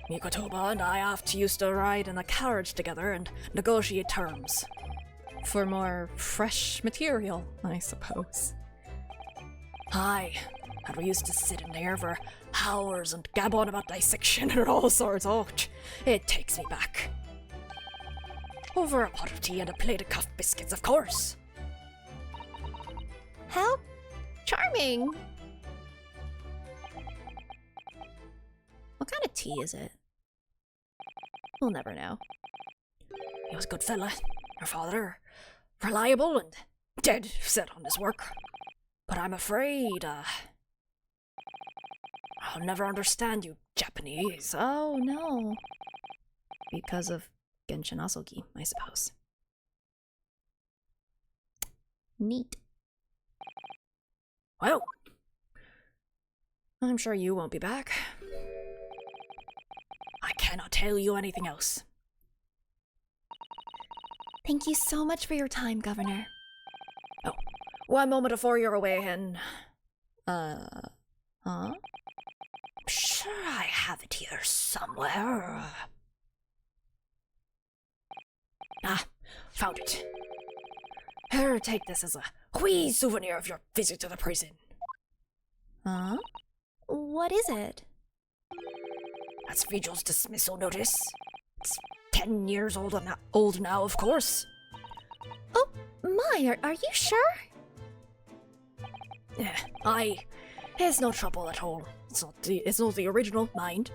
Speaker 5: Mikotoba and I often used to ride in a carriage together and negotiate terms.
Speaker 1: For more fresh material, I suppose.
Speaker 5: Aye, and we used to sit in there for hours and gab on about dissection and all sorts. Oh, it takes me back. Over a pot of tea and a plate of cuff biscuits, of course.
Speaker 4: How
Speaker 1: Charming! What kind of tea is it? We'll never know.
Speaker 5: He was a good fella. Your father, reliable and dead set on his work. But I'm afraid, I'll never understand you Japanese.
Speaker 1: Oh no. Because of Genshin Asogi, I suppose. Neat.
Speaker 5: Well,
Speaker 1: I'm sure you won't be back.
Speaker 5: I cannot tell you anything else.
Speaker 4: Thank you so much for your time, Governor.
Speaker 5: Oh, one moment before you're away, and
Speaker 1: Huh?
Speaker 5: I'm sure I have it here somewhere. Ah, found it. Here, take this as a wee souvenir of your visit to the prison.
Speaker 1: Huh?
Speaker 4: What is it?
Speaker 5: That's Vigil's dismissal notice. It's 10 years old now, of course.
Speaker 4: Oh, my, are you sure?
Speaker 5: Yeah, there's no trouble at all. It's not the original, mind.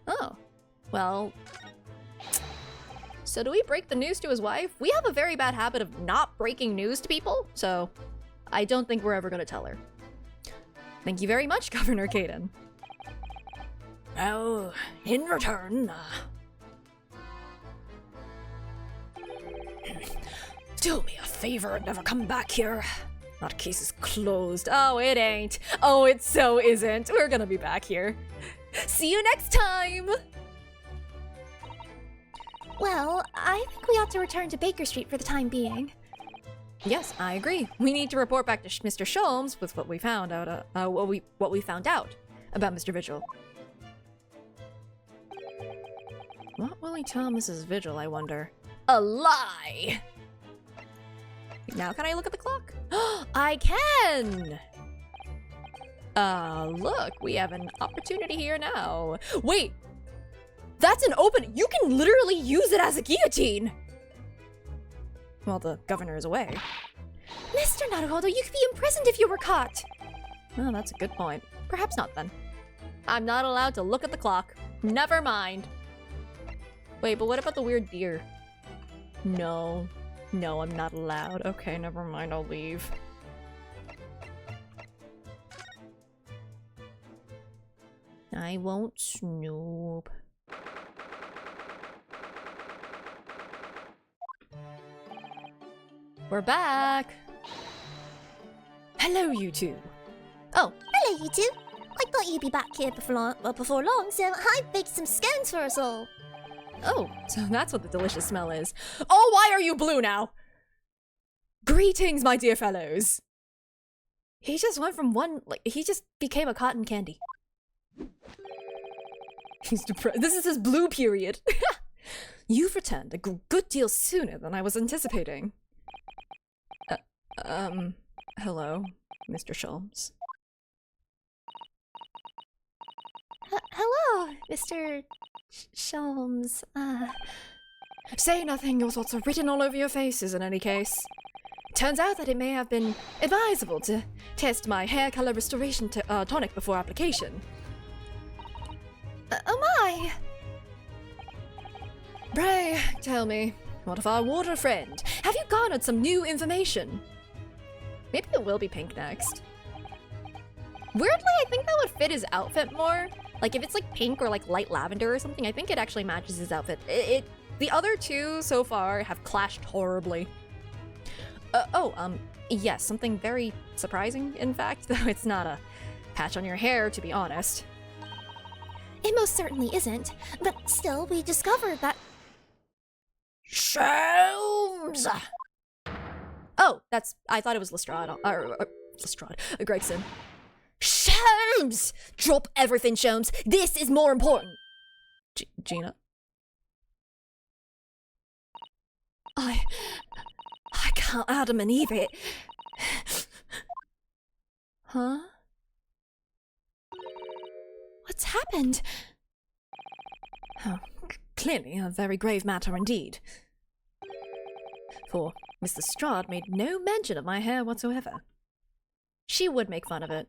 Speaker 1: Oh. Well... So do we break the news to his wife? We have a very bad habit of not breaking news to people, so I don't think we're ever gonna tell her. Thank you very much, Governor Caden.
Speaker 5: Well, in return, do me a favor and never come back here. That case is closed.
Speaker 1: Oh, it ain't. Oh, it so isn't. We're gonna be back here. See you next time!
Speaker 4: Well, I think we ought to return to Baker Street for the time being.
Speaker 1: Yes, I agree. We need to report back to Mr. Sholmes with what we found out. What we found out about Mr. Vigil. What will he tell Mrs. Vigil, I wonder? A lie! Now can I look at the clock? I can! Look, we have an opportunity here now. Wait! That's an open- you can literally use it as a guillotine! Well, the governor is away.
Speaker 4: Mr. Naruhodo, you could be imprisoned if you were caught.
Speaker 1: Oh, that's a good point. Perhaps not then. I'm not allowed to look at the clock. Never mind. Wait, but what about the weird deer? No. No, I'm not allowed. Okay, never mind, I'll leave. I won't snoop. We're back! Hello, you two.
Speaker 4: Oh, hello, you two. I thought you'd be back here before long, so I baked some scones for us all.
Speaker 1: Oh, so that's what the delicious smell is. Oh, why are you blue now? Greetings, my dear fellows. He just went from he just became a cotton candy. He's depressed. This is his blue period. You've returned a good deal sooner than I was anticipating. Hello, Mr. Sholmes.
Speaker 4: Hello, Mr. Sholmes.
Speaker 1: Say nothing, your thoughts are written all over your faces in any case. Turns out that it may have been advisable to test my hair color restoration tonic before application.
Speaker 4: Oh my!
Speaker 1: Pray, tell me, what of our water friend? Have you garnered some new information? Maybe it will be pink next. Weirdly, I think that would fit his outfit more. Like, if it's like pink or like light lavender or something, I think it actually matches his outfit. The other two so far have clashed horribly. Yes, something very surprising, in fact, though it's not a patch on your hair, to be honest.
Speaker 4: It most certainly isn't, but still, we discovered that...
Speaker 5: Sholmes!
Speaker 1: Oh, I thought it was Lestrade, Lestrade, Gregson.
Speaker 5: Sholmes! Drop everything, Sholmes. This is more important.
Speaker 1: Gina?
Speaker 5: I can't Adam and Eve it.
Speaker 1: Huh?
Speaker 4: What's happened?
Speaker 1: Oh, clearly a very grave matter indeed. For Mr. Strahd made no mention of my hair whatsoever. She would make fun of it.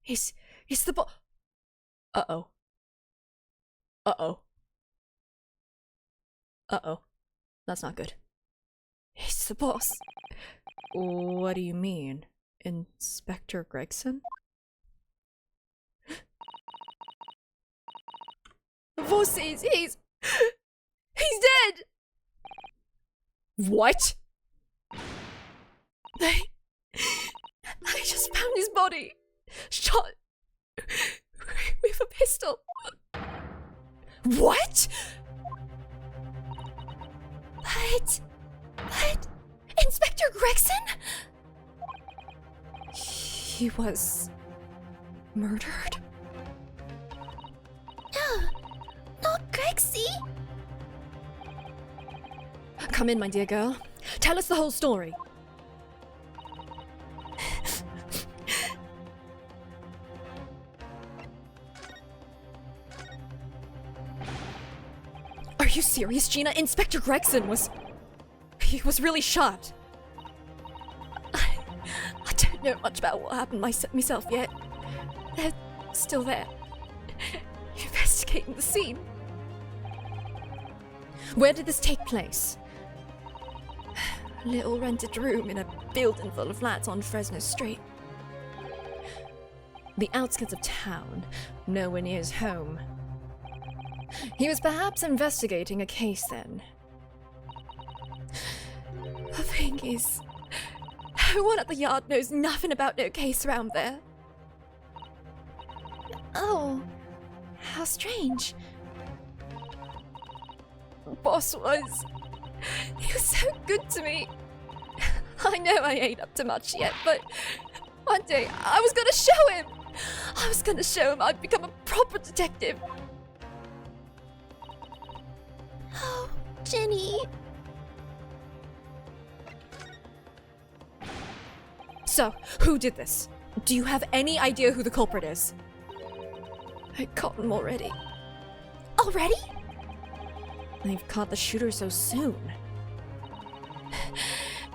Speaker 1: He's the boss. Uh-oh. Uh-oh. Uh-oh. That's not good. He's the boss. What do you mean? Inspector Gregson? The boss says he's dead! What? They just found his body. Shot with a pistol. What?
Speaker 4: But Inspector Gregson?
Speaker 1: He was murdered?
Speaker 4: No, not Gregsy.
Speaker 1: Come in, my dear girl. Tell us the whole story. Are you serious, Gina? Inspector Gregson was really shot. I don't know much about what happened myself yet. They're still there, investigating the scene. Where did this take place? Little rented room in a building full of flats on Fresno Street. The outskirts of town, nowhere near his home. He was perhaps investigating a case then. The thing is, everyone at the yard knows nothing about no case around there.
Speaker 4: Oh, how strange.
Speaker 1: Boss he was so good to me. I know I ain't up to much yet, but one day I was gonna show him. I was gonna show him I'd become a proper detective.
Speaker 4: Oh, Jenny.
Speaker 1: So, who did this? Do you have any idea who the culprit is? I caught him already.
Speaker 4: Already?
Speaker 1: They've caught the shooter so soon.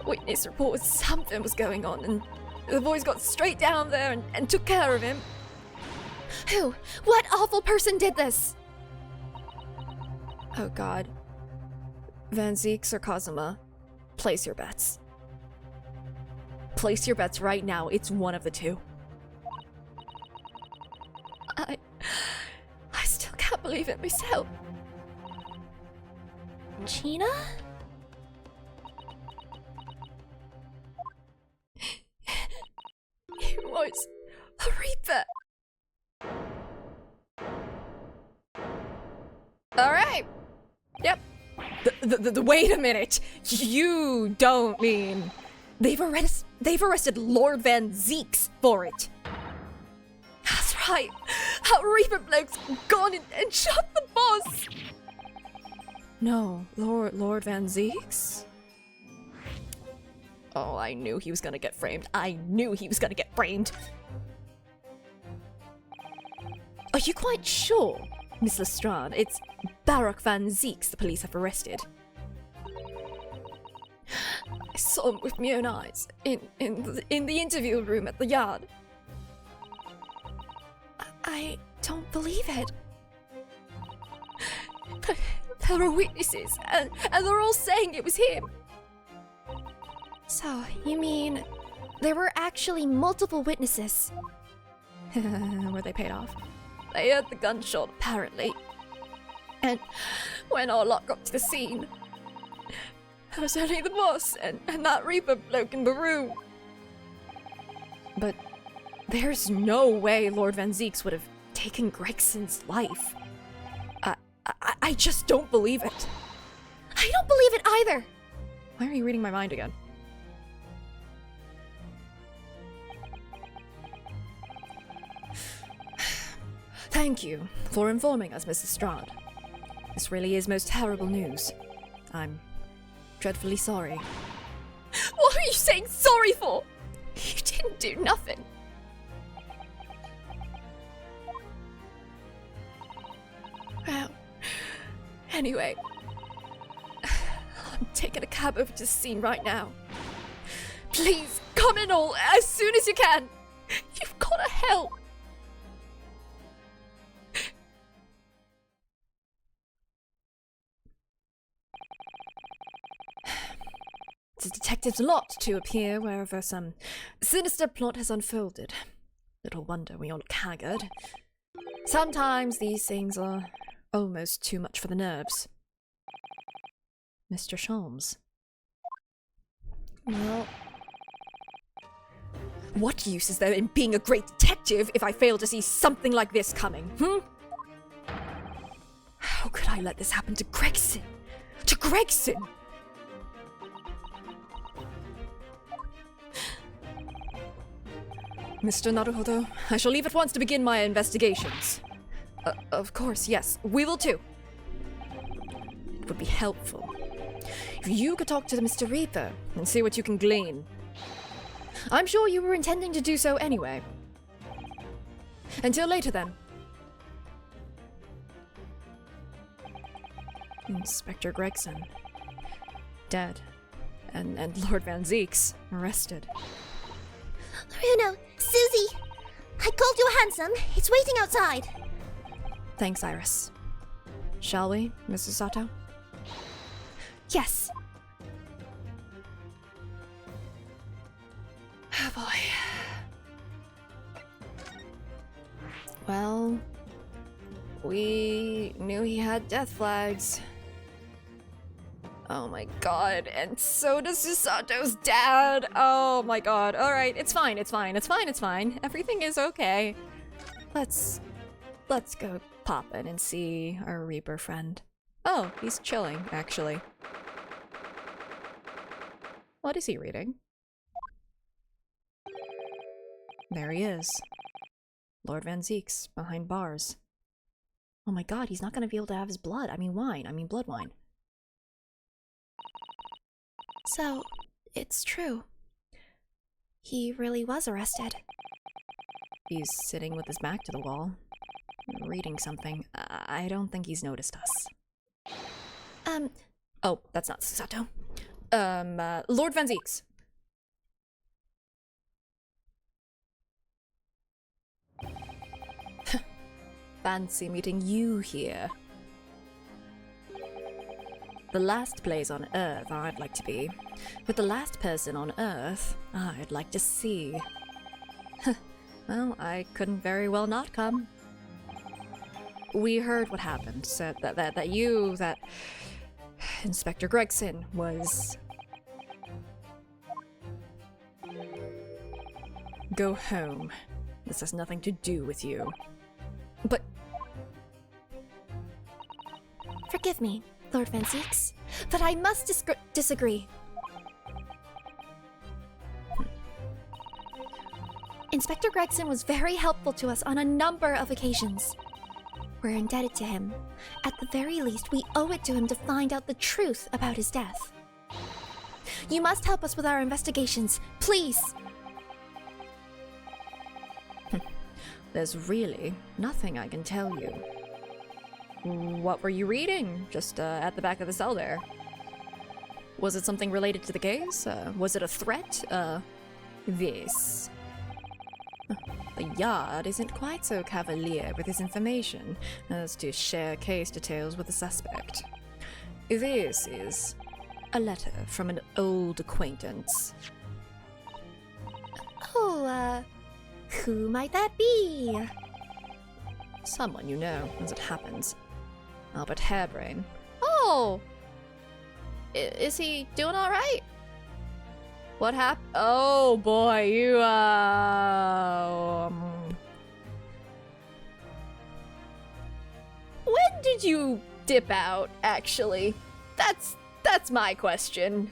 Speaker 1: Witness reported something was going on, and the boys got straight down there and took care of him.
Speaker 4: Who? What awful person did this?
Speaker 1: Oh god. Van Zeeks or Kazuma, place your bets. Place your bets right now, it's one of the two. I still can't believe it myself.
Speaker 4: Gina?
Speaker 1: He was a Reaper. Alright. Yep. Wait a minute. You don't mean... They've arrested Lord Van Zeeks for it. That's right. That Reaper bloke's gone and shot the boss. No, Lord Van Zeeks? Oh, I knew he was gonna get framed. I knew he was gonna get framed. Are you quite sure, Miss Lestrade? It's Barak Van Zeeks the police have arrested. I saw him with my own eyes in the interview room at the yard.
Speaker 4: I don't believe it.
Speaker 1: There are witnesses, and they're all saying it was him.
Speaker 4: So, you mean there were actually multiple witnesses?
Speaker 1: Were they paid off? They heard the gunshot, apparently. And when our lot got to the scene, there was only the boss and that Reaper bloke in the room. But there's no way Lord Van Zeeks would have taken Gregson's life. I just don't believe it.
Speaker 4: I don't believe it either.
Speaker 1: Why are you reading my mind again? Thank you for informing us, Mrs. Strad. This really is most terrible news. I'm dreadfully sorry. What are you saying sorry for? You didn't do nothing. Well, anyway, I'm taking a cab over to the scene right now. Please Come in all as soon as you can! You've gotta help! It's a detective's lot to appear wherever some sinister plot has unfolded. Little wonder we all look haggard. Sometimes these things are almost too much for the nerves. Mr. Sholmes. Well, what use is there in being a great detective if I fail to see something like this coming, How could I let this happen to Gregson? To Gregson! Mr. Naruhodo, I shall leave at once to begin my investigations. Of course, yes, we will too. It would be helpful if you could talk to Mr. Reaper and see what you can glean. I'm sure you were intending to do so anyway. Until later then. Inspector Gregson. Dead. And Lord Van Zeeks arrested.
Speaker 4: Bruno, Susie! I called you handsome. It's waiting outside.
Speaker 1: Thanks, Iris. Shall we, Mrs. Sato? Yes. Oh boy. Well, we knew he had death flags. Oh my god, and so does Susato's dad. Oh my god. Alright, it's fine, it's fine, it's fine, it's fine. Everything is okay. Let's go pop in and see our Reaper friend. Oh, he's chilling, actually. What is he reading? There he is. Lord Van Zeeks, behind bars. Oh my god, he's not gonna be able to have his blood. I mean wine. I mean blood wine.
Speaker 4: So, it's true. He really was arrested.
Speaker 1: He's sitting with his back to the wall, reading something. I don't think he's noticed us. Oh, that's not Susato. Lord Van Zeeks. Fancy meeting you here. The last place on Earth I'd like to be, but the last person on Earth I'd like to see. Well, I couldn't very well not come. We heard what happened, said that Inspector Gregson was... Go home. This has nothing to do with you. But...
Speaker 4: Forgive me, Lord Van Zeeks, but I must disagree. Inspector Gregson was very helpful to us on a number of occasions. We're indebted to him. At the very least, we owe it to him to find out the truth about his death. You must help us with our investigations, please!
Speaker 1: There's really nothing I can tell you. What were you reading? Just at the back of the cell there. Was it something related to the case? Was it a threat? This. The Yard isn't quite so cavalier with his information as to share case details with the suspect. This is a letter from an old acquaintance.
Speaker 4: Oh, who might that be?
Speaker 1: Someone you know, as it happens. Albert Harebrain. Oh! Is he doing alright? What happened? Oh boy, you, When did you dip out, actually? That's my question.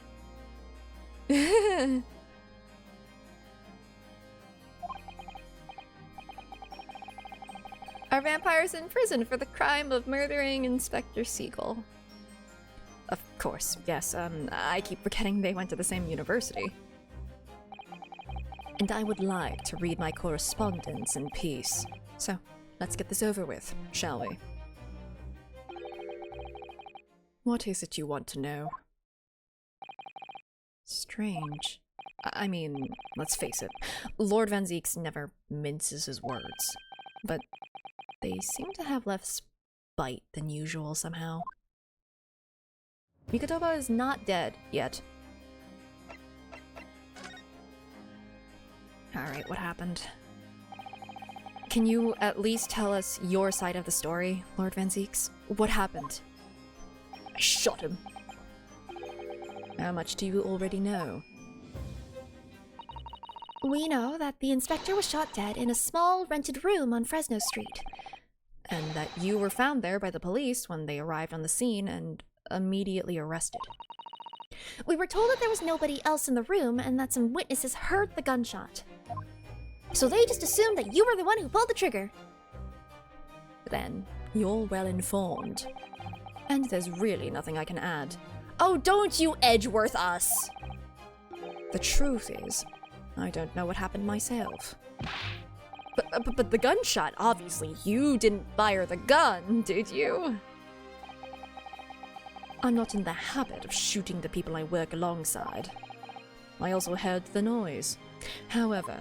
Speaker 1: Are vampires in prison for the crime of murdering Inspector Siegel? Of course, yes. I keep forgetting they went to the same university. And I would like to read my correspondence in peace. So, let's get this over with, shall we? What is it you want to know? Strange. I mean, let's face it, Lord Van Zeeks never minces his words. But they seem to have less bite than usual somehow. Mikotoba is not dead yet. Alright, what happened? Can you at least tell us your side of the story, Lord Van Zeeks? What happened?
Speaker 5: I shot him.
Speaker 1: How much do you already know?
Speaker 4: We know that the inspector was shot dead in a small rented room on Fresno Street.
Speaker 1: And that you were found there by the police when they arrived on the scene and immediately arrested.
Speaker 4: We were told that there was nobody else in the room and that some witnesses heard the gunshot. So they just assumed that you were the one who pulled the trigger.
Speaker 1: Then, you're well informed. And there's really nothing I can add. Oh, don't you edgeworth us! The truth is, I don't know what happened myself. But the gunshot, obviously you didn't fire the gun, did you? I'm not in the habit of shooting the people I work alongside. I also heard the noise. However,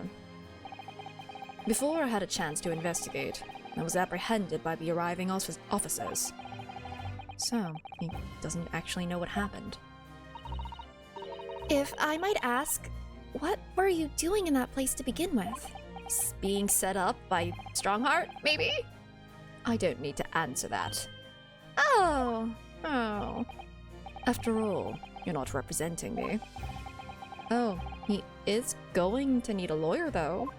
Speaker 1: before I had a chance to investigate, I was apprehended by the arriving officers. So, he doesn't actually know what happened.
Speaker 4: If I might ask, what were you doing in that place to begin with?
Speaker 1: Being set up by Strongheart, maybe? I don't need to answer that. Oh. After all, you're not representing me. Oh, he is going to need a lawyer, though.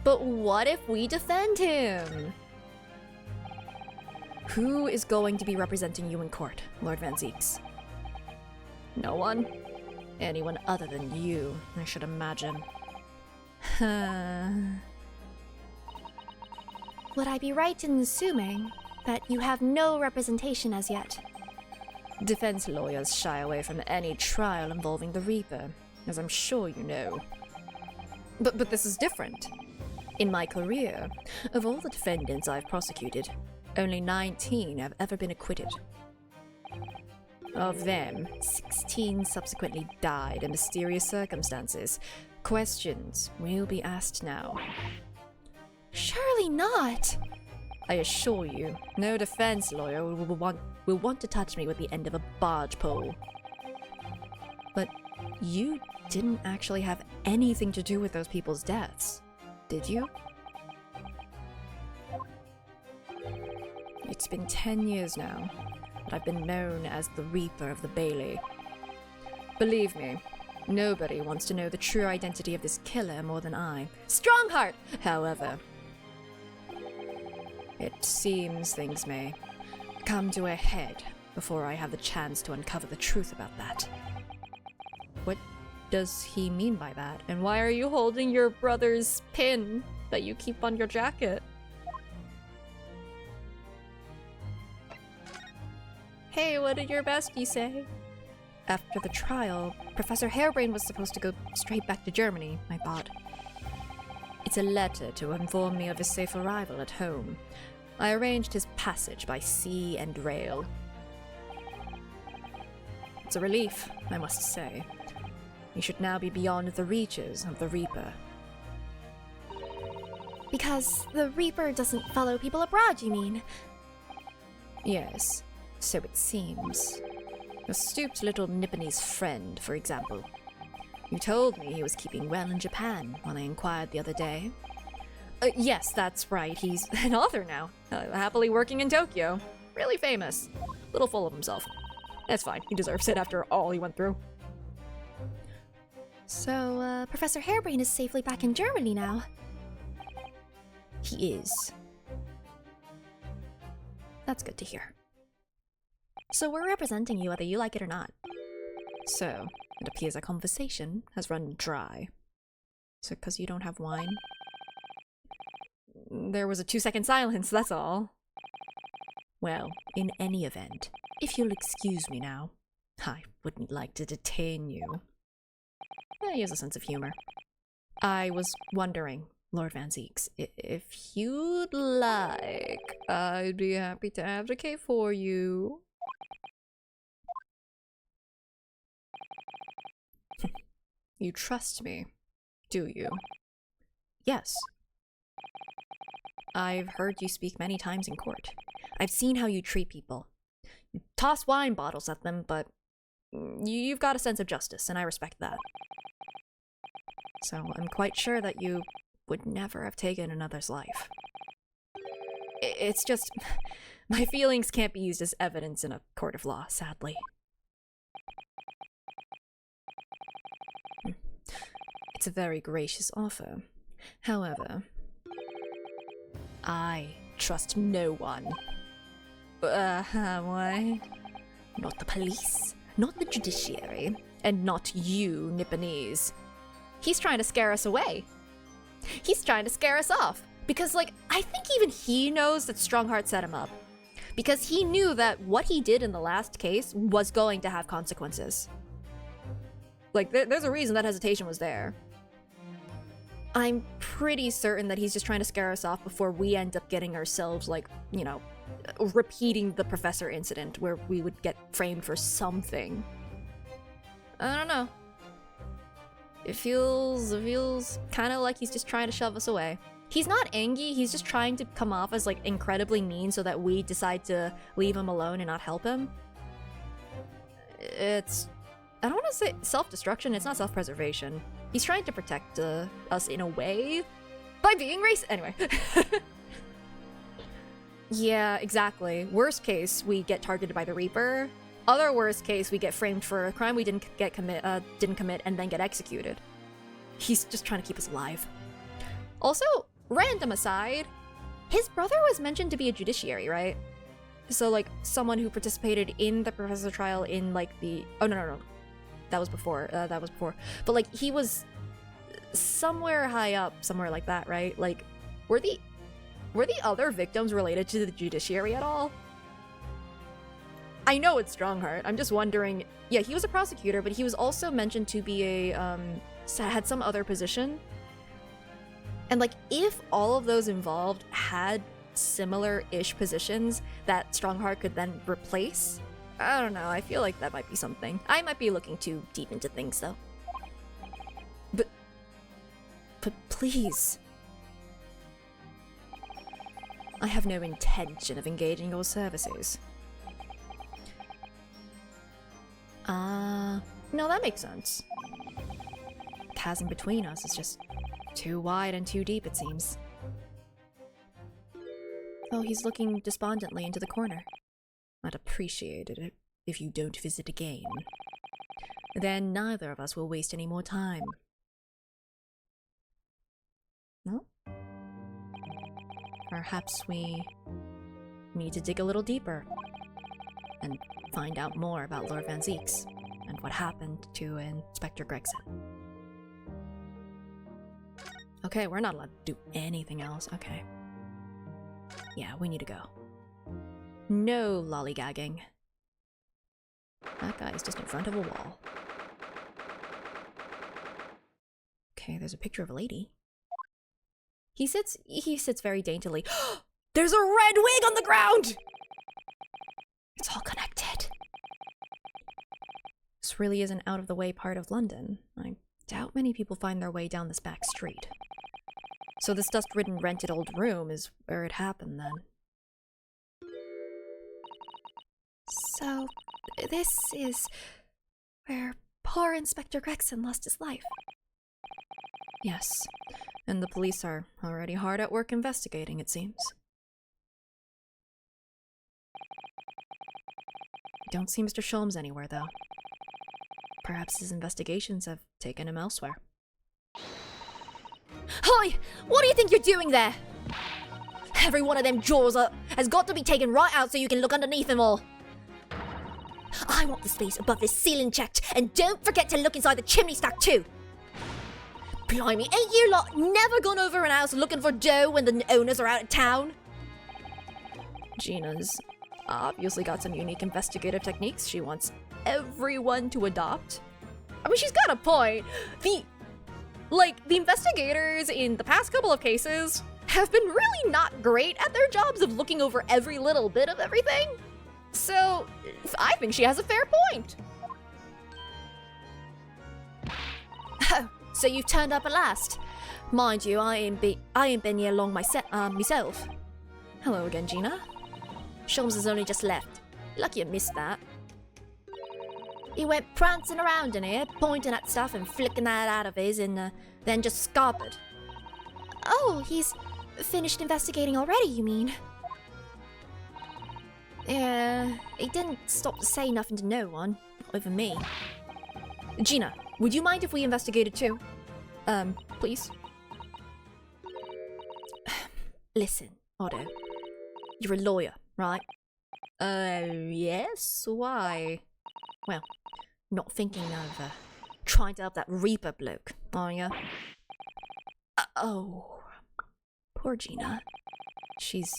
Speaker 1: But what if we defend him? Who is going to be representing you in court, Lord Van Zeeks? No one? Anyone other than you, I should imagine.
Speaker 4: Would I be right in assuming that you have no representation as yet?
Speaker 1: Defense lawyers shy away from any trial involving the Reaper, as I'm sure you know. But this is different. In my career, of all the defendants I've prosecuted, only 19 have ever been acquitted. Of them, 16 subsequently died in mysterious circumstances. Questions will be asked now.
Speaker 4: Surely not!
Speaker 1: I assure you, no defense lawyer will want to touch me with the end of a barge pole. But you didn't actually have anything to do with those people's deaths, did you? It's been 10 years now, but I've been known as the Reaper of the Bailey. Believe me, nobody wants to know the true identity of this killer more than I. Strongheart, however. It seems things may come to a head before I have the chance to uncover the truth about that. What does he mean by that? And why are you holding your brother's pin that you keep on your jacket? Hey, what did your bestie say? After the trial, Professor Harebrain was supposed to go straight back to Germany, I thought. It's a letter to inform me of his safe arrival at home. I arranged his passage by sea and rail. It's a relief, I must say. He should now be beyond the reaches of the Reaper.
Speaker 4: Because the Reaper doesn't follow people abroad, you mean?
Speaker 1: Yes, so it seems. A stooped little Nipponese friend, for example. You told me he was keeping well in Japan when I inquired the other day. Yes, that's right. He's an author now, happily working in Tokyo. Really famous. Little full of himself. That's fine. He deserves it after all he went through.
Speaker 4: So, Professor Harebrain is safely back in Germany now.
Speaker 1: He is. That's good to hear. So we're representing you whether you like it or not. So, it appears our conversation has run dry. So, because you don't have wine? There was a 2-second silence, that's all. Well, in any event, if you'll excuse me now, I wouldn't like to detain you. He has a sense of humor. I was wondering, Lord Van Zeeks, if you'd like, I'd be happy to advocate for you. You trust me, do you? Yes. I've heard you speak many times in court. I've seen how you treat people. You toss wine bottles at them, but you've got a sense of justice, and I respect that. So I'm quite sure that you would never have taken another's life. It's just, my feelings can't be used as evidence in a court of law, sadly. It's a very gracious offer. However, I trust no one. Why? Not the police, not the judiciary, and not you, Nipponese. He's trying to scare us away. He's trying to scare us off. Because, like, I think even he knows that Strongheart set him up. Because he knew that what he did in the last case was going to have consequences. Like, there's a reason that hesitation was there. I'm pretty certain that he's just trying to scare us off before we end up getting ourselves, like, you know, repeating the professor incident where we would get framed for something. I don't know. It feels kind of like he's just trying to shove us away. He's not angry, he's just trying to come off as, like, incredibly mean so that we decide to leave him alone and not help him. It's... I don't want to say self-destruction, it's not self-preservation. He's trying to protect us in a way by being racist. Anyway. Yeah, exactly. Worst case, we get targeted by the Reaper. Other worst case, we get framed for a crime we didn't commit and then get executed. He's just trying to keep us alive. Also, random aside, his brother was mentioned to be a judiciary, right? So, like, someone who participated in the professor trial in, like, the... Oh, no. That was before. But, like, he was somewhere high up, somewhere like that, right? Like, were the other victims related to the judiciary at all? I know it's Strongheart. I'm just wondering. Yeah, he was a prosecutor, but he was also mentioned to be a, had some other position. And, like, if all of those involved had similar-ish positions that Strongheart could then replace, I don't know, I feel like that might be something. I might be looking too deep into things, though. But please. I have no intention of engaging your services. No, that makes sense. The chasm between us is just too wide and too deep, it seems. Oh, he's looking despondently into the corner. I'd appreciate it if you don't visit again. Then neither of us will waste any more time. No? Perhaps we need to dig a little deeper and find out more about Lord Van Zeeks and what happened to Inspector Gregson. Okay, we're not allowed to do anything else. Okay. Yeah, we need to go. No lollygagging. That guy is just in front of a wall. Okay, there's a picture of a lady. He sits very daintily. There's a red wig on the ground! It's all connected. This really is an out-of-the-way part of London. I doubt many people find their way down this back street. So this dust-ridden rented old room is where it happened, then.
Speaker 4: So, this is where poor Inspector Gregson lost his life.
Speaker 1: Yes, and the police are already hard at work investigating, it seems. Don't see Mr. Sholmes anywhere, though. Perhaps his investigations have taken him elsewhere.
Speaker 5: Hi! What do you think you're doing there? Every one of them drawers has got to be taken right out so you can look underneath them all. I want the space above this ceiling checked, and don't forget to look inside the chimney stack too. Blimey, ain't you lot never gone over an house looking for dough when the owners are out of town?
Speaker 1: Gina's obviously got some unique investigative techniques she wants everyone to adopt.
Speaker 5: I mean, she's got a point. The investigators in the past couple of cases have been really not great at their jobs of looking over every little bit of everything. So, I think she has a fair point. so you've turned up at last. Mind you, I ain't been here long myself.
Speaker 1: Hello again, Gina.
Speaker 5: Sholmes has only just left. Lucky I missed that. He went prancing around in here, pointing at stuff and flicking that out of his, and then just scarpered.
Speaker 4: Oh, he's finished investigating already, you mean?
Speaker 1: Yeah, he didn't stop to say nothing to no one, not even me.
Speaker 5: Gina, would you mind if we investigated too?
Speaker 1: Please?
Speaker 5: Listen, Otto. You're a lawyer, right?
Speaker 1: Yes? Why?
Speaker 5: Well, not thinking of trying to help that Reaper bloke, are ya?
Speaker 1: Oh. Poor Gina. She's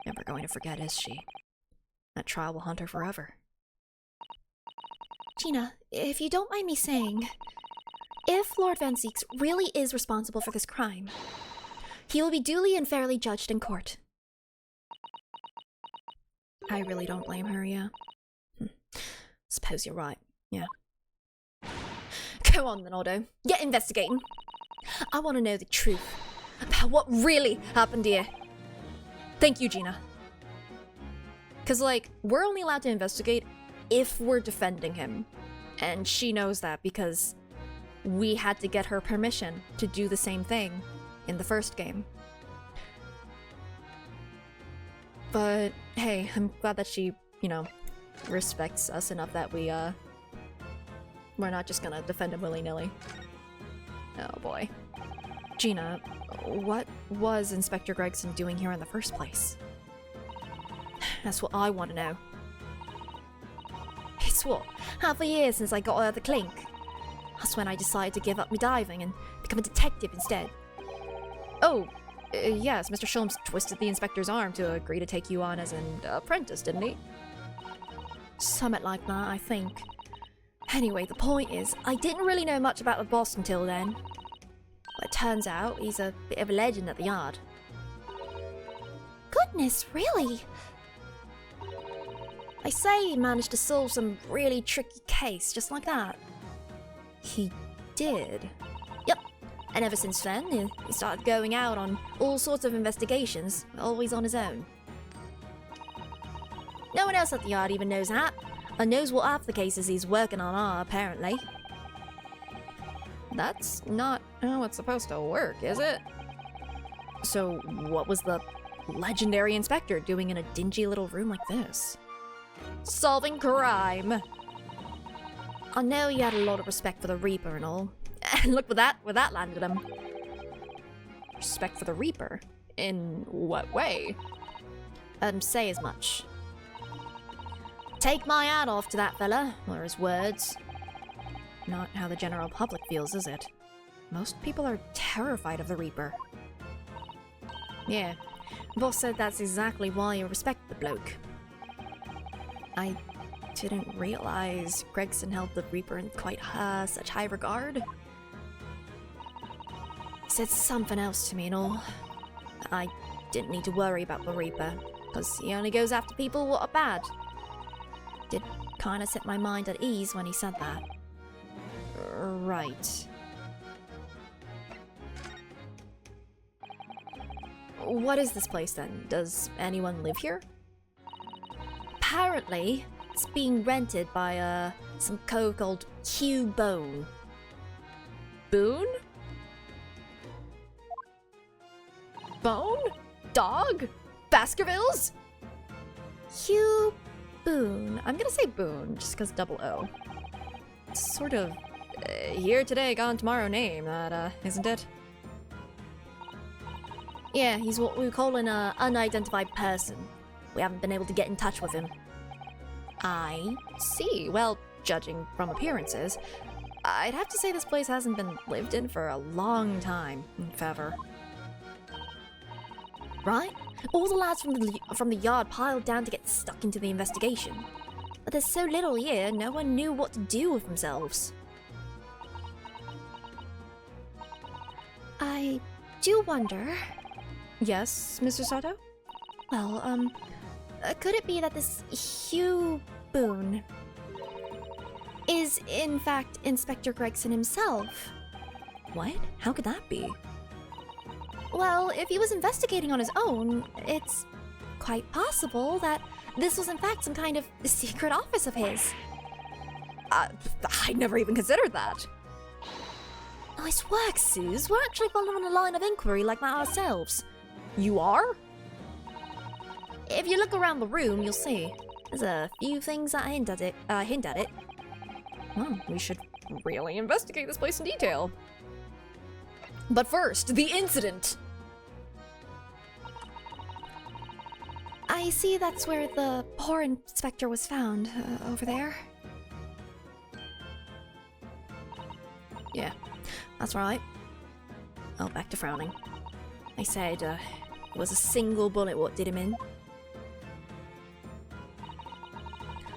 Speaker 1: never going to forget, is she? That trial will haunt her forever.
Speaker 4: Gina, if you don't mind me saying, if Lord Van Zieks really is responsible for this crime, he will be duly and fairly judged in court.
Speaker 1: I really don't blame her, yeah.
Speaker 5: Suppose you're right, yeah. Go on then, Otto. Get investigating. I want to know the truth about what really happened here.
Speaker 1: Thank you, Gina. Because, like, we're only allowed to investigate if we're defending him. And she knows that because we had to get her permission to do the same thing in the first game. But, hey, I'm glad that she, you know, respects us enough that we're not just gonna defend him willy-nilly. Oh boy. Gina, what was Inspector Gregson doing here in the first place?
Speaker 5: That's what I want to know. It's what, half a year since I got out of the clink. That's when I decided to give up my diving and become a detective instead.
Speaker 1: Oh, yes, Mr. Sholmes twisted the inspector's arm to agree to take you on as an apprentice, didn't he?
Speaker 5: Something like that, I think. Anyway, the point is, I didn't really know much about the boss until then. But it turns out he's a bit of a legend at the yard.
Speaker 4: Goodness, really?
Speaker 5: I say he managed to solve some really tricky case just like that.
Speaker 1: He did?
Speaker 5: Yep. And ever since then, he started going out on all sorts of investigations, always on his own. No one else at the yard even knows that, and knows what half the cases he's working on are, apparently.
Speaker 1: That's not how it's supposed to work, is it? So, what was the legendary inspector doing in a dingy little room like this?
Speaker 5: Solving crime! I know he had a lot of respect for the Reaper and all. And look where that landed him.
Speaker 1: Respect for the Reaper? In what way?
Speaker 5: Say as much. Take my hat off to that fella, or his words.
Speaker 1: Not how the general public feels, is it? Most people are terrified of the Reaper.
Speaker 5: Yeah, boss said that's exactly why you respect the bloke.
Speaker 1: I didn't realize Gregson held the Reaper in quite such high regard.
Speaker 5: He said something else to me and all. I didn't need to worry about the Reaper, because he only goes after people what are bad. Did kinda set my mind at ease when he said that.
Speaker 1: Right.
Speaker 5: What is this place then? Does anyone live here? Apparently, it's being rented by some cove called Hugh Bone.
Speaker 1: Boone? Bone? Dog? Baskervilles?
Speaker 5: Hugh Boone.
Speaker 1: I'm gonna say Boone, just because double O. It's sort of here today, gone tomorrow name, that, isn't it?
Speaker 5: Yeah, he's what we call an unidentified person. We haven't been able to get in touch with him.
Speaker 1: I see. Well, judging from appearances, I'd have to say this place hasn't been lived in for a long time, if ever.
Speaker 5: Right? All the lads from the yard piled down to get stuck into the investigation. But there's so little here, no one knew what to do with themselves.
Speaker 4: I do wonder.
Speaker 1: Yes, Mr. Sato?
Speaker 4: Well, could it be that this Hugh Boone is in fact Inspector Gregson himself?
Speaker 1: What? How could that be?
Speaker 4: Well, if he was investigating on his own, it's quite possible that this was in fact some kind of secret office of his.
Speaker 1: I never even considered that.
Speaker 4: Nice work, Suze. We're actually following a line of inquiry like that ourselves.
Speaker 1: You are?
Speaker 4: If you look around the room, you'll see. There's a few things that hint at it.
Speaker 1: Well, we should really investigate this place in detail. But first, the incident!
Speaker 4: I see that's where the poor inspector was found, over there.
Speaker 1: Yeah, that's right. Oh, back to frowning. I said, it was a single bullet what did him in.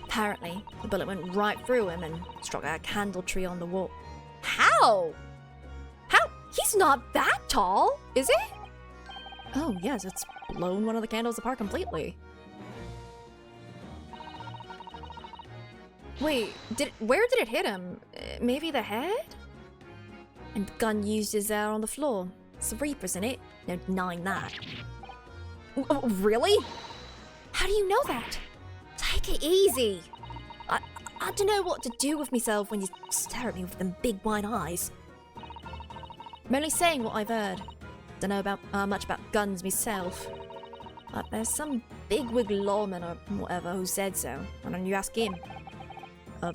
Speaker 1: Apparently, the bullet went right through him and struck a candle tree on the wall. How? How? He's not that tall, is it? Oh, yes, it's blown one of the candles apart completely. Wait, where did it hit him? Maybe the head? And the gun used is there on the floor. It's the Reaper's in it. No denying that. Oh, really?
Speaker 4: How do you know that?
Speaker 1: Take it easy. I don't know what to do with myself when you stare at me with them big wide eyes. I'm only saying what I've heard. Don't know about much about guns myself. But there's some bigwig lawman or whatever who said so. Why don't you ask him? A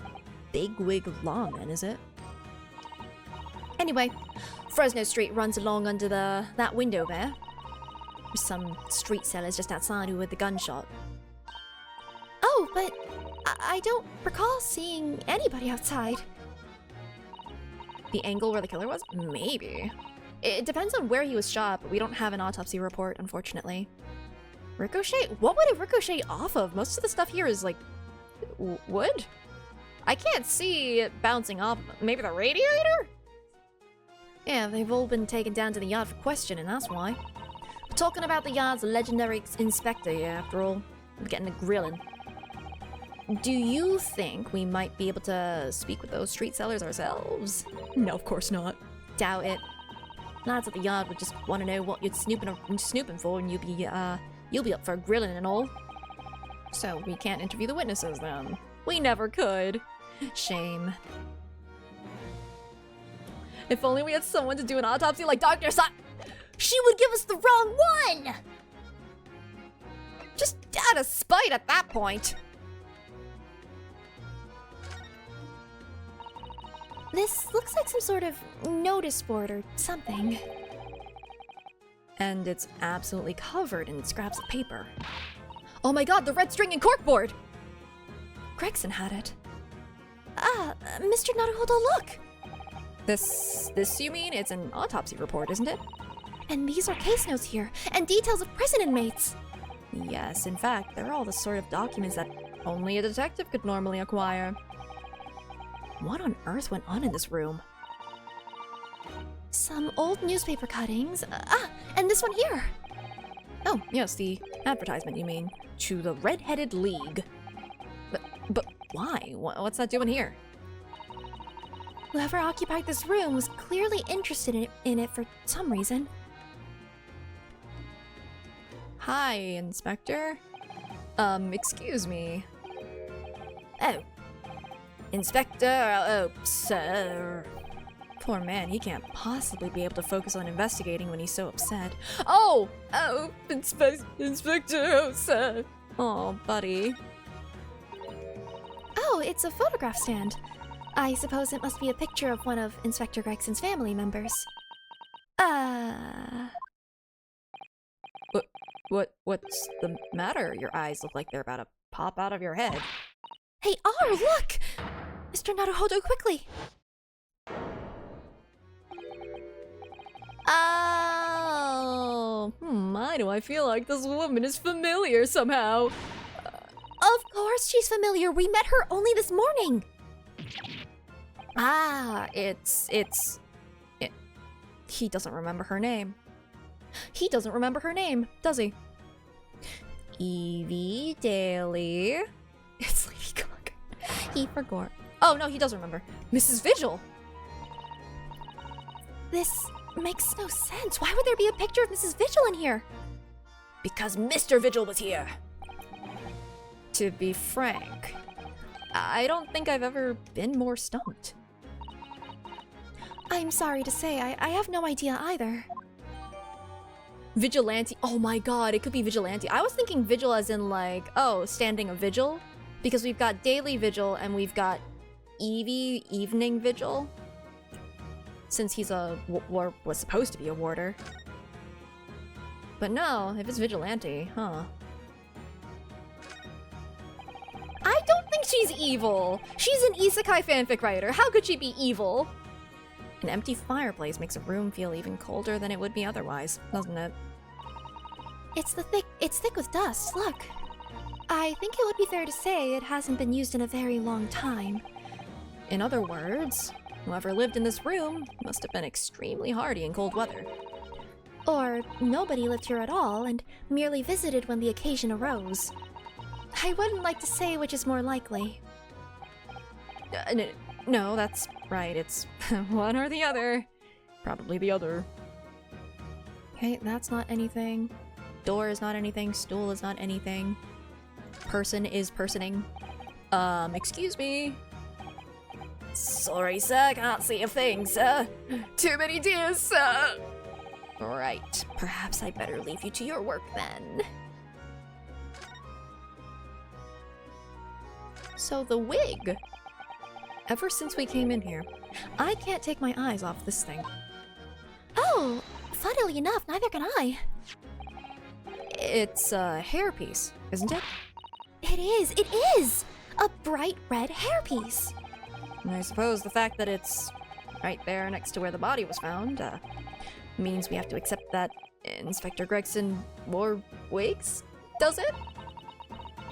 Speaker 1: bigwig lawman, is it? Anyway, Fresno Street runs along under that window there. There's some street sellers just outside who heard the gunshot.
Speaker 4: Oh, but I don't recall seeing anybody outside.
Speaker 1: The angle where the killer was? Maybe. It depends on where he was shot, but we don't have an autopsy report, unfortunately. Ricochet? What would it ricochet off of? Most of the stuff here is like wood? I can't see it bouncing off. Maybe the radiator? Yeah, they've all been taken down to the yard for questioning, that's why. We're talking about the yard's legendary inspector here, after all. We're getting a grilling. Do you think we might be able to speak with those street sellers ourselves? No, of course not. Doubt it. Lads at the yard would just want to know what you're snooping for, and you'll be up for grilling and all. So we can't interview the witnesses then. We never could. Shame. If only we had someone to do an autopsy like Dr.
Speaker 5: She would give us the wrong one!
Speaker 1: Just out of spite at that point.
Speaker 4: This looks like some sort of notice board or something.
Speaker 1: And it's absolutely covered in scraps of paper. Oh my god, the red string and corkboard! Gregson had it.
Speaker 4: Mr. Naruhodo, look!
Speaker 1: This you mean? It's an autopsy report, isn't it?
Speaker 4: And these are case notes here, and details of prison inmates.
Speaker 1: Yes, in fact, they're all the sort of documents that only a detective could normally acquire. What on earth went on in this room?
Speaker 4: Some old newspaper cuttings. And this one here.
Speaker 1: Oh, yes, the advertisement, you mean. To the Red-Headed League. But why? What's that doing here?
Speaker 4: Whoever occupied this room was clearly interested in it for some reason.
Speaker 1: Hi, Inspector. Excuse me. Oh. Inspector, oh, sir. Poor man, he can't possibly be able to focus on investigating when he's so upset. Oh, Inspector, oh, sir. Oh, buddy.
Speaker 4: Oh, it's a photograph stand. I suppose it must be a picture of one of Inspector Gregson's family members.
Speaker 1: What's the matter? Your eyes look like they're about to pop out of your head.
Speaker 4: Hey, R, look! Mr. Naruhodo, quickly!
Speaker 1: Oh, my, do I feel like this woman is familiar somehow.
Speaker 4: Of course she's familiar. We met her only this morning.
Speaker 1: He doesn't remember her name. He doesn't remember her name, does he? Evie Daly. It's Lady Gaga. He forgot. Oh, no, he does remember. Mrs. Vigil.
Speaker 4: This makes no sense. Why would there be a picture of Mrs. Vigil in here?
Speaker 5: Because Mr. Vigil was here.
Speaker 1: To be frank, I don't think I've ever been more stumped.
Speaker 4: I'm sorry to say, I have no idea either.
Speaker 1: Vigilante. Oh my god, it could be vigilante. I was thinking vigil as in like, oh, standing a vigil. Because we've got daily vigil and we've got evening vigil. Since he's a was supposed to be a warder. But no, if it's vigilante, huh? I don't think she's evil. She's an isekai fanfic writer. How could she be evil? An empty fireplace makes a room feel even colder than it would be otherwise, doesn't it?
Speaker 4: It's thick with dust, look. I think it would be fair to say it hasn't been used in a very long time.
Speaker 1: In other words, whoever lived in this room must have been extremely hardy in cold weather.
Speaker 4: Or nobody lived here at all and merely visited when the occasion arose. I wouldn't like to say which is more likely.
Speaker 1: No, that's right. It's one or the other. Probably the other. Okay, that's not anything. Door is not anything. Stool is not anything. Person is personing. Excuse me.
Speaker 5: Sorry, sir. Can't see a thing, sir. Too many tears, sir.
Speaker 1: Right. Perhaps I better leave you to your work then. So the wig. Ever since we came in here, I can't take my eyes off this thing.
Speaker 4: Oh, funnily enough, neither can I.
Speaker 1: It's a hairpiece, isn't it?
Speaker 4: It is! A bright red hairpiece.
Speaker 1: I suppose the fact that it's right there next to where the body was found means we have to accept that Inspector Gregson wore wigs, does it?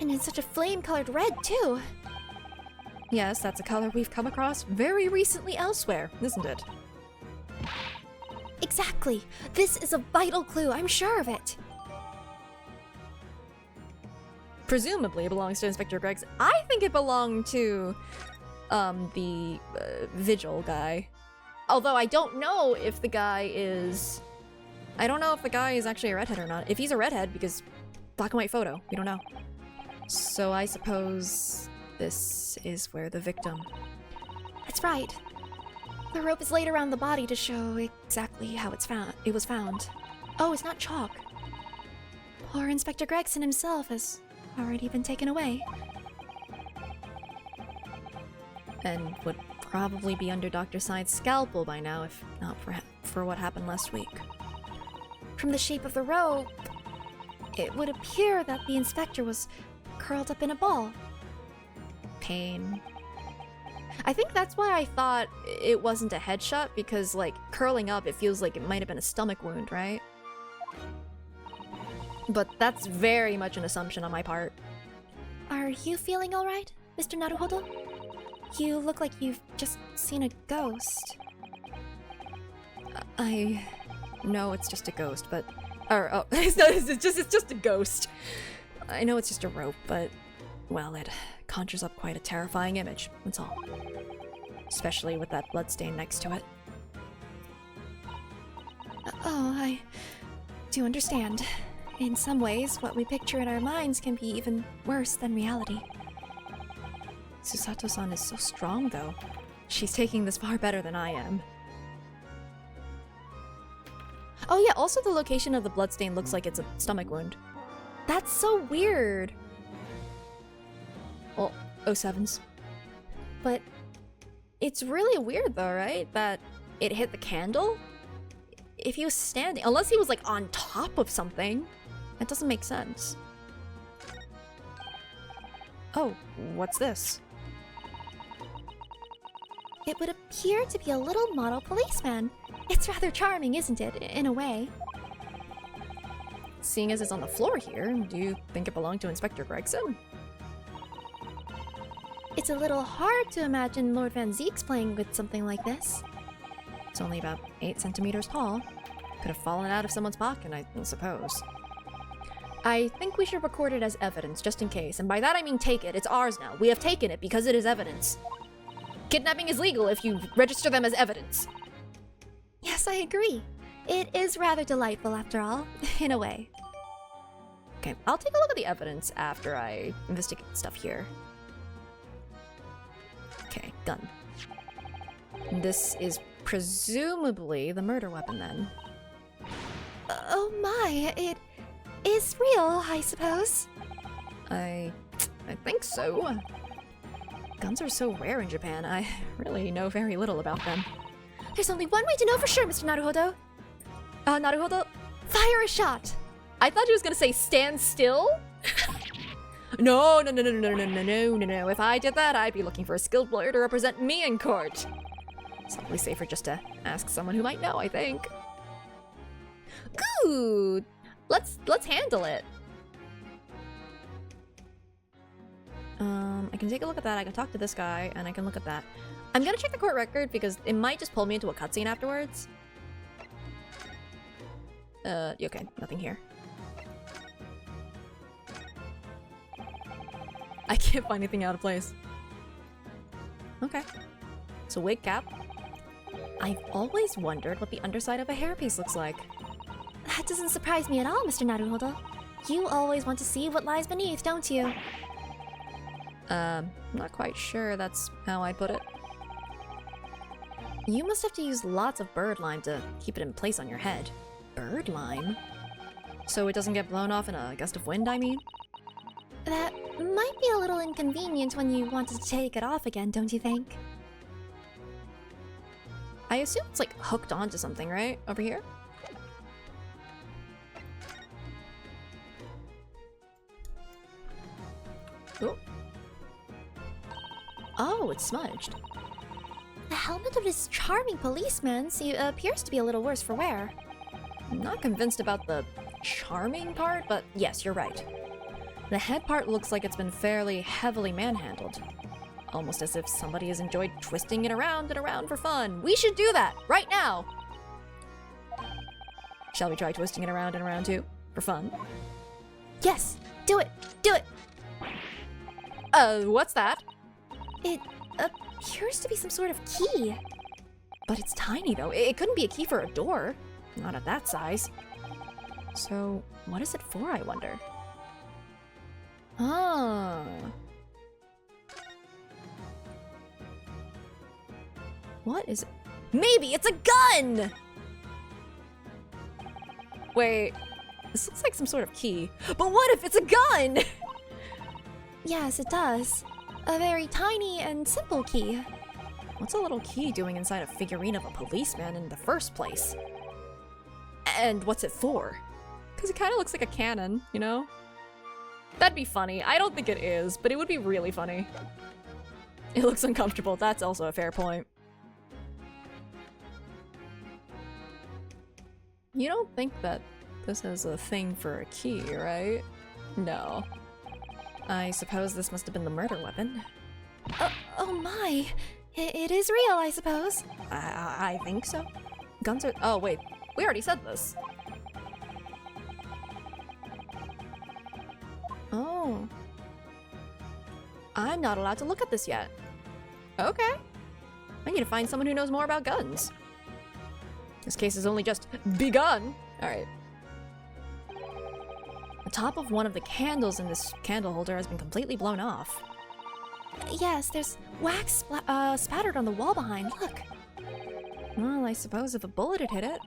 Speaker 4: And in such a flame-colored red, too.
Speaker 1: Yes, that's a color we've come across very recently elsewhere, isn't it?
Speaker 4: Exactly. This is a vital clue, I'm sure of it.
Speaker 1: Presumably it belongs to Inspector Gregson. I think it belonged to the Vigil guy. Although I don't know if the guy is... I don't know if the guy is actually a redhead or not. If he's a redhead, because black and white photo, we don't know. So I suppose this is where the victim...
Speaker 4: That's right. The rope is laid around the body to show exactly how it was found. Oh, it's not chalk. Poor Inspector Gregson himself has already been taken away.
Speaker 1: And would probably be under Dr. Science's scalpel by now if not for what happened last week.
Speaker 4: From the shape of the rope, it would appear that the inspector was curled up in a ball.
Speaker 1: Pain. I think that's why I thought it wasn't a headshot, because, like, curling up, it feels like it might have been a stomach wound, right? But that's very much an assumption on my part.
Speaker 4: Are you feeling alright, Mr. Naruhodo? You look like you've just seen a ghost.
Speaker 1: I know it's just a ghost, but... it's just a ghost. I know it's just a rope, but... well, it conjures up quite a terrifying image, that's all. Especially with that bloodstain next to it.
Speaker 4: Oh, I do understand. In some ways, what we picture in our minds can be even worse than reality.
Speaker 1: Susato-san is so strong, though. She's taking this far better than I am. Oh yeah, also the location of the bloodstain looks like it's a stomach wound. That's so weird! Well, 07s. But it's really weird though, right? That it hit the candle? If he was standing, unless he was like on top of something, that doesn't make sense. Oh, what's this?
Speaker 4: It would appear to be a little model policeman. It's rather charming, isn't it, in a way?
Speaker 1: Seeing as it's on the floor here, do you think it belonged to Inspector Gregson?
Speaker 4: It's a little hard to imagine Lord Van Zeeks playing with something like this.
Speaker 1: It's only about 8 centimeters tall. Could have fallen out of someone's pocket, I suppose. I think we should record it as evidence, just in case. And by that I mean take it. It's ours now. We have taken it because it is evidence. Kidnapping is legal if you register them as evidence.
Speaker 4: Yes, Yes, I agree. It is rather delightful after all, in a way.
Speaker 1: Okay, I'll take a look at the evidence after I investigate stuff here. Okay, gun. This is presumably the murder weapon then.
Speaker 4: Oh my, it is real, I suppose.
Speaker 1: I think so. Guns are so rare in Japan, I really know very little about them.
Speaker 4: There's only one way to know for sure, Mr. Naruhodo.
Speaker 1: Naruhodo?
Speaker 4: Fire a shot!
Speaker 1: I thought you was gonna say stand still? No. If I did that, I'd be looking for a skilled lawyer to represent me in court. It's probably safer just to ask someone who might know, I think. Good. Let's handle it. I can take a look at that, I can talk to this guy, and I can look at that. I'm gonna check the court record because it might just pull me into a cutscene afterwards. Okay, nothing here. I can't find anything out of place. Okay. So wig cap. I've always wondered what the underside of a hairpiece looks like.
Speaker 4: That doesn't surprise me at all, Mr. Naruhodo. You always want to see what lies beneath, don't you?
Speaker 1: I'm not quite sure that's how I'd put it. You must have to use lots of bird lime to keep it in place on your head. Bird lime? So it doesn't get blown off in a gust of wind, I mean?
Speaker 4: That might be a little inconvenient when you wanted to take it off again, don't you think?
Speaker 1: I assume it's like hooked onto something, right? Over here? Oh. Oh, it's smudged.
Speaker 4: The helmet of this charming policeman appears to be a little worse for wear.
Speaker 1: I'm not convinced about the charming part, but yes, you're right. The head part looks like it's been fairly heavily manhandled. Almost as if somebody has enjoyed twisting it around and around for fun. We should do that right now! Shall we try twisting it around and around too? For fun?
Speaker 4: Yes! Do it! Do it!
Speaker 1: What's that?
Speaker 4: It appears to be some sort of key.
Speaker 1: But it's tiny though. It couldn't be a key for a door. Not at that size. So, what is it for, I wonder? Ah. What is it? Maybe it's a gun! Wait, this looks like some sort of key. But what if it's a gun?
Speaker 4: Yes, it does. A very tiny and simple key.
Speaker 1: What's a little key doing inside a figurine of a policeman in the first place? And what's it for? Because it kind of looks like a cannon, you know? That'd be funny. I don't think it is, but it would be really funny. It looks uncomfortable. That's also a fair point. You don't think that this is a thing for a key, right? No. I suppose this must have been the murder weapon.
Speaker 4: Oh my. It is real, I suppose.
Speaker 1: I think so. Guns are- oh wait, we already said this. Oh. I'm not allowed to look at this yet. Okay. I need to find someone who knows more about guns. This case has only just begun. Alright. The top of one of the candles in this candle holder has been completely blown off.
Speaker 4: Yes, there's wax spattered on the wall behind. Look.
Speaker 1: Well, I suppose if a bullet had hit it.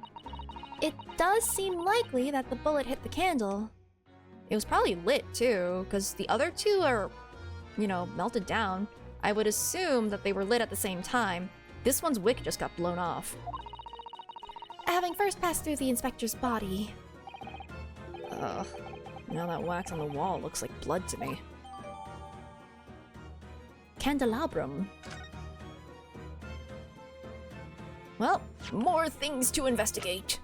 Speaker 4: It does seem likely that the bullet hit the candle.
Speaker 1: It was probably lit too, because the other two are, you know, melted down. I would assume that they were lit at the same time. This one's wick just got blown off.
Speaker 4: Having first passed through the inspector's body.
Speaker 1: Ugh. Now that wax on the wall looks like blood to me. Candelabrum. Well, more things to investigate.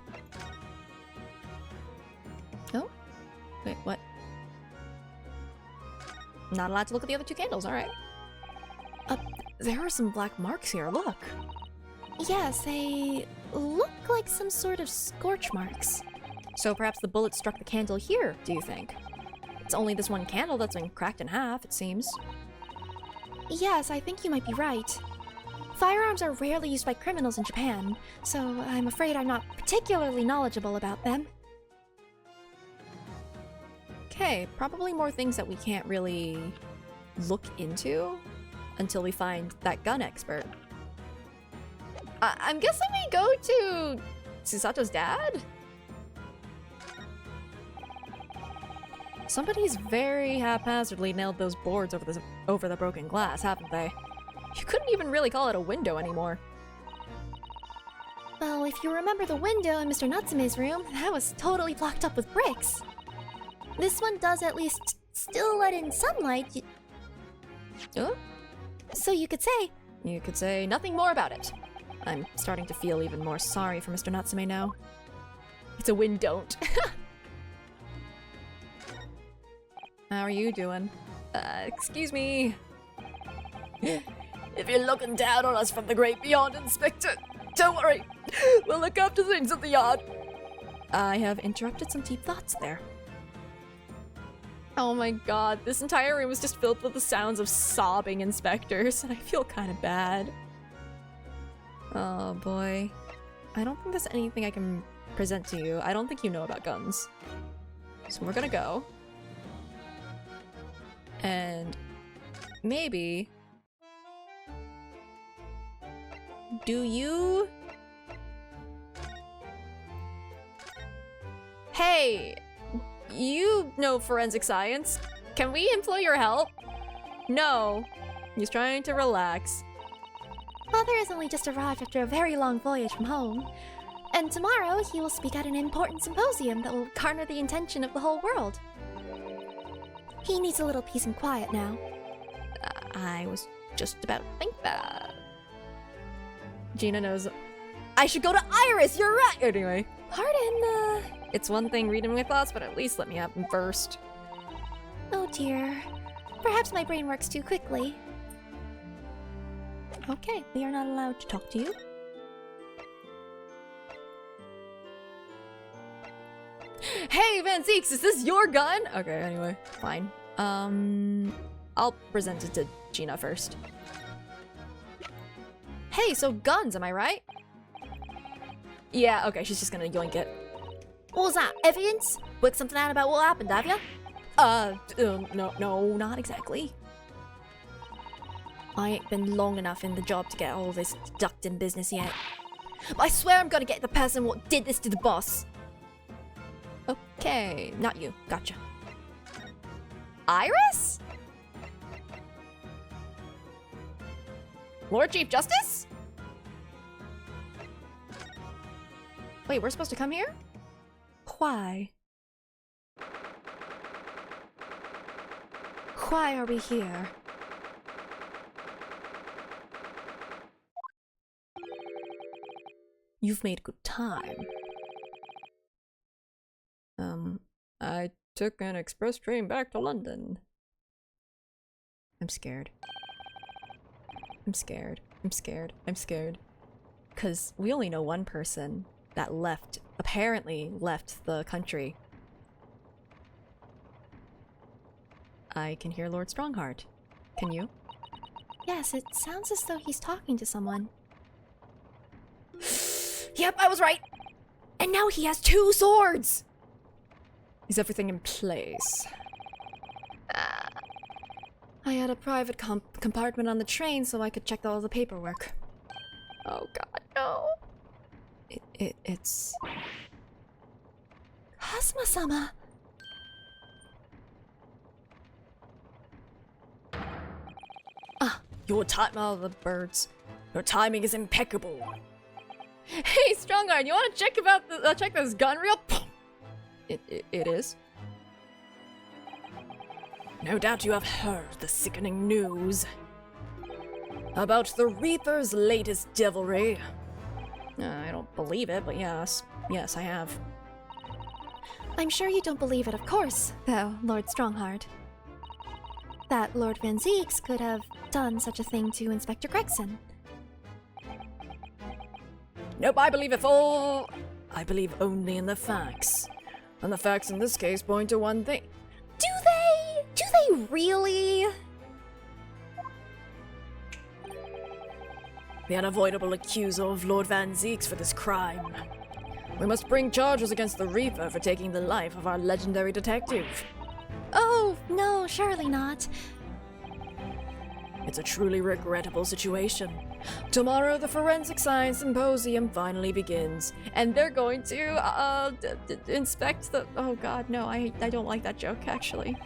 Speaker 1: Oh? Wait, what? Not allowed to look at the other two candles, alright. There are some black marks here, look.
Speaker 4: Yes, they look like some sort of scorch marks.
Speaker 1: So perhaps the bullet struck the candle here, do you think? It's only this one candle that's been cracked in half, it seems.
Speaker 4: Yes, I think you might be right. Firearms are rarely used by criminals in Japan, so I'm afraid I'm not particularly knowledgeable about them.
Speaker 1: Okay, probably more things that we can't really look into until we find that gun expert. I'm guessing we go to Susato's dad? Somebody's very haphazardly nailed those boards over the broken glass, haven't they? You couldn't even really call it a window anymore.
Speaker 4: Well, if you remember the window in Mr. Natsume's room, that was totally blocked up with bricks. This one does at least still let in sunlight.
Speaker 1: Huh?
Speaker 4: So you could say...
Speaker 1: You could say nothing more about it. I'm starting to feel even more sorry for Mr. Natsume now. It's a win don't. How are you doing? Excuse me.
Speaker 5: If you're looking down on us from the great beyond, Inspector, don't worry. We'll look after things at the yard.
Speaker 1: I have interrupted some deep thoughts there. Oh my god, this entire room is just filled with the sounds of sobbing inspectors, and I feel kind of bad. Oh boy. I don't think there's anything I can present to you. I don't think you know about guns. So we're gonna go. And maybe... Do you... Hey! You know forensic science. Can we employ your help? No. He's trying to relax.
Speaker 4: Father has only just arrived after a very long voyage from home. And tomorrow he will speak at an important symposium that will garner the attention of the whole world. He needs a little peace and quiet now.
Speaker 1: I was just about to think that. Gina knows. I should go to Iris, you're right! Anyway.
Speaker 4: Pardon,
Speaker 1: It's one thing reading my thoughts, but at least let me have them first.
Speaker 4: Oh dear. Perhaps my brain works too quickly.
Speaker 1: Okay, we are not allowed to talk to you. Hey, Van Zeeks, is this your gun? Okay, anyway, fine. I'll present it to Gina first. Hey, so guns, am I right? Yeah, okay, she's just gonna yoink it.
Speaker 4: What was that? Evidence? Work something out about what happened, have ya?
Speaker 1: No, not exactly. I ain't been long enough in the job to get all this deducting business yet. But I swear I'm gonna get the person what did this to the boss. Okay, not you. Gotcha. Iris? Lord Chief Justice? Wait, we're supposed to come here? Why? Why are we here? You've made good time. I took an express train back to London. I'm scared. I'm scared. I'm scared. I'm scared. 'Cause we only know one person that apparently left the country. I can hear Lord Strongheart. Can you?
Speaker 4: Yes, it sounds as though he's talking to someone.
Speaker 5: Yep, I was right. And now he has 2 swords.
Speaker 1: Is everything in place? I had a private compartment on the train so I could check all the paperwork. Oh god, no. It's...
Speaker 4: Kazuma-sama!
Speaker 1: Your time, oh, the birds. Your timing is impeccable. Hey, Strongheart, you want to check this gun real? It is. No doubt you have heard the sickening news about the Reaper's latest devilry. I don't believe it, but yes, I have.
Speaker 4: I'm sure you don't believe it, of course, though, Lord Strongheart. That Lord Van Zeeks could have done such a thing to Inspector Gregson.
Speaker 1: Nope, I believe it full. I believe only in the facts. And the facts in this case point to one thing.
Speaker 4: Do they? Do they really?
Speaker 5: the unavoidable accuser of Lord Van Zeeks for this crime. We must bring charges against the Reaper for taking the life of our legendary detective.
Speaker 4: Oh, no, surely not.
Speaker 5: It's a truly regrettable situation. Tomorrow, the Forensic Science Symposium finally begins,
Speaker 1: And they're going to, inspect the. Oh god, no, I don't like that joke, actually.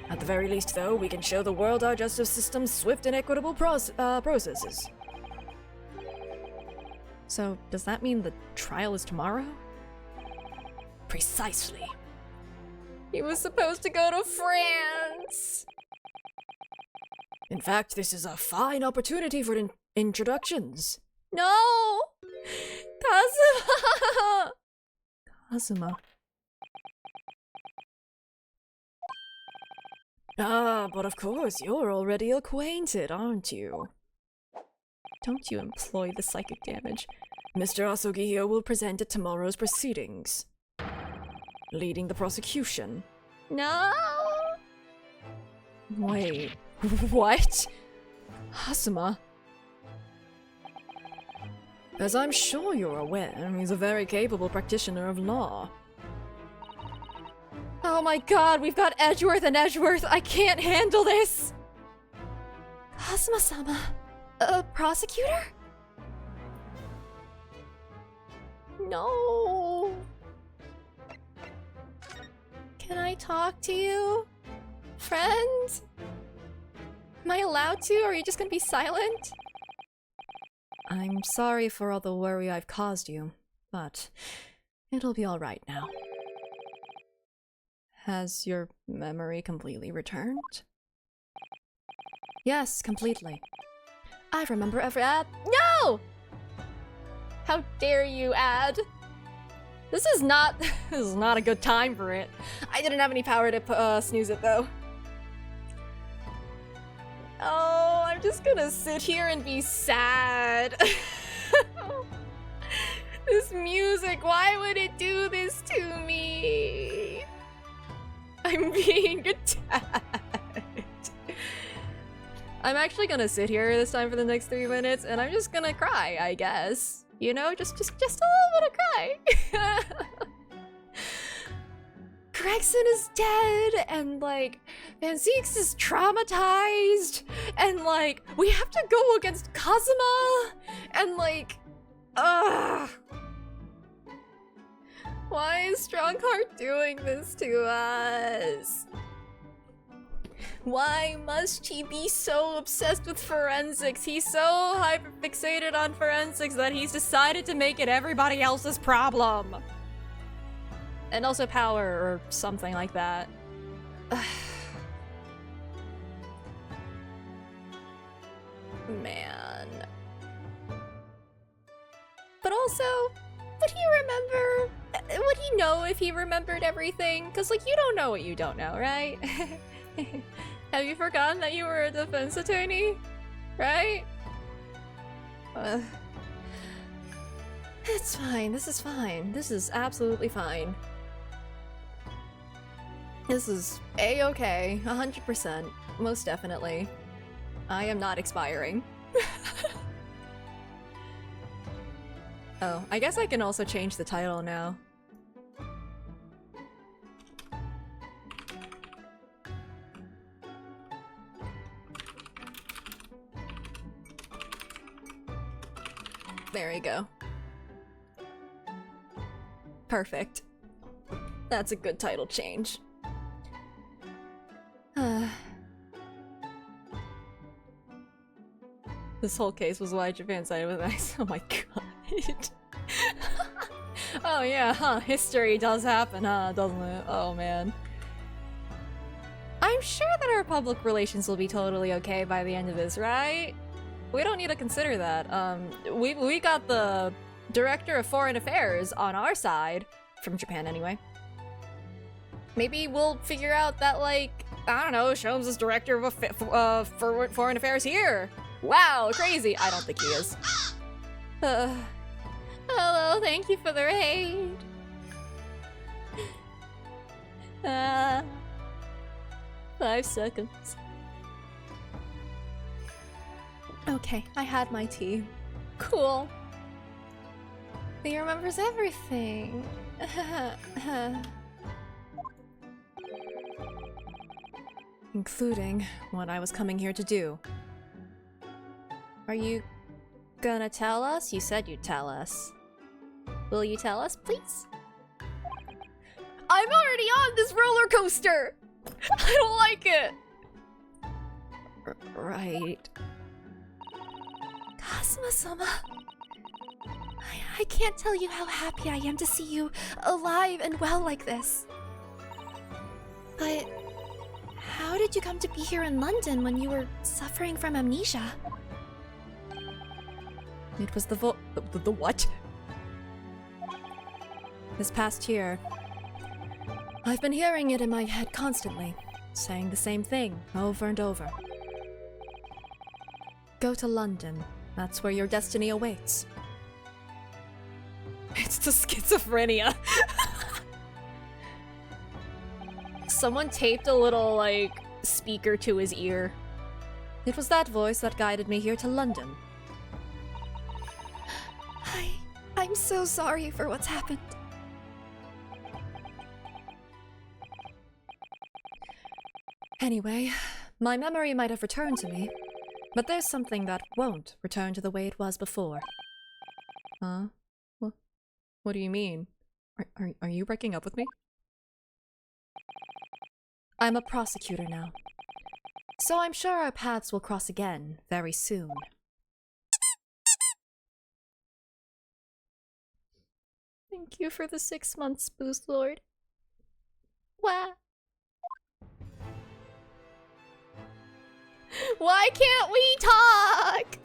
Speaker 5: At the very least, though, we can show the world our justice system's swift and equitable processes.
Speaker 1: So, does that mean the trial is tomorrow?
Speaker 5: Precisely.
Speaker 1: He was supposed to go to France!
Speaker 5: In fact, this is a fine opportunity for introductions.
Speaker 1: No! Kazuma! Kazuma.
Speaker 5: Ah, but of course, you're already acquainted, aren't you?
Speaker 1: Don't you employ the psychic damage.
Speaker 5: Mr. Asogiyo will present at tomorrow's proceedings, leading the prosecution.
Speaker 1: No! Wait, what? Hasuma?
Speaker 5: As I'm sure you're aware, he's a very capable practitioner of law.
Speaker 1: Oh my god, we've got Edgeworth and Edgeworth! I can't handle this!
Speaker 4: Kazuma-sama, a prosecutor?
Speaker 1: No! Can I talk to you? Friend? Am I allowed to, or are you just gonna be silent?
Speaker 5: I'm sorry for all the worry I've caused you, but it'll be alright now. Has your memory completely returned?
Speaker 1: Yes, completely. I remember every ad. No! How dare you, ad? This is not a good time for it. I didn't have any power to snooze it though. Oh, I'm just gonna sit here and be sad. This music, why would it do this to me? I'm being attacked. I'm actually gonna sit here this time for the next 3 minutes and I'm just gonna cry, I guess. You know, just a little bit of cry. Gregson is dead, and like, Van Zeeks is traumatized, and like, we have to go against Kazuma, and like, ugh. Why is Strongheart doing this to us? Why must he be so obsessed with forensics? He's so hyperfixated on forensics that he's decided to make it everybody else's problem. And also power or something like that. Man. But also, would he remember? Would he know if he remembered everything? Because, like, you don't know what you don't know, right? Have you forgotten that you were a defense attorney? Right? It's fine. This is fine. This is absolutely fine. This is A-okay. 100%. Most definitely. I am not expiring. Oh, I guess I can also change the title now. There we go. Perfect. That's a good title change. This whole case was why Japan sided with ICE. Oh my god. Oh yeah, huh? History does happen, huh? Doesn't it? Oh man. I'm sure that our public relations will be totally okay by the end of this, right? We don't need to consider that. We got the Director of Foreign Affairs on our side, from Japan anyway. Maybe we'll figure out that, like, I don't know, Sholmes is Director of Foreign Affairs here. Wow, crazy. I don't think he is. Hello, thank you for the raid. 5 seconds. Okay, I had my tea. Cool. He remembers everything. Including what I was coming here to do. Are you gonna tell us? You said you'd tell us. Will you tell us, please? I'm already on this roller coaster! I don't like it! Right.
Speaker 4: Kazuma-sama. I can't tell you how happy I am to see you alive and well like this. But how did you come to be here in London when you were suffering from amnesia?
Speaker 1: It was the what? This past year, I've been hearing it in my head constantly, saying the same thing over and over. Go to London. That's where your destiny awaits. It's the schizophrenia. Someone taped a little, like, speaker to his ear. It was that voice that guided me here to London.
Speaker 4: I'm so sorry for what's happened.
Speaker 1: Anyway, my memory might have returned to me, but there's something that won't return to the way it was before. Huh? What do you mean? Are you breaking up with me? I'm a prosecutor now, so I'm sure our paths will cross again very soon. Thank you for the 6 months boost, Lord. Wah! Why can't we talk?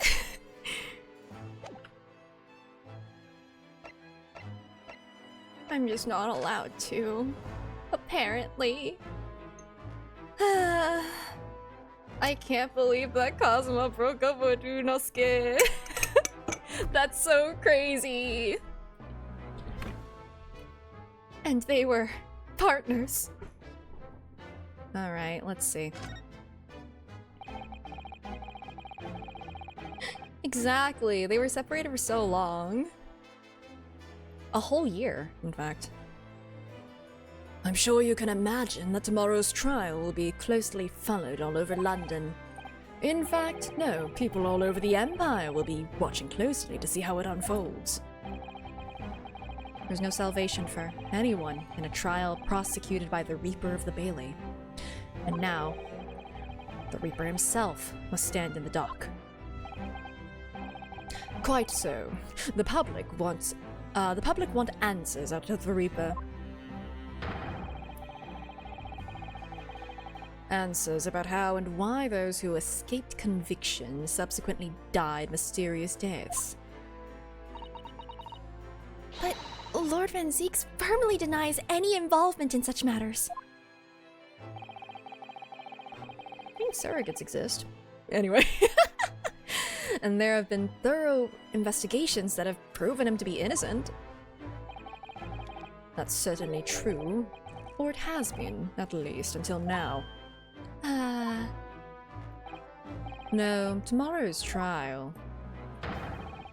Speaker 1: I'm just not allowed to. Apparently. I can't believe that Kazuma broke up with Unosuke. That's so crazy. And they were partners. Alright, let's see. Exactly, they were separated for so long. A whole year, in fact. I'm sure you can imagine that tomorrow's trial will be closely followed all over London. In fact, no, people all over the Empire will be watching closely to see how it unfolds. There's no salvation for anyone in a trial prosecuted by the Reaper of the Bailey. And now, the Reaper himself must stand in the dock. Quite so. The public want answers out of the Reaper. Answers about how and why those who escaped conviction subsequently died mysterious deaths.
Speaker 4: But Lord Van Zieks firmly denies any involvement in such matters.
Speaker 1: I think surrogates exist. Anyway. And there have been thorough investigations that have proven him to be innocent. That's certainly true. Or it has been, at least, until now. No, tomorrow's trial.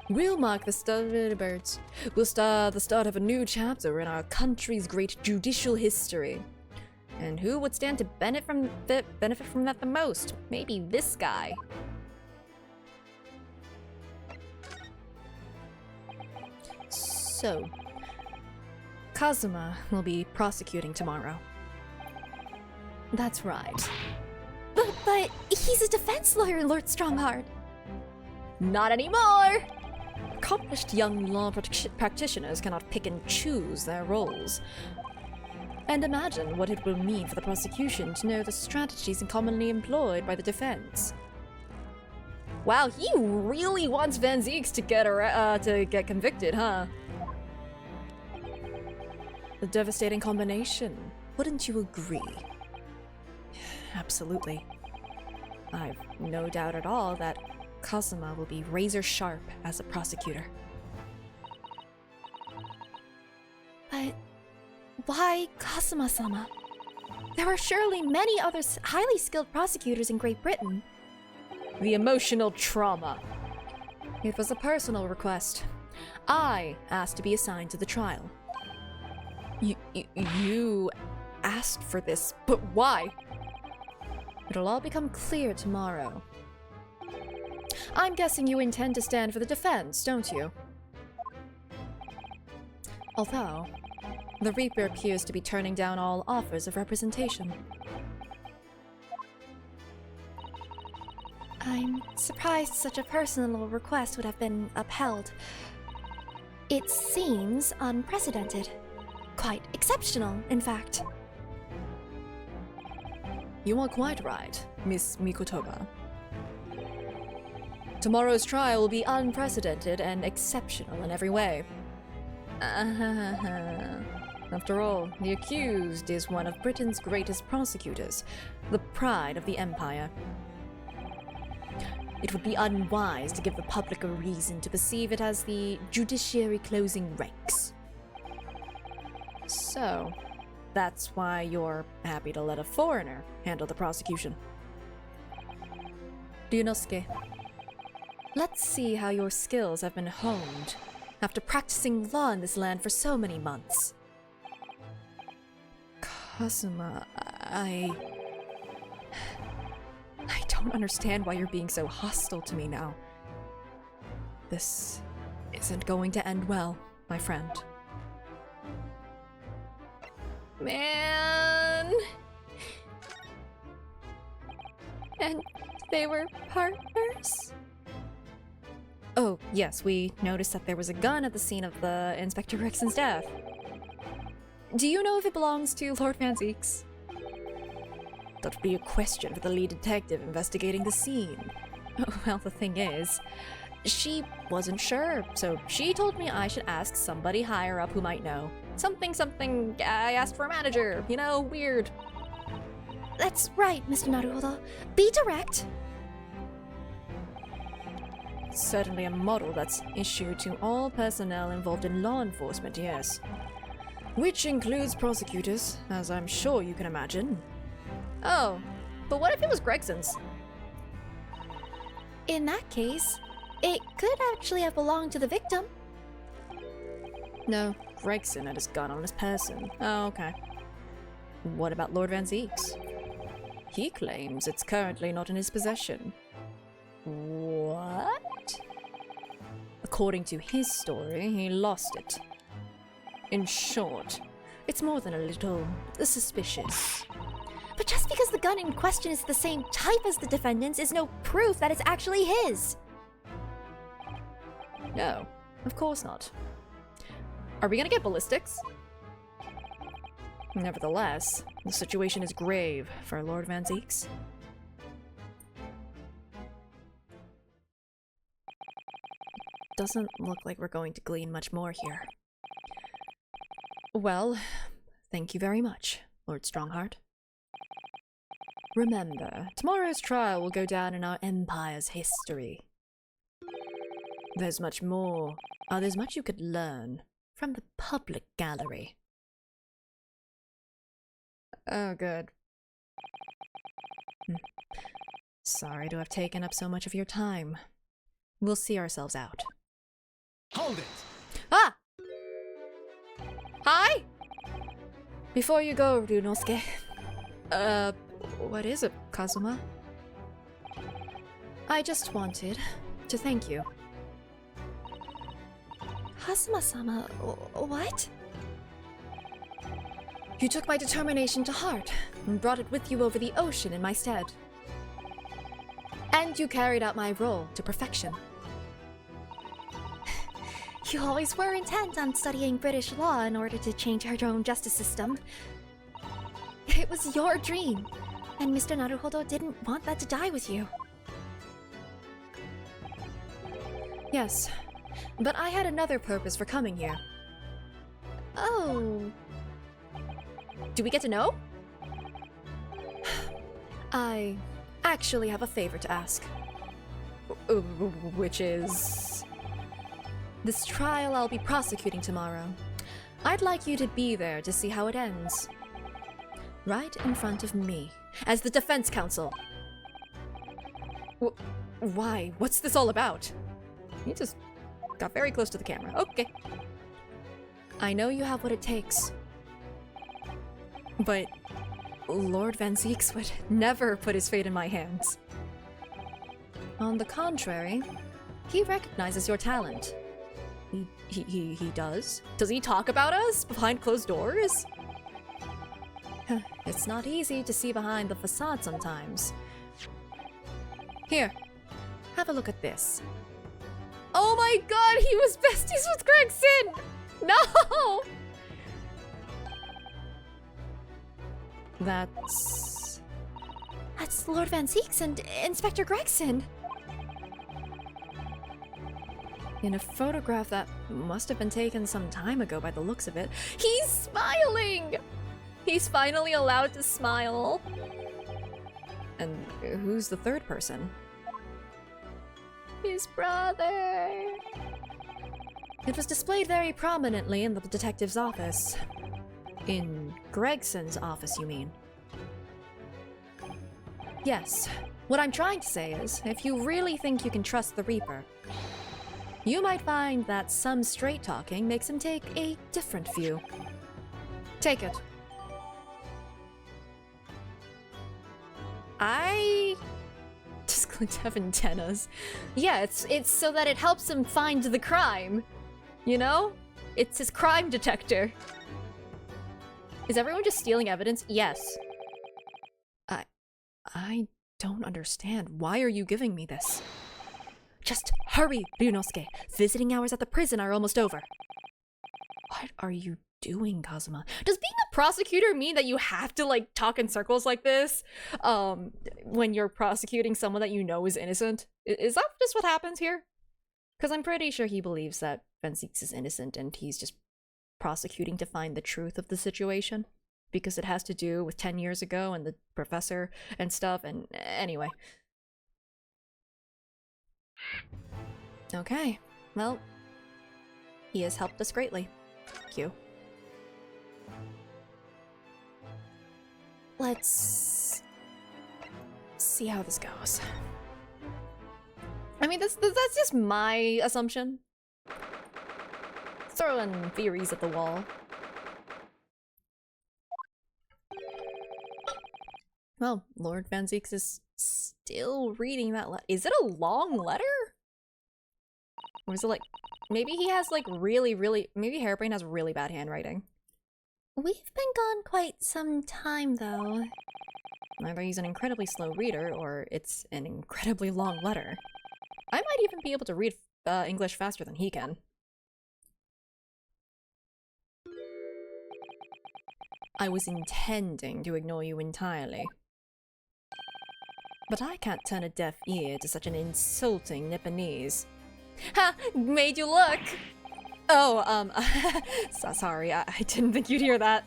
Speaker 1: We'll mark the start of the birds. We'll start the start of a new chapter in our country's great judicial history. And who would stand to benefit from that the most? Maybe this guy. So, Kazuma will be prosecuting tomorrow. That's right.
Speaker 4: But he's a defense lawyer, Lord Strongheart.
Speaker 1: Not anymore! Accomplished young law practitioners cannot pick and choose their roles. And imagine what it will mean for the prosecution to know the strategies commonly employed by the defense. Wow, he really wants Van Zieks to get convicted, huh? A devastating combination, wouldn't you agree? Absolutely. I've no doubt at all that Kazuma will be razor sharp as a prosecutor.
Speaker 4: But why Kazuma-sama? There are surely many other highly skilled prosecutors in Great Britain.
Speaker 1: the emotional trauma. It was a personal request. I asked to be assigned to the trial. You asked for this, but why? It'll all become clear tomorrow. I'm guessing you intend to stand for the defense, don't you? Although, the Reaper appears to be turning down all offers of representation.
Speaker 4: I'm surprised such a personal request would have been upheld. It seems unprecedented. Quite exceptional, in fact.
Speaker 1: You are quite right, Miss Mikotoba. Tomorrow's trial will be unprecedented and exceptional in every way. After all, the accused is one of Britain's greatest prosecutors, the pride of the Empire. It would be unwise to give the public a reason to perceive it as the judiciary closing ranks. So, that's why you're happy to let a foreigner handle the prosecution. Ryunosuke, let's see how your skills have been honed after practicing law in this land for so many months. Kazuma, I don't understand why you're being so hostile to me now. This isn't going to end well, my friend. Man! And they were partners? Oh, yes, we noticed that there was a gun at the scene of the Inspector Rickson's death. Do you know if it belongs to Lord Van Zeeks? That would be a question for the lead detective investigating the scene. Well, the thing is, she wasn't sure, so she told me I should ask somebody higher up who might know. Something, I asked for a manager, you know, weird.
Speaker 4: That's right, Mr. Naruhodo. Be direct.
Speaker 1: Certainly a model that's issued to all personnel involved in law enforcement, yes. Which includes prosecutors, as I'm sure you can imagine. Oh, but what if it was Gregson's?
Speaker 4: In that case, it could actually have belonged to the victim.
Speaker 1: No, Gregson had his gun on his person. Oh, okay. What about Lord Van Zeeks? He claims it's currently not in his possession. What? According to his story, he lost it. In short, it's more than a little suspicious.
Speaker 4: But just because the gun in question is the same type as the defendant's is no proof that it's actually his.
Speaker 1: No, of course not. Are we gonna get ballistics? Nevertheless, the situation is grave for Lord Van Zeeks. Doesn't look like we're going to glean much more here. Well, thank you very much, Lord Strongheart. Remember, tomorrow's trial will go down in our Empire's history. There's much more. There's much you could learn from the public gallery. Oh, good. Sorry to have taken up so much of your time. We'll see ourselves out.
Speaker 2: Hold it!
Speaker 1: Ah! Hi! Before you go, Ryunosuke. What is it, Kazuma? I just wanted to thank you.
Speaker 4: Kazuma-sama, what?
Speaker 1: You took my determination to heart and brought it with you over the ocean in my stead. And you carried out my role to perfection.
Speaker 4: You always were intent on studying British law in order to change our own justice system. It was your dream, and Mr. Naruhodo didn't want that to die with you.
Speaker 1: Yes, but I had another purpose for coming here.
Speaker 4: Oh.
Speaker 1: Do we get to know? I actually have a favor to ask. Which is... this trial I'll be prosecuting tomorrow. I'd like you to be there to see how it ends. Right in front of me, as the defense counsel. Why? What's this all about? You just got very close to the camera. Okay. I know you have what it takes. But Lord Van Zieks would never put his fate in my hands. On the contrary, he recognizes your talent. He does? Does he talk about us behind closed doors? It's not easy to see behind the facade sometimes. Here, have a look at this. Oh my god, he was besties with Gregson! No! That's
Speaker 4: Lord Van Zieks and Inspector Gregson.
Speaker 1: in a photograph that must have been taken some time ago by the looks of it. He's smiling! He's finally allowed to smile. And who's the third person? His brother! It was displayed very prominently in the detective's office. In Gregson's office, you mean? Yes. What I'm trying to say is, if you really think you can trust the Reaper, you might find that some straight-talking makes him take a different view. Take it. I just clicked have antennas. Yeah, it's so that it helps him find the crime. You know? It's his crime detector. Is everyone just stealing evidence? Yes. I don't understand. Why are you giving me this? Just hurry, Ryunosuke. Visiting hours at the prison are almost over. What are you doing, Kazuma? Does being a prosecutor mean that you have to, like, talk in circles like this? When you're prosecuting someone that you know is innocent? Is that just what happens here? Because I'm pretty sure he believes that Van Zieks is innocent and he's just prosecuting to find the truth of the situation. Because it has to do with 10 years ago and the professor and stuff, and anyway. Okay, well, he has helped us greatly. Thank you. Let's see how this goes. I mean, that's just my assumption. Throwing theories at the wall. Well, Lord Van Zieks is still reading that letter. Is it a long letter? Or is it like... Maybe he has like really... Maybe Hairbrain has really bad handwriting.
Speaker 4: We've been gone quite some time, though.
Speaker 1: Either he's an incredibly slow reader, or it's an incredibly long letter. I might even be able to read English faster than he can. I was intending to ignore you entirely. But I can't turn a deaf ear to such an insulting Nipponese. Ha! Made you look! Oh, sorry, I didn't think you'd hear that.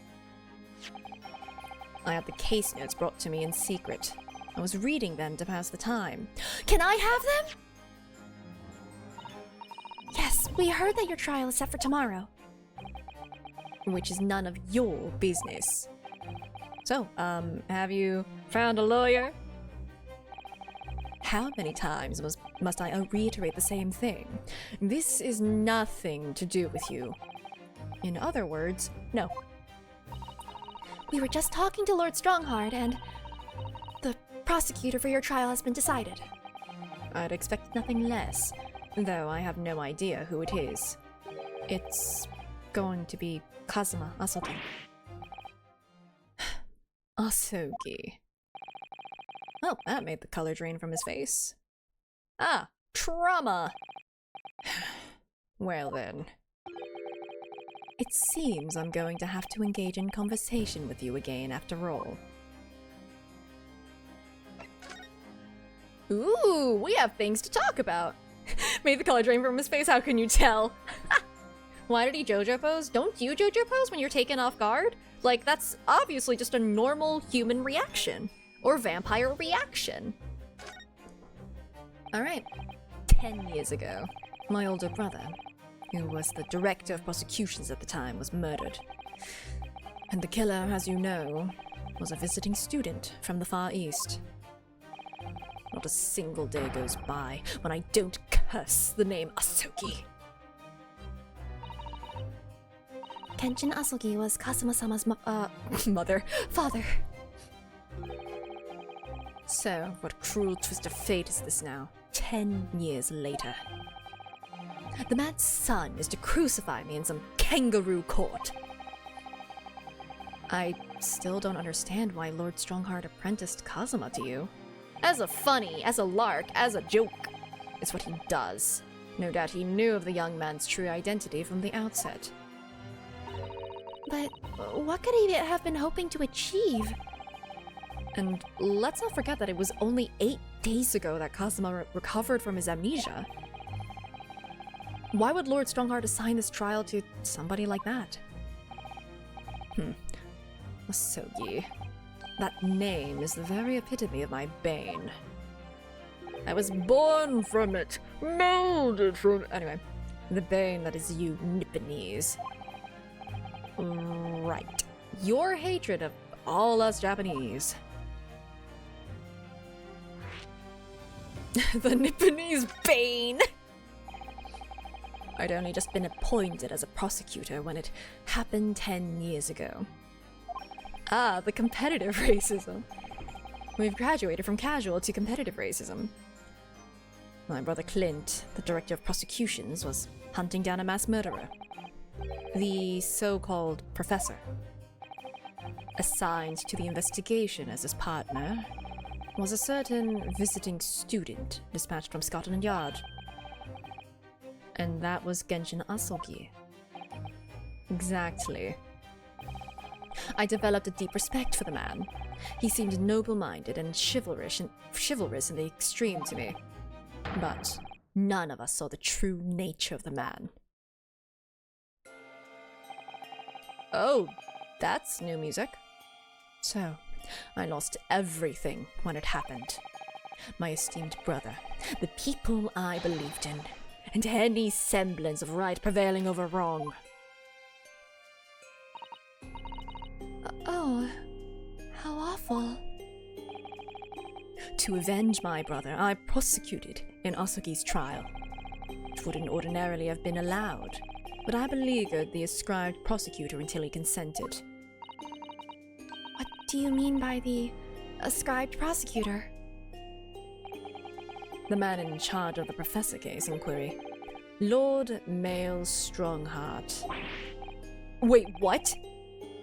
Speaker 1: I had the case notes brought to me in secret. I was reading them to pass the time.
Speaker 4: Can I have them? Yes, we heard that your trial is set for tomorrow.
Speaker 1: Which is none of your business. So, have you found a lawyer? How many times must I reiterate the same thing? This is nothing to do with you. In other words, no.
Speaker 4: We were just talking to Lord Strongheart, and the prosecutor for your trial has been decided.
Speaker 1: I'd expect nothing less, though I have no idea who it is. It's going to be Kazuma Asogi. Asogi. Well, that made the color drain from his face. Ah, trauma! Well then. It seems I'm going to have to engage in conversation with you again after all. Ooh, we have things to talk about! Made the color drain from his face, how can you tell? Why did he JoJo pose? Don't you JoJo pose when you're taken off guard? Like, that's obviously just a normal human reaction. Or vampire reaction. Alright. 10 years ago, my older brother, who was the director of prosecutions at the time, was murdered. And the killer, as you know, was a visiting student from the Far East. Not a single day goes by when I don't curse the name Asogi.
Speaker 4: Kenshin Asogi was Kazuma-sama's
Speaker 1: father. So, what cruel twist of fate is this now, 10 years later? The man's son is to crucify me in some kangaroo court. I still don't understand why Lord Strongheart apprenticed Kazuma to you. As a funny, as a lark, as a joke. It's what he does. No doubt he knew of the young man's true identity from the outset.
Speaker 4: But what could he have been hoping to achieve?
Speaker 1: And let's not forget that it was only 8 days ago that Kazuma recovered from his amnesia. Why would Lord Strongheart assign this trial to somebody like that? Asogi. That name is the very epitome of my bane. I was born from it, molded from... Anyway, the bane that is you Nipponese. Right. Your hatred of all us Japanese. The Nipponese bane! I'd only just been appointed as a prosecutor when it happened 10 years ago. Ah, the competitive racism. We've graduated from casual to competitive racism. My brother Clint, the director of prosecutions, was hunting down a mass murderer. The so-called professor. Assigned to the investigation as his partner was a certain visiting student dispatched from Scotland Yard. And that was Genshin Asogi. Exactly. I developed a deep respect for the man. He seemed noble-minded and chivalrous in the extreme to me. But none of us saw the true nature of the man. Oh, that's new music. So, I lost everything when it happened. My esteemed brother, the people I believed in, and any semblance of right prevailing over wrong.
Speaker 4: Oh, how awful.
Speaker 1: To avenge my brother, I prosecuted in Asogi's trial. It wouldn't ordinarily have been allowed, but I beleaguered the ascribed prosecutor until he consented.
Speaker 4: What do you mean by the ascribed prosecutor?
Speaker 1: The man in charge of the professor case inquiry. Lord Male Strongheart. Wait, what?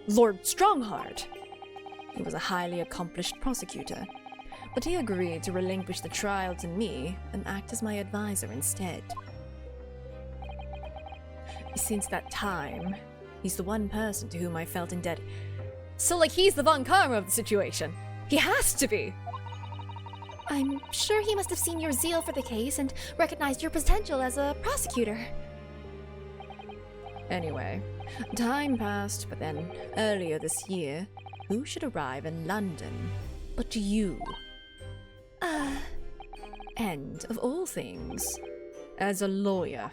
Speaker 1: Lord Strongheart? He was a highly accomplished prosecutor, but he agreed to relinquish the trial to me and act as my advisor instead. Since that time, he's the one person to whom I felt in debt. So, like, he's the Von Karma of the situation. He has to be!
Speaker 4: I'm sure he must have seen your zeal for the case and recognized your potential as a prosecutor.
Speaker 1: Anyway, time passed, but then, earlier this year, who should arrive in London but you? And, of all things, as a lawyer.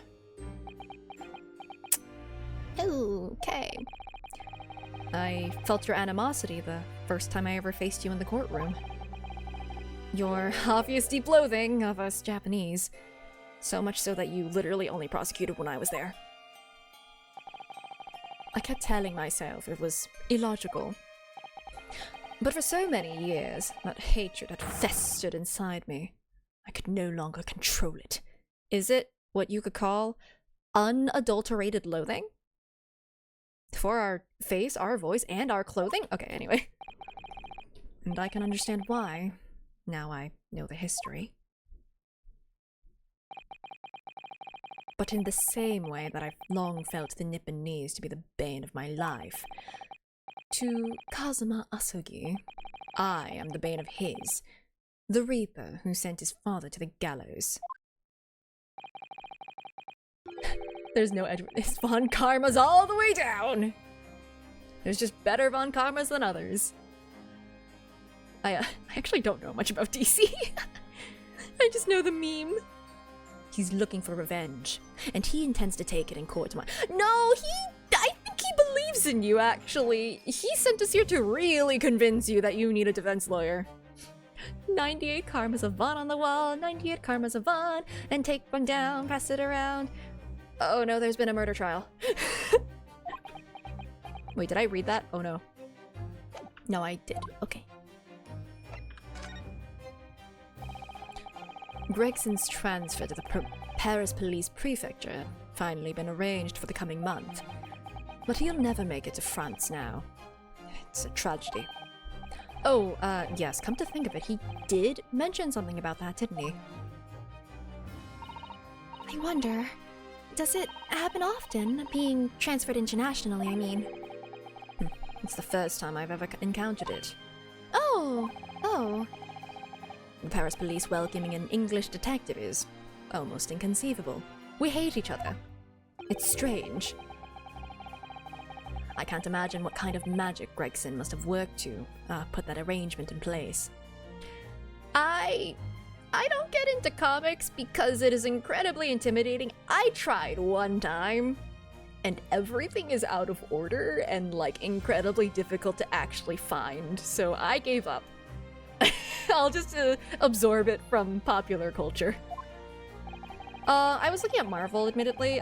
Speaker 4: Okay.
Speaker 1: I felt your animosity the first time I ever faced you in the courtroom. Your obvious deep loathing of us Japanese. So much so that you literally only prosecuted when I was there. I kept telling myself it was illogical. But for so many years, that hatred had festered inside me. I could no longer control it. Is it what you could call unadulterated loathing? For our face, our voice, and our clothing? Okay, anyway. And I can understand why. Now I know the history. But in the same way that I've long felt the Nipponese to be the bane of my life, to Kazuma Asogi, I am the bane of his, the Reaper who sent his father to the gallows. There's no edgeworth. This Von Karma's all the way down! There's just better Von Karmas than others. I actually don't know much about DC. I just know the meme. He's looking for revenge, and he intends to take it in court tomorrow. No, I think he believes in you, actually. He sent us here to really convince you that you need a defense lawyer. 98 karmas of Vaughn on the wall, 98 karmas of Vaughn, and take one down, pass it around. Oh no, there's been a murder trial. Wait, did I read that? Oh no. No, I did. Okay. Gregson's transfer to the Paris police prefecture had finally been arranged for the coming month. But he'll never make it to France now. It's a tragedy. Oh, yes, come to think of it, he did mention something about that, didn't he?
Speaker 4: I wonder, does it happen often, being transferred internationally, I mean?
Speaker 1: It's the first time I've ever encountered it.
Speaker 4: Oh.
Speaker 1: The Paris police welcoming an English detective is almost inconceivable. We hate each other. It's strange. I can't imagine what kind of magic Gregson must have worked to put that arrangement in place. I don't get into comics because it is incredibly intimidating. I tried one time, and everything is out of order and, like, incredibly difficult to actually find, so I gave up. I'll just absorb it from popular culture. I was looking at Marvel, admittedly.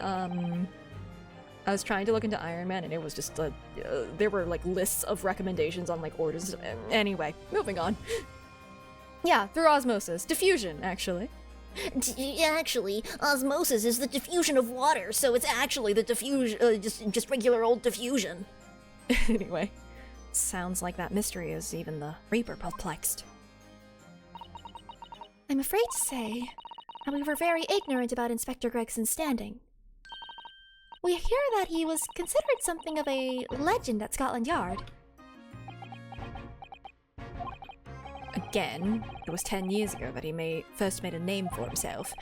Speaker 1: I was trying to look into Iron Man, and it was just, there were, like, lists of recommendations on, like, orders. Anyway, moving on. Yeah, through osmosis. Diffusion, actually.
Speaker 5: Actually, osmosis is the diffusion of water, so it's actually the diffusion, just regular old diffusion.
Speaker 1: Anyway, sounds like that mystery is even the Reaper perplexed.
Speaker 4: I'm afraid to say that we were very ignorant about Inspector Gregson's standing. We hear that he was considered something of a legend at Scotland Yard.
Speaker 1: Again, it was 10 years ago that he first made a name for himself,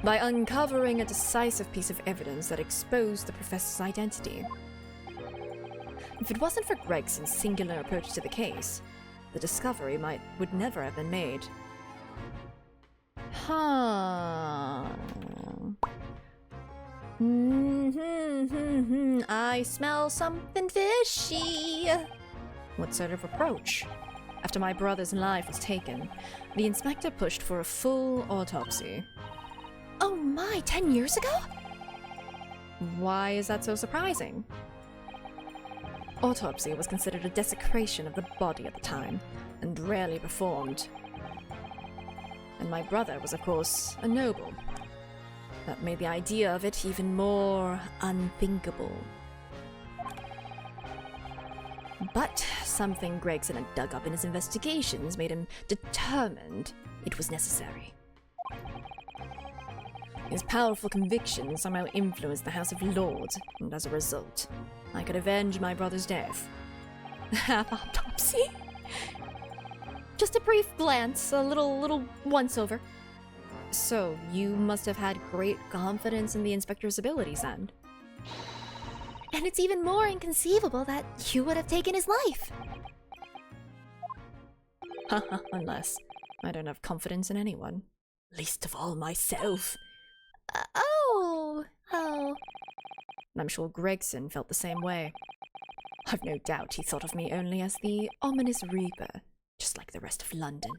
Speaker 1: by uncovering a decisive piece of evidence that exposed the professor's identity. If it wasn't for Gregson's singular approach to the case, the discovery would never have been made. I smell something fishy. What sort of approach? After my brother's life was taken, the inspector pushed for a full autopsy.
Speaker 4: Oh my, 10 years ago?
Speaker 1: Why is that so surprising? Autopsy was considered a desecration of the body at the time, and rarely performed. And my brother was, of course, a noble. That made the idea of it even more unthinkable. But something Gregson had dug up in his investigations made him determined it was necessary. His powerful conviction somehow influenced the House of Lords, and as a result, I could avenge my brother's death. Half autopsy?
Speaker 4: Just a brief glance, a little once-over.
Speaker 1: So, you must have had great confidence in the inspector's abilities, then?
Speaker 4: And it's even more inconceivable that you would have taken his life.
Speaker 1: Haha, unless I don't have confidence in anyone. Least of all myself.
Speaker 4: Oh.
Speaker 1: And I'm sure Gregson felt the same way. I've no doubt he thought of me only as the ominous Reaper, just like the rest of London.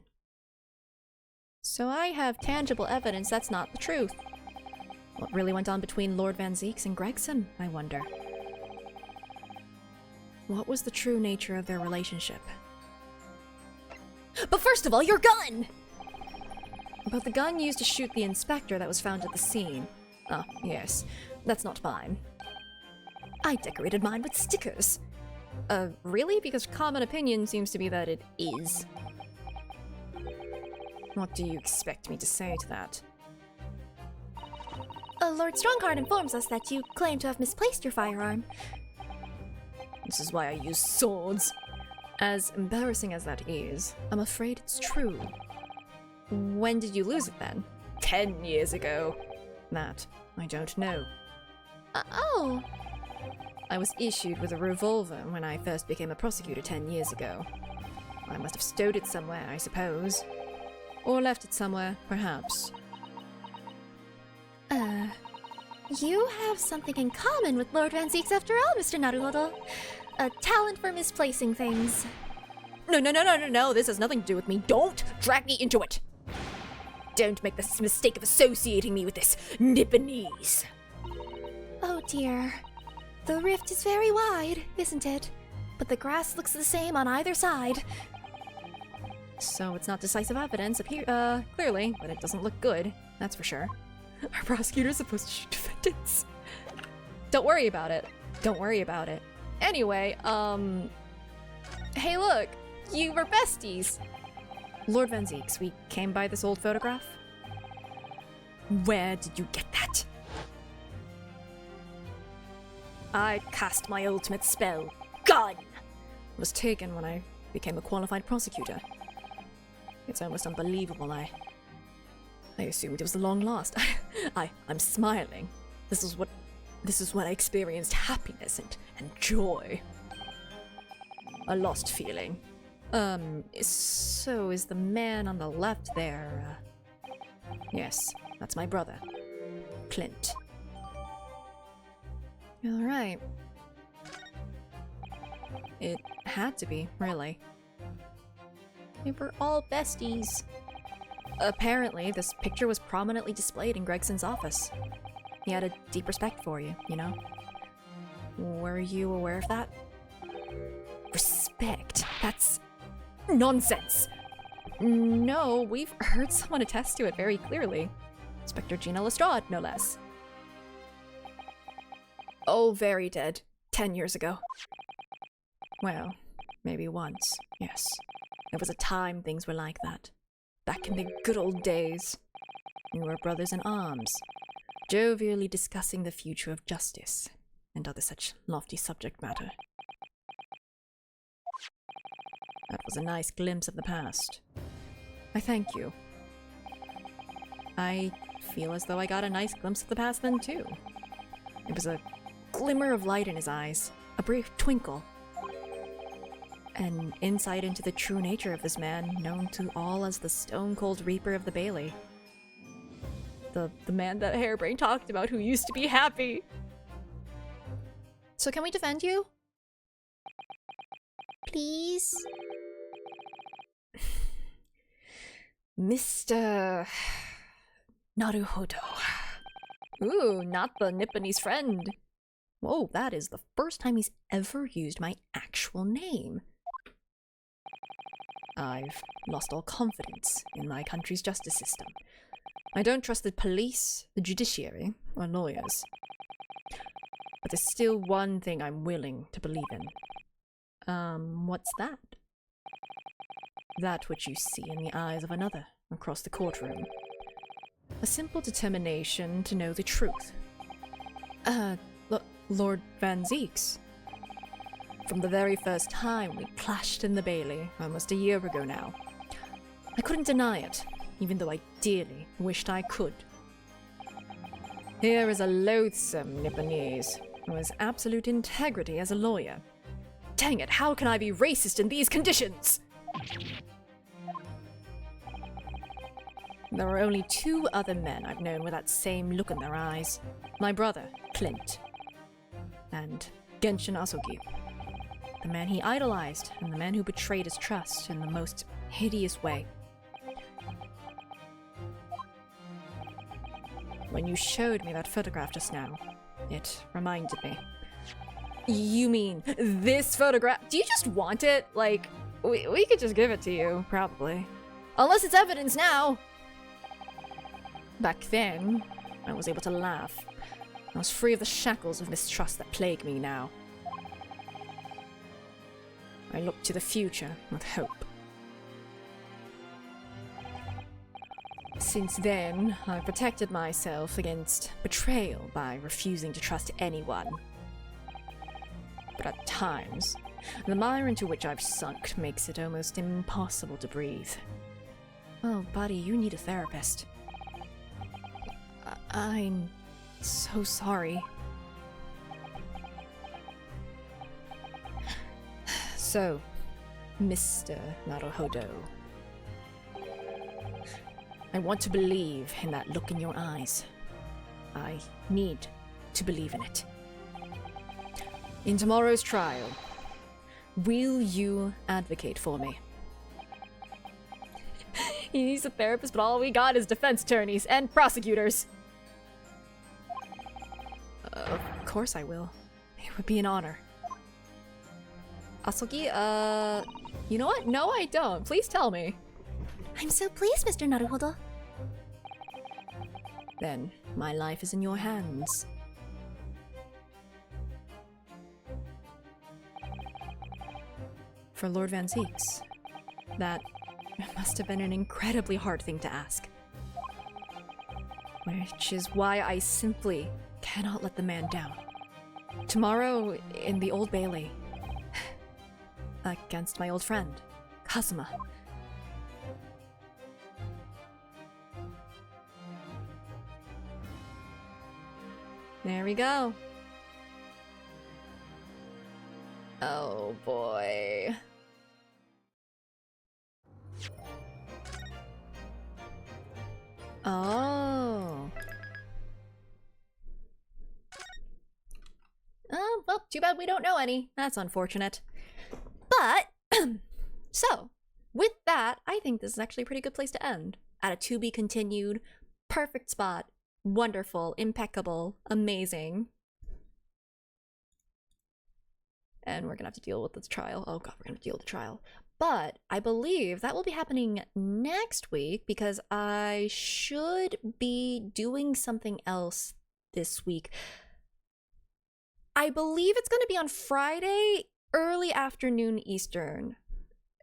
Speaker 1: So I have tangible evidence that's not the truth. What really went on between Lord Van Zeeks and Gregson, I wonder? What was the true nature of their relationship?
Speaker 5: But first of all, your gun!
Speaker 1: About the gun used to shoot the inspector that was found at the scene. Ah, yes. That's not mine. I decorated mine with stickers. Really? Because common opinion seems to be that it is. What do you expect me to say to that?
Speaker 4: Lord Strongheart informs us that you claim to have misplaced your firearm.
Speaker 1: This is why I use swords. As embarrassing as that is, I'm afraid it's true. When did you lose it then? 10 years ago. That, I don't know.
Speaker 4: Oh.
Speaker 1: I was issued with a revolver when I first became a prosecutor 10 years ago. I must have stowed it somewhere, I suppose. Or left it somewhere, perhaps.
Speaker 4: You have something in common with Lord Van Zeeks after all, Mr. Naruhodo. A talent for misplacing things.
Speaker 1: No, this has nothing to do with me. Don't drag me into it. Don't make the mistake of associating me with this Nipponese.
Speaker 4: Oh dear. The rift is very wide, isn't it? But the grass looks the same on either side.
Speaker 1: So it's not decisive evidence, clearly, but it doesn't look good, that's for sure. Our prosecutor's supposed to shoot defendants. Don't worry about it. Don't worry about it. Anyway, hey look, you were besties. Lord Van Zeeks, we came by this old photograph. Where did you get that? I cast my ultimate spell, gun! It was taken when I became a qualified prosecutor. It's almost unbelievable. I assumed it was long lost. I'm smiling. This is when I experienced happiness and joy. A lost feeling. So is the man on the left there, Yes, that's my brother. Clint. Alright. It had to be, really. They were all besties. Apparently, this picture was prominently displayed in Gregson's office. He had a deep respect for you, you know? Were you aware of that? Respect? That's nonsense! No, we've heard someone attest to it very clearly. Inspector Gina Lestrade, no less. Oh, very dead. 10 years ago. Well, maybe once, yes. There was a time things were like that. Back in the good old days. We were brothers in arms, jovially discussing the future of justice and other such lofty subject matter. That was a nice glimpse of the past. I thank you. I feel as though I got a nice glimpse of the past then, too. It was a glimmer of light in his eyes, a brief twinkle. An insight into the true nature of this man, known to all as the stone-cold Reaper of the Bailey. The man that Harebrain talked about who used to be happy. So can we defend you?
Speaker 4: Please?
Speaker 1: Mr. Naruhodo. Ooh, not the Nipponese friend. Whoa, that is the first time he's ever used my actual name. I've lost all confidence in my country's justice system. I don't trust the police, the judiciary, or lawyers. But there's still one thing I'm willing to believe in. What's that? That which you see in the eyes of another across the courtroom. A simple determination to know the truth. Lord Van Zeeks. From the very first time we clashed in the Bailey, almost a year ago now. I couldn't deny it, even though I dearly wished I could. Here is a loathsome Nipponese, who has absolute integrity as a lawyer. Dang it, how can I be racist in these conditions? There are only two other men I've known with that same look in their eyes. My brother, Clint, and Genshin Asogi. The man he idolized, and the man who betrayed his trust in the most hideous way. When you showed me that photograph just now, it reminded me. You mean this photograph? Do you just want it? Like, we could just give it to you, probably. Unless it's evidence now! Back then, I was able to laugh. I was free of the shackles of mistrust that plague me now. I look to the future with hope. Since then, I've protected myself against betrayal by refusing to trust anyone. But at times, the mire into which I've sunk makes it almost impossible to breathe. Oh, buddy, you need a therapist. I'm so sorry. So, Mr. Naruhodo, I want to believe in that look in your eyes. I need to believe in it. In tomorrow's trial, Will you advocate for me? He needs a therapist, but all we got is defense attorneys and prosecutors. Of course I will. It would be an honor. Asogi, you know what? No, I don't. Please tell me.
Speaker 4: I'm so pleased, Mr. Naruhodo.
Speaker 1: Then, my life is in your hands. For Lord Van Zeeks, that must have been an incredibly hard thing to ask. Which is why I simply cannot let the man down. Tomorrow, in the Old Bailey, against my old friend, Kazuma. There we go. Oh boy. Oh. Oh, well, too bad we don't know any. That's unfortunate. But, so, with that, I think this is actually a pretty good place to end. At a to be continued, perfect spot, wonderful, impeccable, amazing. And we're gonna have to deal with this trial. Oh god, we're gonna deal with the trial. But I believe that will be happening next week because I should be doing something else this week. I believe it's gonna be on Friday, early afternoon Eastern.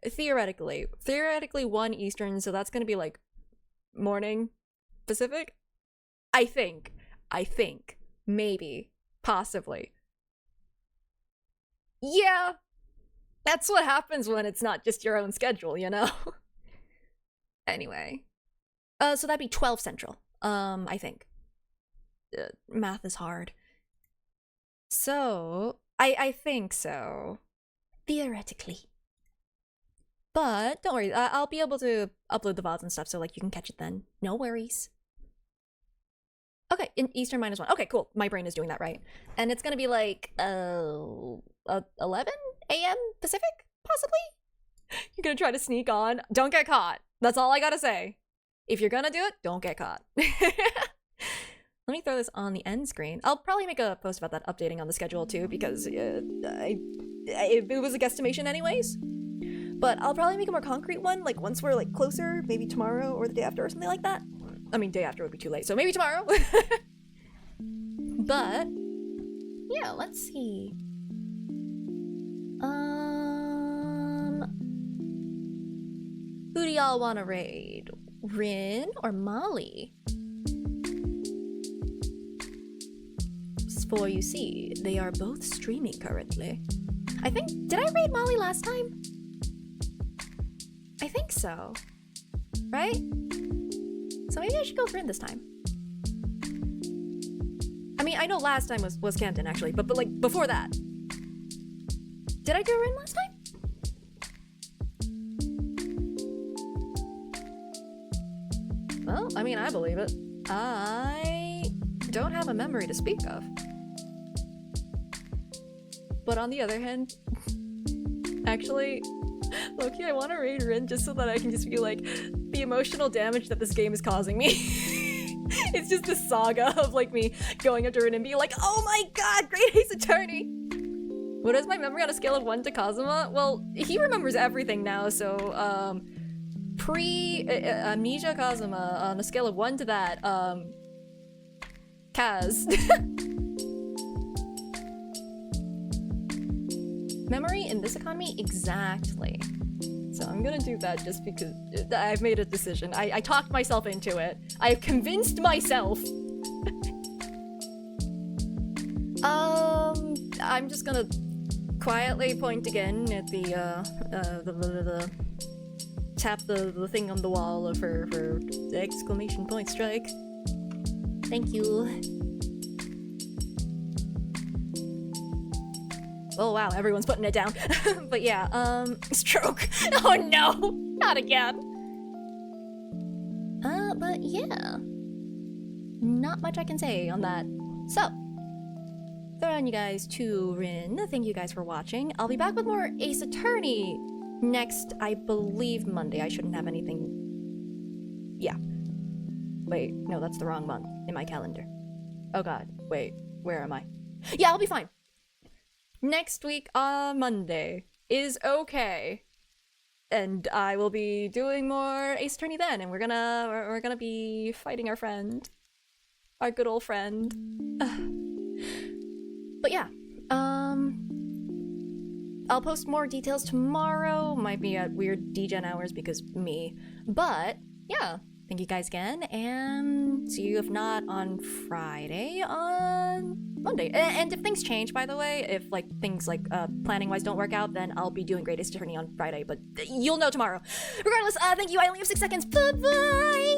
Speaker 1: Theoretically 1 Eastern, so that's gonna be like morning Pacific. I think, maybe, possibly. Yeah, that's what happens when it's not just your own schedule, you know? Anyway. So that'd be 12 Central, I think. Math is hard. So, I think so. Theoretically. But, don't worry, I'll be able to upload the VODs and stuff, so like you can catch it then. No worries. Okay, in Eastern -1. Okay, cool. My brain is doing that right. And it's gonna be like, 11 a.m. Pacific, possibly? You're gonna try to sneak on? Don't get caught. That's all I gotta say. If you're gonna do it, don't get caught. Let me throw this on the end screen. I'll probably make a post about that updating on the schedule too, because it was a guesstimation anyways. But I'll probably make a more concrete one, like once we're like closer, maybe tomorrow or the day after or something like that. I mean, day after would be too late, so maybe tomorrow. But yeah, let's see. Who do y'all want to raid? Rin or Molly? For you see, they are both streaming currently. I think, did I raid Molly last time? I think so. Right? So maybe I should go for Rin this time. I mean, I know last time was Canton actually, but like before that. Did I do Rin last time? Well, I mean, I believe it. I don't have a memory to speak of. But on the other hand, actually, low-key, I want to raid Rin just so that I can just feel like the emotional damage that this game is causing me. It's just this saga of like me going up to Rin and being like, oh my god, Great Ace Attorney! What is my memory on a scale of 1 to Kazuma? Well, he remembers everything now, so, amnesia Kazuma on a scale of 1 to that, Kaz. Memory in this economy? Exactly. So I'm gonna do that just because I've made a decision. I talked myself into it. I've convinced myself. I'm just gonna quietly point again at the tap the thing on the wall for the exclamation point strike. Thank you. Oh wow, everyone's putting it down. But yeah, stroke. Oh no, not again. But yeah. Not much I can say on that. So, throwing you guys to Rin. Thank you guys for watching. I'll be back with more Ace Attorney next, I believe, Monday. I shouldn't have anything. Yeah. Wait, no, that's the wrong month in my calendar. Oh god, wait, where am I? Yeah, I'll be fine. Next week on Monday is okay. And I will be doing more Ace Attorney then, and we're gonna be fighting our friend. Our good old friend. But yeah, I'll post more details tomorrow. Might be at weird degen hours because me. But yeah, thank you guys again, and see you if not on Friday, on Monday. And if things change, by the way, if like things like planning wise don't work out, then I'll be doing Greatest Attorney on Friday, but you'll know tomorrow. Regardless, thank you. I only have 6 seconds. Bye bye.